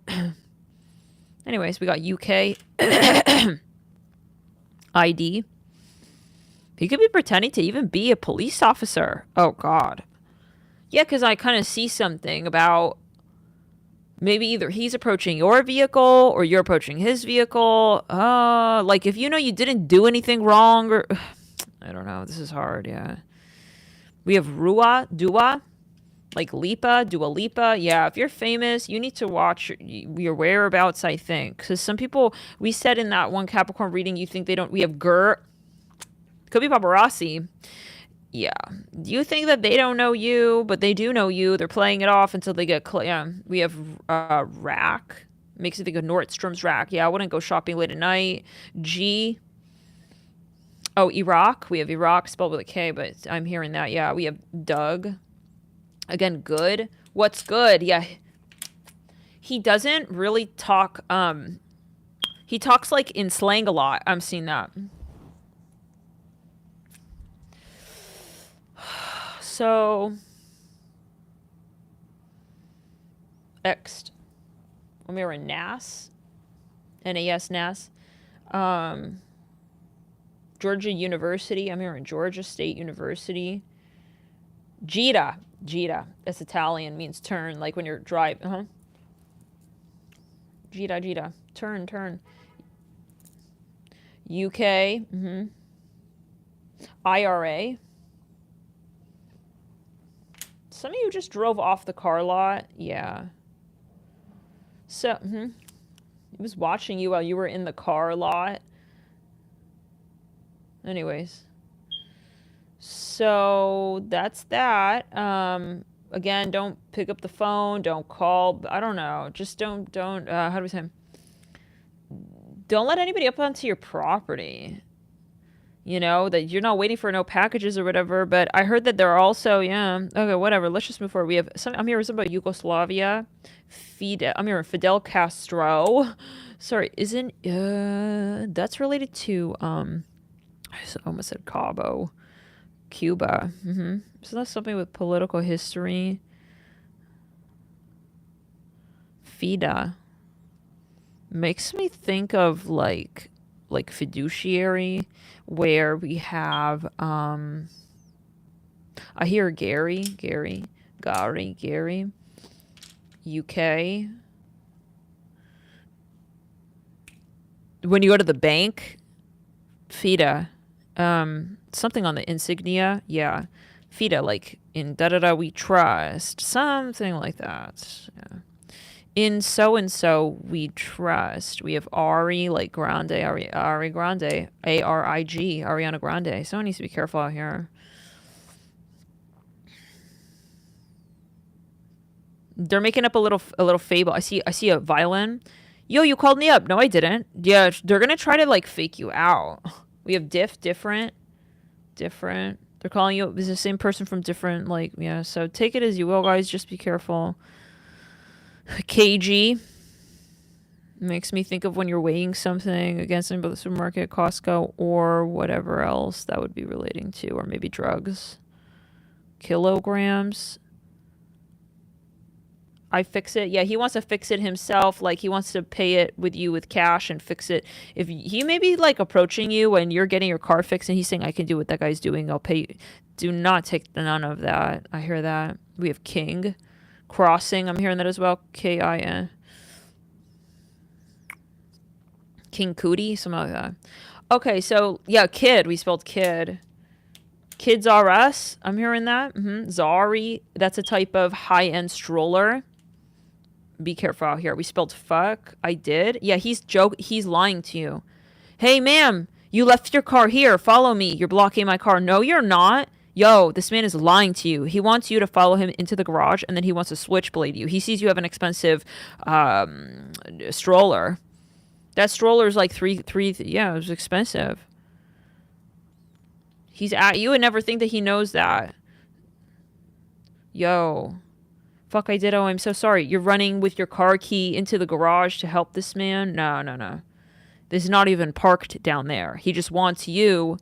Anyways, we got UK ID. He could be pretending to even be a police officer. Oh God. Yeah, because I kind of see something about maybe either he's approaching your vehicle or you're approaching his vehicle. Like if you didn't do anything wrong, or I don't know. This is hard. Yeah. We have Dua, like Dua Lipa. Yeah, if you're famous, you need to watch your whereabouts, I think. Because some people, we said in that one Capricorn reading, you think they don't. We have could be paparazzi. Yeah. Do you think that they don't know you, but they do know you? They're playing it off until they get yeah. We have Rack. Makes you think of Nordstrom's Rack. Yeah, I wouldn't go shopping late at night. G. Oh, Iraq. We have Iraq spelled with a K, but I'm hearing that. Yeah, we have Doug. Again, good. What's good? Yeah. He doesn't really talk. He talks like in slang a lot. I'm seeing that. So, next, when we were in NAS, NAS, NAS, Georgia University. I'm here in Georgia State University. Gita. Gita. That's Italian, means turn, like when you're driving. Gita, Gita. Turn, turn. UK. IRA. Some of you just drove off the car lot. Yeah. So, he was watching you while you were in the car lot. Anyways. So, that's that. Again, don't pick up the phone. Don't call. I don't know. Just don't, how do we say? Don't let anybody up onto your property. You know, that you're not waiting for no packages or whatever. But I heard that there are also, okay, whatever. Let's just move forward. We have I'm here with something about Yugoslavia. I'm here with Fidel Castro. Sorry, isn't, that's related to, I almost said Cabo. Cuba. So that's something with political history. FIDA. Makes me think of like fiduciary, where we have I hear Gary, UK. When you go to the bank, FIDA, something on the insignia, yeah, FIDA, like in da we trust, something like that. Yeah. In so and so we trust. We have Ari, like Grande, Ari Grande, ARIG, Ariana Grande. Someone needs to be careful out here. They're making up a little fable. I see a violin. Yo, you called me up. No, I didn't. Yeah, they're gonna try to like fake you out. We have different. They're calling you. It's the same person from different, like, yeah. So take it as you will, guys. Just be careful. KG makes me think of when you're weighing something against anybody at the supermarket, Costco, or whatever else that would be relating to, or maybe drugs. Kilograms. I fix it. Yeah, he wants to fix it himself. Like, he wants to pay it with you with cash and fix it. If he may be like approaching you when you're getting your car fixed and he's saying, I can do what that guy's doing, I'll pay you. Do not take none of that. I hear that. We have King. Crossing, I'm hearing that as well. KIN. King Cootie, something like that. Okay, so yeah, kid. We spelled kid. Kids R Us. I'm hearing that. Zari. That's a type of high-end stroller. Be careful out here. We spelled fuck. I did. Yeah, he's lying to you. Hey, ma'am, you left your car here. Follow me. You're blocking my car. No, you're not. Yo, this man is lying to you. He wants you to follow him into the garage, and then he wants to switchblade you. He sees you have an expensive stroller. That stroller is like three. Yeah, it was expensive. He's at you and never think that he knows that. Yo. Fuck, I did. Oh, I'm so sorry. You're running with your car key into the garage to help this man? No. This is not even parked down there. He just wants you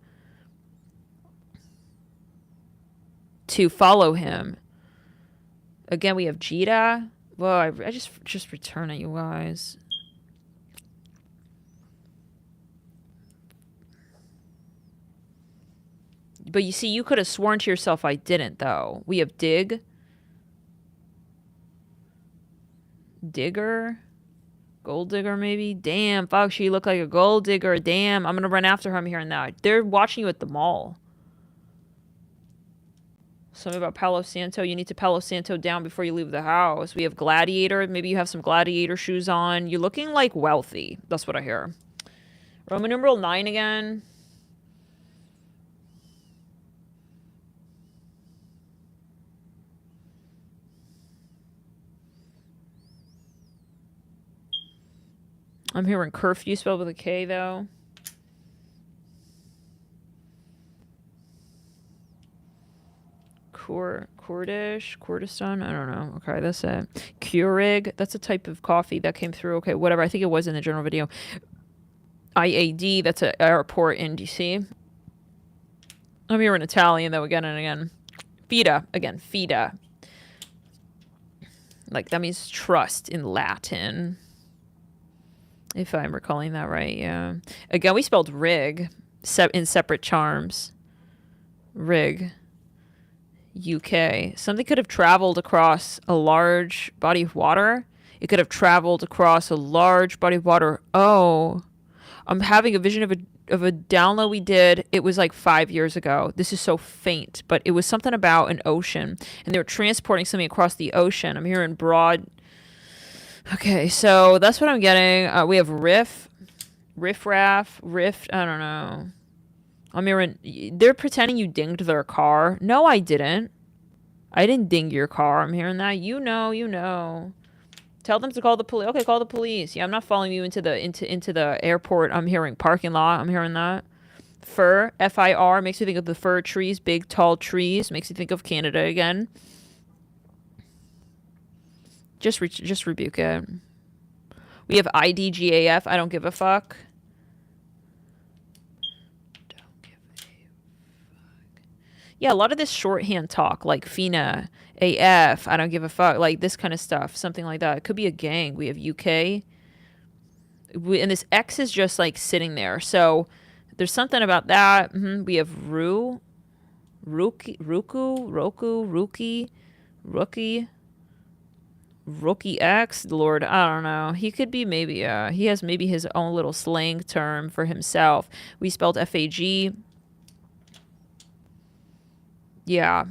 to follow him. Again, we have Jita. Whoa, I just return it, you guys. But you see, you could have sworn to yourself I didn't, though. We have Dig. Digger. Gold digger, maybe? Damn, fuck, she looked like a gold digger. Damn, I'm gonna run after her. I'm hearing that. They're watching you at the mall. Something about Palo Santo. You need to Palo Santo down before you leave the house. We have Gladiator. Maybe you have some Gladiator shoes on. You're looking like wealthy. That's what I hear. Roman numeral 9 again. I'm hearing curfew spelled with a K, though. Kurdistan, I don't know. Okay, that's it. Keurig, that's a type of coffee that came through. Okay, whatever. I think it was in the general video. IAD, that's an airport in DC. I'm hearing Italian, though, again and again. Fida, again, Fida. Like, that means trust in Latin. If I'm recalling that right, yeah. Again, we spelled rig. in separate charms. Rig. UK. Something could have traveled across a large body of water. It could have traveled across a large body of water. Oh, I'm having a vision of a download we did. It was like 5 years ago. This is so faint, but it was something about an ocean, and they were transporting something across the ocean. I'm hearing broad. Okay, so that's what I'm getting. We have riff-raff, rift. I don't know. I'm hearing they're pretending you dinged their car. No, I didn't. I didn't ding your car. I'm hearing that. You know. Tell them to call the police. Okay, call the police. Yeah, I'm not following you into the airport. I'm hearing parking lot. I'm hearing that. Fir, F-I-R, makes me think of the fir trees, big tall trees. Makes me think of Canada again. Just rebuke it. We have IDGAF. I don't give a fuck. Yeah, a lot of this shorthand talk, like FINA, AF, I don't give a fuck, like this kind of stuff, something like that. It could be a gang. We have UK. And this X is just like sitting there. So there's something about that. We have Rookie, Rookie X. Lord, I don't know. He could be maybe, he has maybe his own little slang term for himself. We spelled FAG. Yeah.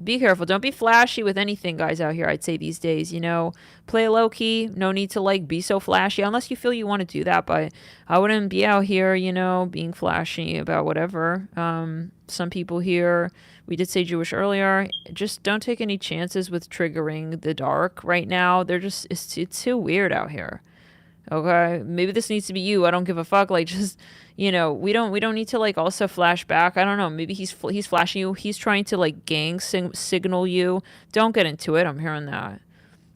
Be careful. Don't be flashy with anything, guys, out here, I'd say these days. You know, play low key. No need to, like, be so flashy unless you feel you want to do that. But I wouldn't be out here, you know, being flashy about whatever. Some people here, we did say Jewish earlier, just don't take any chances with triggering the dark right now. They're just, it's too weird out here. Okay, maybe this needs to be you. I don't give a fuck. Like, just, you know, we don't need to, like, also flash back. I don't know. Maybe he's flashing you. He's trying to, like, gang signal you. Don't get into it. I'm hearing that.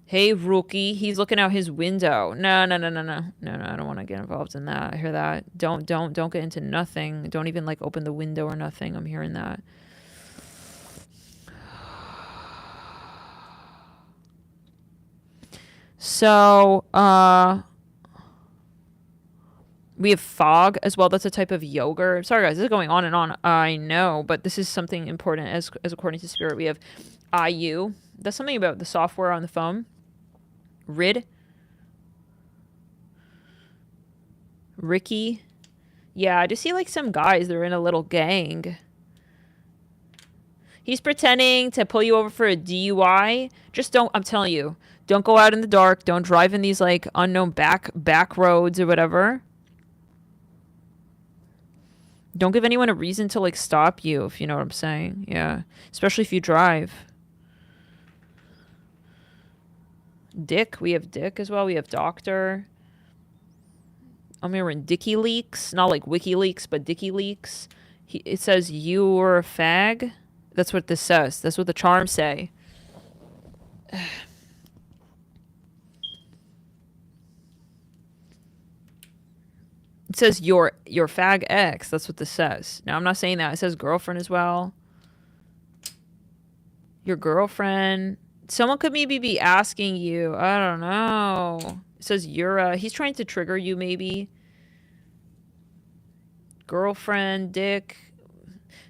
Hey, rookie. He's looking out his window. No. I don't want to get involved in that. I hear that. Don't get into nothing. Don't even, like, open the window or nothing. I'm hearing that. So, we have fog as well. That's a type of yogurt. Sorry, guys. This is going on and on. I know, but this is something important as according to Spirit. We have IU. That's something about the software on the phone. RID. Ricky. Yeah, I just see like some guys. They're in a little gang. He's pretending to pull you over for a DUI. Just don't, I'm telling you, don't go out in the dark. Don't drive in these like unknown back roads or whatever. Don't give anyone a reason to, like, stop you, if you know what I'm saying. Yeah. Especially if you drive. Dick. We have Dick as well. We have Doctor. I'm hearing Dicky Leaks. Not like WikiLeaks, but Dicky Leaks. It says, you're a fag. That's what this says. That's what the charms say. It says your fag ex. That's what this says. Now, I'm not saying that. It says girlfriend as well. Your girlfriend. Someone could maybe be asking you. I don't know. It says he's trying to trigger you maybe. Girlfriend, dick.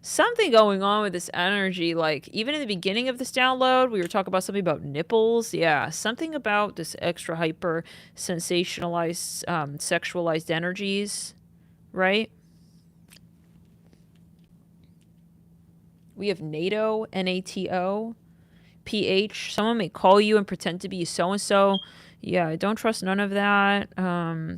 Something going on with this energy. Like, even in the beginning of this download, we were talking about something about nipples. Yeah, something about this extra hyper sensationalized, sexualized energies, right? We have NATO, NATO, PH. Someone may call you and pretend to be so-and-so. Yeah, don't trust none of that.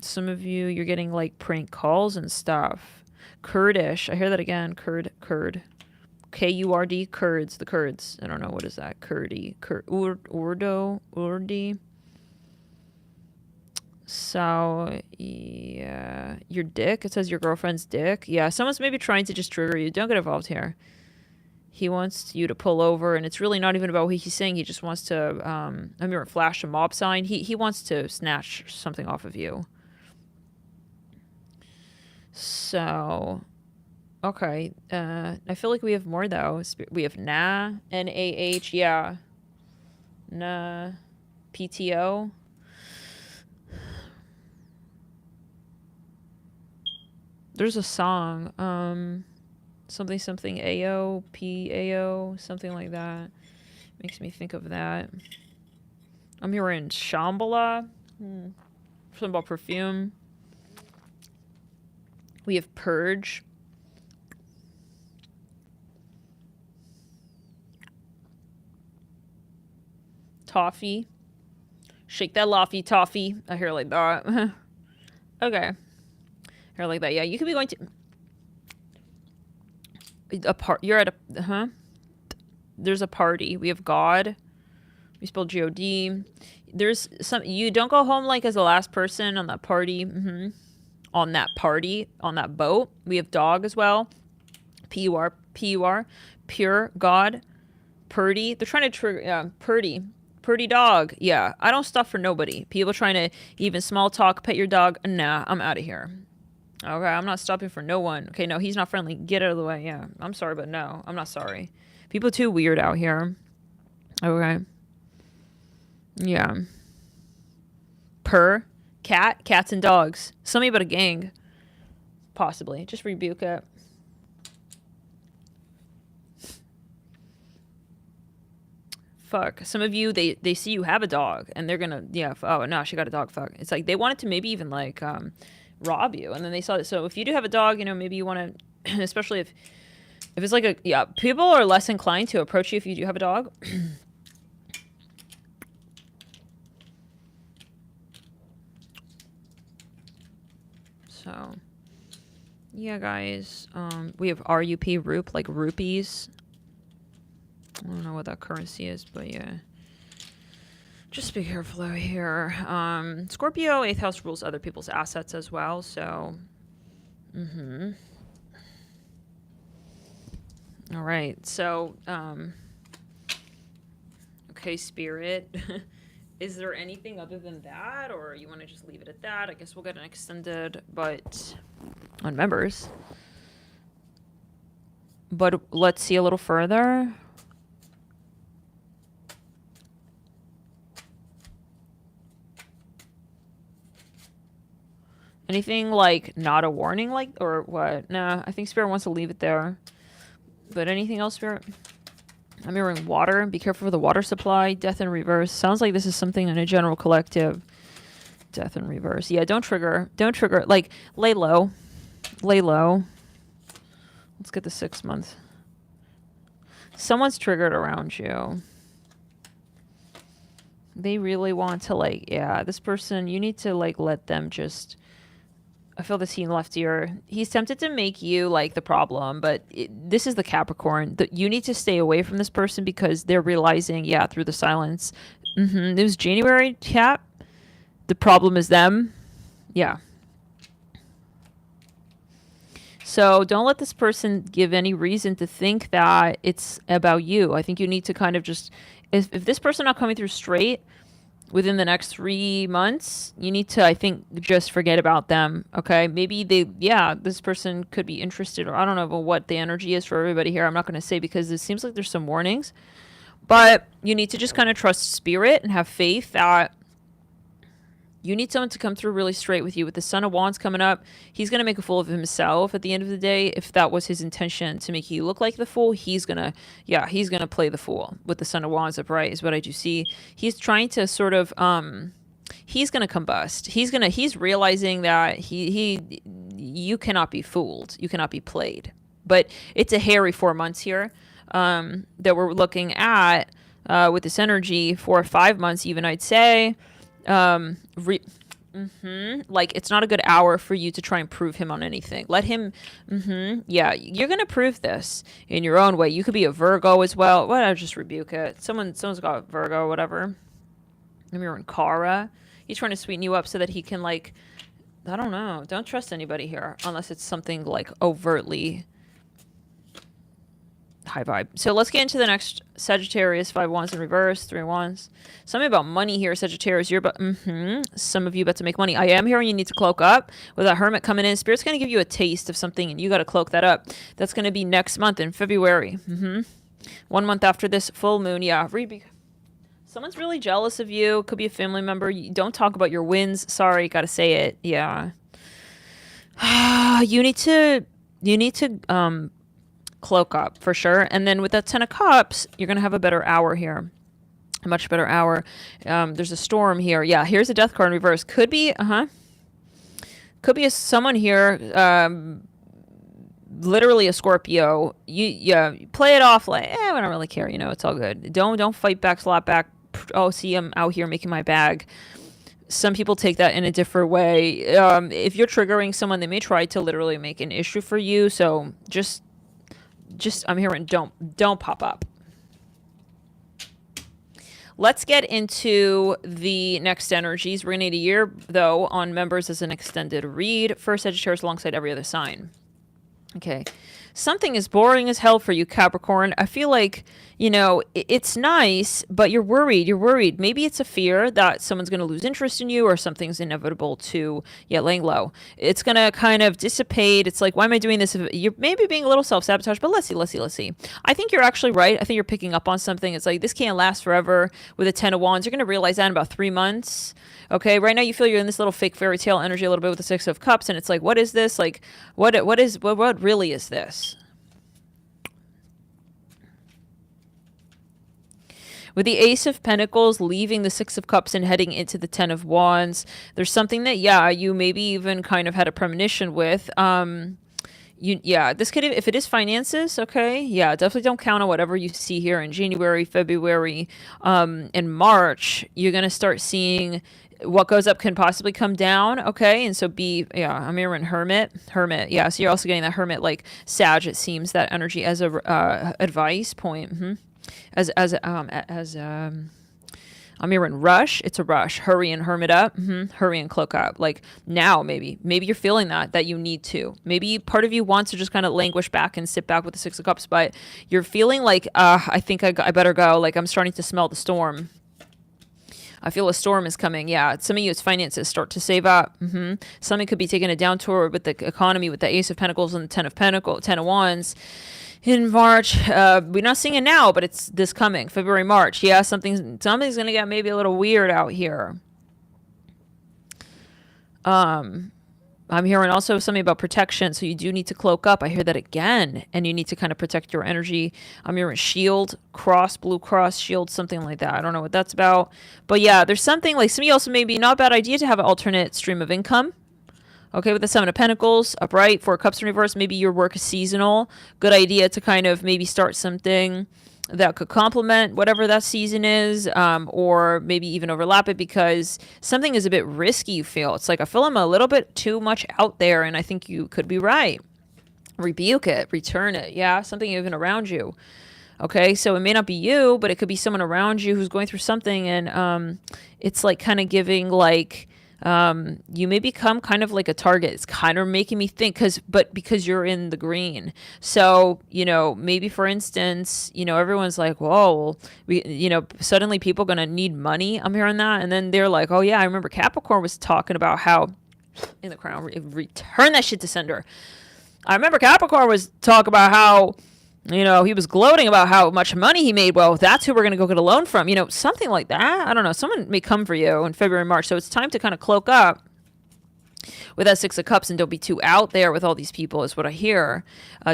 Some of you, you're getting, like, prank calls and stuff. Kurdish. I hear that again. Kurd. K-U-R-D. Kurds. The Kurds. I don't know. What is that? Kurdi. Urdi. So, yeah. Your dick. It says your girlfriend's dick. Yeah, someone's maybe trying to just trigger you. Don't get involved here. He wants you to pull over, and it's really not even about what he's saying. He just wants to, flash a mob sign. He wants to snatch something off of you. So, okay. I feel like we have more, though. We have Nah, N-A-H, yeah. Nah, PTO. There's a song. Something something AO, PAO, something like that. Makes me think of that. I'm hearing Shambhala. Something about perfume. We have Purge. Toffee. Shake that lofty toffee. I hear like that. Okay. I hear like that. Yeah, you could be going to you're at a there's a party. We have God. We spelled God. There's some, you don't go home like as the last person on that party. On that party, on that boat. We have dog as well. Pur, pure God. Purdy. They're trying to trigger purdy dog. Yeah, I don't stop for nobody. People trying to even small talk, pet your dog. Nah, I'm out of here. Okay, I'm not stopping for no one. Okay, no, he's not friendly. Get out of the way. Yeah, I'm sorry, but no, I'm not sorry. People too weird out here. Okay. Yeah. Cats and dogs. Something about a gang. Possibly. Just rebuke it. Fuck. Some of you, they see you have a dog and they're gonna, yeah, oh no, she got a dog, fuck. It's like they wanted to maybe even like rob you, and then they saw it. So if you do have a dog, you know, maybe you want to, especially if it's like people are less inclined to approach you if you do have a dog. So yeah, guys, we have RUP, Roop, like rupees. I don't know what that currency is, but yeah. Just be careful out here. Scorpio, 8th house rules other people's assets as well, so... All right, so, okay, Spirit. Is there anything other than that, or you want to just leave it at that? I guess we'll get an extended, but on members. But let's see a little further. Anything like not a warning, like, or what? Nah, I think Spirit wants to leave it there. But anything else, Spirit? I'm hearing water. Be careful for the water supply. Death in reverse. Sounds like this is something in a general collective. Death in reverse. Yeah, don't trigger. Don't trigger. Like, lay low. Lay low. Let's get the 6 month. Someone's triggered around you. They really want to, like, yeah, this person, you need to, like, let them just... I feel this heat left ear. He's tempted to make you like the problem, but this is the Capricorn. You need to stay away from this person because they're realizing, yeah, through the silence. It was January, Cap. The problem is them. Yeah. So don't let this person give any reason to think that it's about you. I think you need to kind of just, if this person not coming through straight, within the next 3 months, you need to, I think, just forget about them, okay? Maybe this person could be interested, or I don't know what the energy is for everybody here. I'm not going to say because it seems like there's some warnings. But you need to just kind of trust Spirit and have faith that you need someone to come through really straight with you. With the Son of Wands coming up, he's going to make a fool of himself at the end of the day. If that was his intention to make you look like the fool, he's going to play the fool with the Son of Wands upright is what I do see. He's trying to sort of, he's going to combust. He's realizing that you cannot be fooled. You cannot be played. But it's a hairy 4 months here that we're looking at with this energy. 4 or 5 months even, I'd say. Like it's not a good hour for you to try and prove him on anything. Let him yeah, you're gonna prove this in your own way. You could be a Virgo as well. Well, I'll just rebuke it. Someone's got Virgo or whatever. I'm hearing Kara. He's trying to sweeten you up so that he can, like, I don't know, don't trust anybody here unless it's something like overtly high vibe. So let's get into the next Sagittarius. 5 wands in reverse, 3 wands. Something about money here, Sagittarius. You're about some of you about to make money. I am hearing you need to cloak up with that Hermit coming in. Spirit's going to give you a taste of something and you got to cloak that up. That's going to be next month in February. 1 month after this full moon. Yeah, someone's really jealous of you. Could be a family member. You don't talk about your wins. Sorry, got to say it. Yeah. You need to cloak up for sure. And then with that 10 of cups, you're going to have a better hour here. A much better hour. There's a storm here. Yeah, here's a death card in reverse. Could be someone here, literally a Scorpio. You play it off like, I don't really care, it's all good. Don't fight back, slap back. Oh, see, I'm out here making my bag. Some people take that in a different way. If you're triggering someone, they may try to literally make an issue for you. So just I'm hearing don't pop up. Let's get into the next energies. We're going to need a year, though, on members as an extended read. First Sagittarius alongside every other sign. Okay. Something is boring as hell for you, Capricorn. I feel like, it's nice, but you're worried. You're worried. Maybe it's a fear that someone's going to lose interest in you or something's inevitable to, laying low. It's going to kind of dissipate. It's like, why am I doing this? You're maybe being a little self-sabotage, but let's see. I think you're actually right. I think you're picking up on something. It's like, this can't last forever with a 10 of Wands. You're going to realize that in about 3 months. Okay, right now you feel you're in this little fake fairy tale energy a little bit with the 6 of Cups, and it's like, what is this? Like, what really is this? With the Ace of Pentacles leaving the 6 of Cups and heading into the 10 of Wands, there's something that, you maybe even kind of had a premonition with. This could, if it is finances, okay, definitely don't count on whatever you see here in January, February, and March. You're going to start seeing what goes up can possibly come down, okay? And so I'm hearing Hermit. Yeah, so you're also getting that Hermit, like Sag, it seems, that energy as a advice point. I'm hearing rush. It's a rush. Hurry and hermit up. Hurry and cloak up. Like now, maybe you're feeling that you need to. Maybe part of you wants to just kind of languish back and sit back with the 6 of Cups, but you're feeling like, I think I better go. Like I'm starting to smell the storm. I feel a storm is coming. Yeah, some of you, it's finances. Start to save up. Something could be taking a down tour with the economy, with the Ace of Pentacles and the 10 of Wands. In March, we're not seeing it now, but it's this coming February, March. Yeah, something's gonna get maybe a little weird out here. I'm hearing also something about protection, so you do need to cloak up. I hear that again, and you need to kind of protect your energy. I'm hearing shield, cross, blue cross, shield, something like that. I don't know what that's about, but yeah, there's something like some of you also maybe not a bad idea to have an alternate stream of income. Okay, with the 7 of Pentacles, upright, 4 of Cups in reverse, maybe your work is seasonal. Good idea to kind of maybe start something that could complement whatever that season is, or maybe even overlap it because something is a bit risky, you feel. It's like, I feel I'm a little bit too much out there, and I think you could be right. Rebuke it, return it. Yeah, something even around you. Okay, so it may not be you, but it could be someone around you who's going through something, and it's like kind of giving like, you may become kind of like a target. It's kind of making me think because you're in the green. So, maybe for instance, everyone's like, whoa, suddenly people going to need money. I'm hearing that. And then they're like, oh yeah, I remember Capricorn was talking about how in the crown, return that shit to sender. I remember Capricorn was talking about how, he was gloating about how much money he made. Well, that's who we're going to go get a loan from. Something like that. I don't know. Someone may come for you in February, March. So it's time to kind of cloak up with that 6 of Cups and don't be too out there with all these people is what I hear.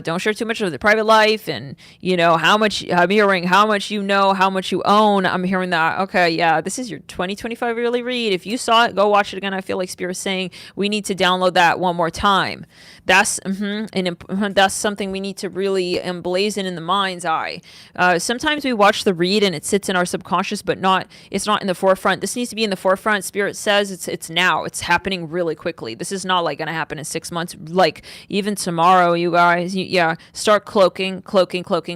Don't share too much of their private life and, how much, I'm hearing how much how much you own. I'm hearing that. Okay, yeah, this is your 2025 yearly read. If you saw it, go watch it again. I feel like Spirit's saying we need to download that one more time. That's that's something we need to really emblazon in the mind's eye. Sometimes we watch the read and it sits in our subconscious, but it's not in the forefront. This needs to be in the forefront. Spirit says it's now. It's happening really quickly. This is not like going to happen in 6 months. Like even tomorrow, you guys, start cloaking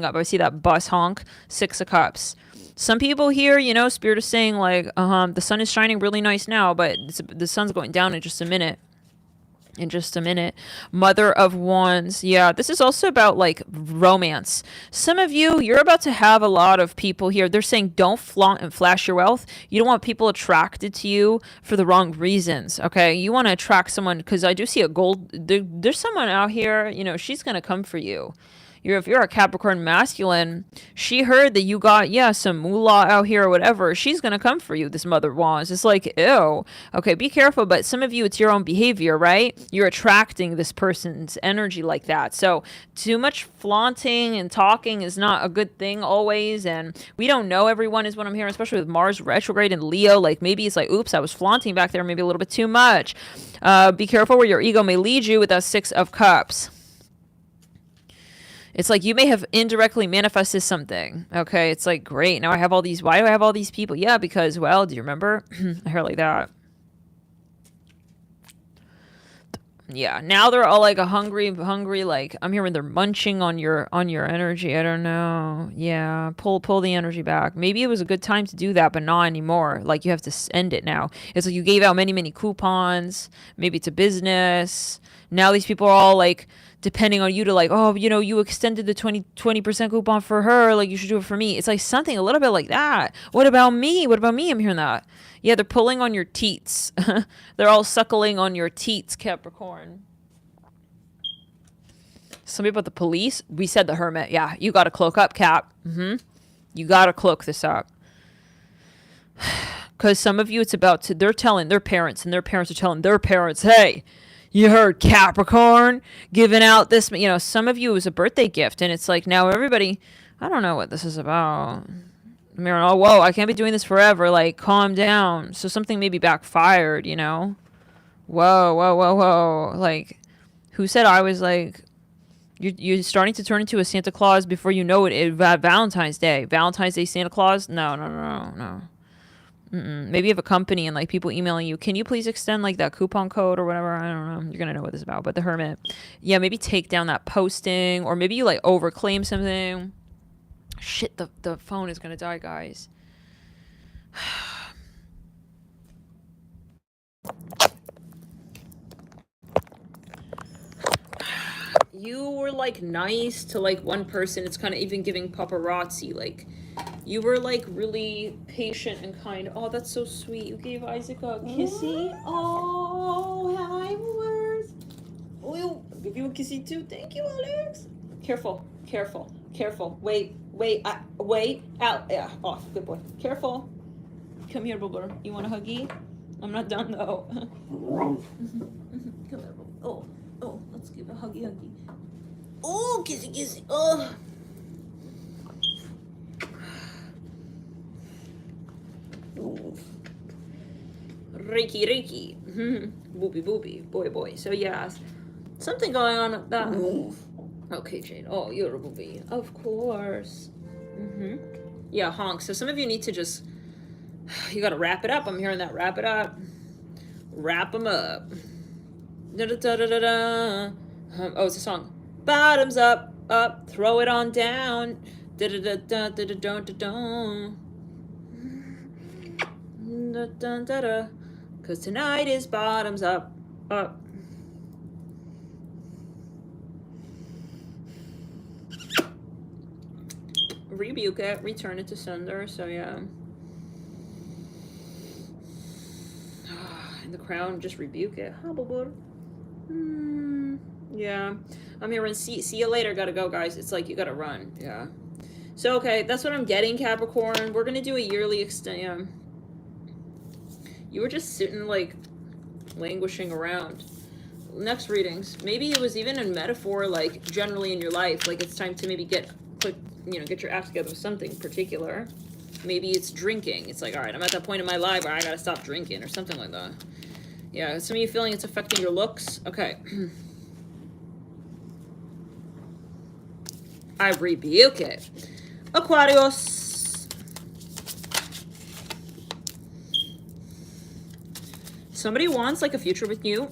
up. I see that bus honk, 6 of Cups. Some people here, Spirit is saying like, the sun is shining really nice now, but the sun's going down in just a minute. Mother of Wands. Yeah, this is also about like romance. Some of you're about to have a lot of people here. They're saying don't flaunt and flash your wealth. You don't want people attracted to you for the wrong reasons. Okay, you want to attract someone because I do see a gold. There's someone out here. She's gonna come for you. If you're a Capricorn masculine, she heard that you got, yeah, some moolah out here or whatever. She's going to come for you, this mother wants. It's like, ew. Okay, be careful. But some of you, it's your own behavior, right? You're attracting this person's energy like that. So too much flaunting and talking is not a good thing always. And we don't know everyone is what I'm hearing, especially with Mars retrograde and Leo. Like maybe it's like, oops, I was flaunting back there maybe a little bit too much. Be careful where your ego may lead you with that 6 of Cups. It's like you may have indirectly manifested something. Okay, it's like, great, now I have all these, why do I have all these people? Yeah, because, well, do you remember? I heard like that. Yeah, now they're all like a hungry, like, I'm hearing they're munching on your energy. I don't know. Yeah, pull the energy back. Maybe it was a good time to do that, but not anymore. Like, you have to end it now. It's like you gave out many coupons. Maybe it's a business. Now these people are all like depending on you to like, oh, you extended the 20% coupon for her, like you should do it for me. It's like something a little bit like that. What about me? I'm hearing that. Yeah, they're pulling on your teats. They're all suckling on your teats, Capricorn. Somebody about the police? We said the Hermit. Yeah, you gotta cloak up, Cap. You gotta cloak this up. Because some of you, it's about to, they're telling their parents, and their parents are telling their parents, hey, you heard Capricorn giving out this, some of you it was a birthday gift, and it's like now everybody, I don't know what this is about. I mean, oh, whoa, I can't be doing this forever. Like, calm down. So something maybe backfired, Whoa. Like, who said I was like, you're starting to turn into a Santa Claus before you know it, Valentine's Day. Valentine's Day Santa Claus? No. Maybe you have a company and like people emailing you, can you please extend like that coupon code or whatever? I don't know. You're gonna know what this is about. But the Hermit, yeah, maybe take down that posting, or maybe you like overclaim something. Shit, the phone is gonna die, guys. You were like nice to like one person. It's kind of even giving paparazzi. Like you were like really patient and kind. Oh, that's so sweet. You gave Isaac a kissy. Oh, hi, Mars. Oh, I'll give you a kissy too. Thank you, Alex. Careful. Wait. Out. Yeah. Off. Good boy. Careful. Come here, Bubba. You want a huggy? I'm not done though. Come here, Bubba. Oh, let's give a huggy. Oh, kissy. Oh. Reiki. Booby. Boy. So yeah, something going on with that. Okay, Jane. Oh, you're a booby. Of course. Yeah, honk. So some of you need to just, you gotta wrap it up. I'm hearing that. Wrap it up. Wrap them up. Da-da-da-da-da-da. Oh, it's a song. Bottoms up, throw it on down. Da-da-da-da-da-da-da-da. Da-da-da-da. 'Cause tonight is bottoms up. Rebuke it, return it to sender. So yeah. And the crown, just rebuke it. Yeah. I'm hearing see you later. Gotta go, guys. It's like you gotta run. Yeah. So okay, that's what I'm getting, Capricorn. We're gonna do a yearly extent. Yeah. You were just sitting like languishing around. Next readings. Maybe it was even a metaphor, like generally in your life, like it's time to maybe get your act together with something particular. Maybe it's drinking. It's like, all right, I'm at that point in my life where I gotta stop drinking or something like that. Yeah, some of you feeling it's affecting your looks. Okay. I rebuke it. Aquarius. Somebody wants like a future with you.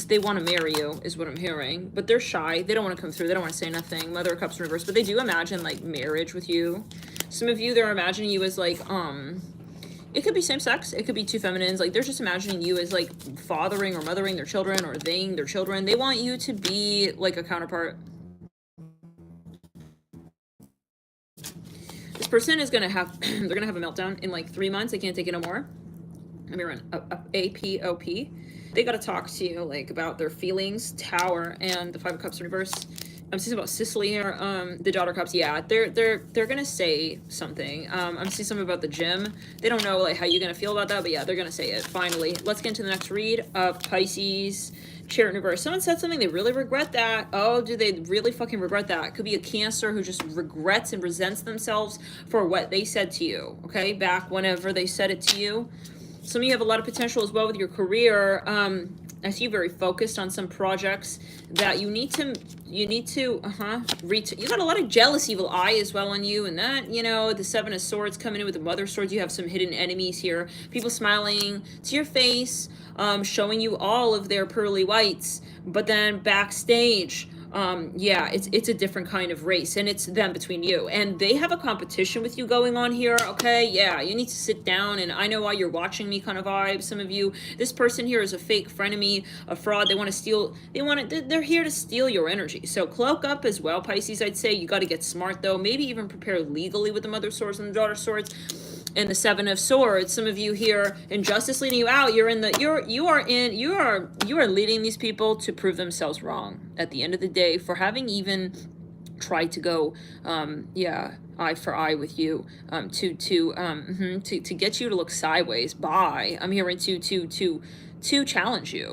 They want to marry you is what I'm hearing, but they're shy. They don't want to come through. They don't want to say nothing. Mother of Cups reverse, but they do imagine like marriage with you. Some of you, they're imagining you as like, it could be same sex. It could be two feminines. Like they're just imagining you as like fathering or mothering their children or their children. They want you to be like a counterpart. This person is going to have, they're going to have a meltdown in like 3 months. They can't take it no more. I'm hearing APOP. They got to talk to you like about their feelings, Tower, and the 5 of Cups reverse. I'm seeing about Sicily here. The daughter cups, yeah, they're gonna say something. I'm seeing something about the gym. They don't know like how you're gonna feel about that, but yeah, they're gonna say it. Finally, let's get into the next read of Pisces. Chariot in reverse. Someone said something, they really regret that. Oh, do they really fucking regret that? Could be a Cancer who just regrets and resents themselves for what they said to you, okay? Back whenever they said it to you. Some of you have a lot of potential as well with your career. I see you very focused on some projects that you need to you got a lot of jealous evil eye as well on you, and that, you know, the Seven of Swords coming in with the Mother of Swords, you have some hidden enemies here, people smiling to your face, showing you all of their pearly whites, but then backstage, yeah, it's a different kind of race, and it's them between you, and they have a competition with you going on here, okay? Yeah, you need to sit down, and I know why you're watching me kind of vibe. Some of you, this person here is a fake frenemy, a fraud. They want to steal, they're here to steal your energy. So cloak up as well, Pisces. I'd say you got to get smart though, maybe even prepare legally with the Mother of Swords and the Daughter of Swords and the Seven of Swords. Some of you here, injustice leading you out. You're in the you are leading these people to prove themselves wrong at the end of the day for having even tried to go eye for eye with you, to get you to look sideways. I'm hearing to challenge you.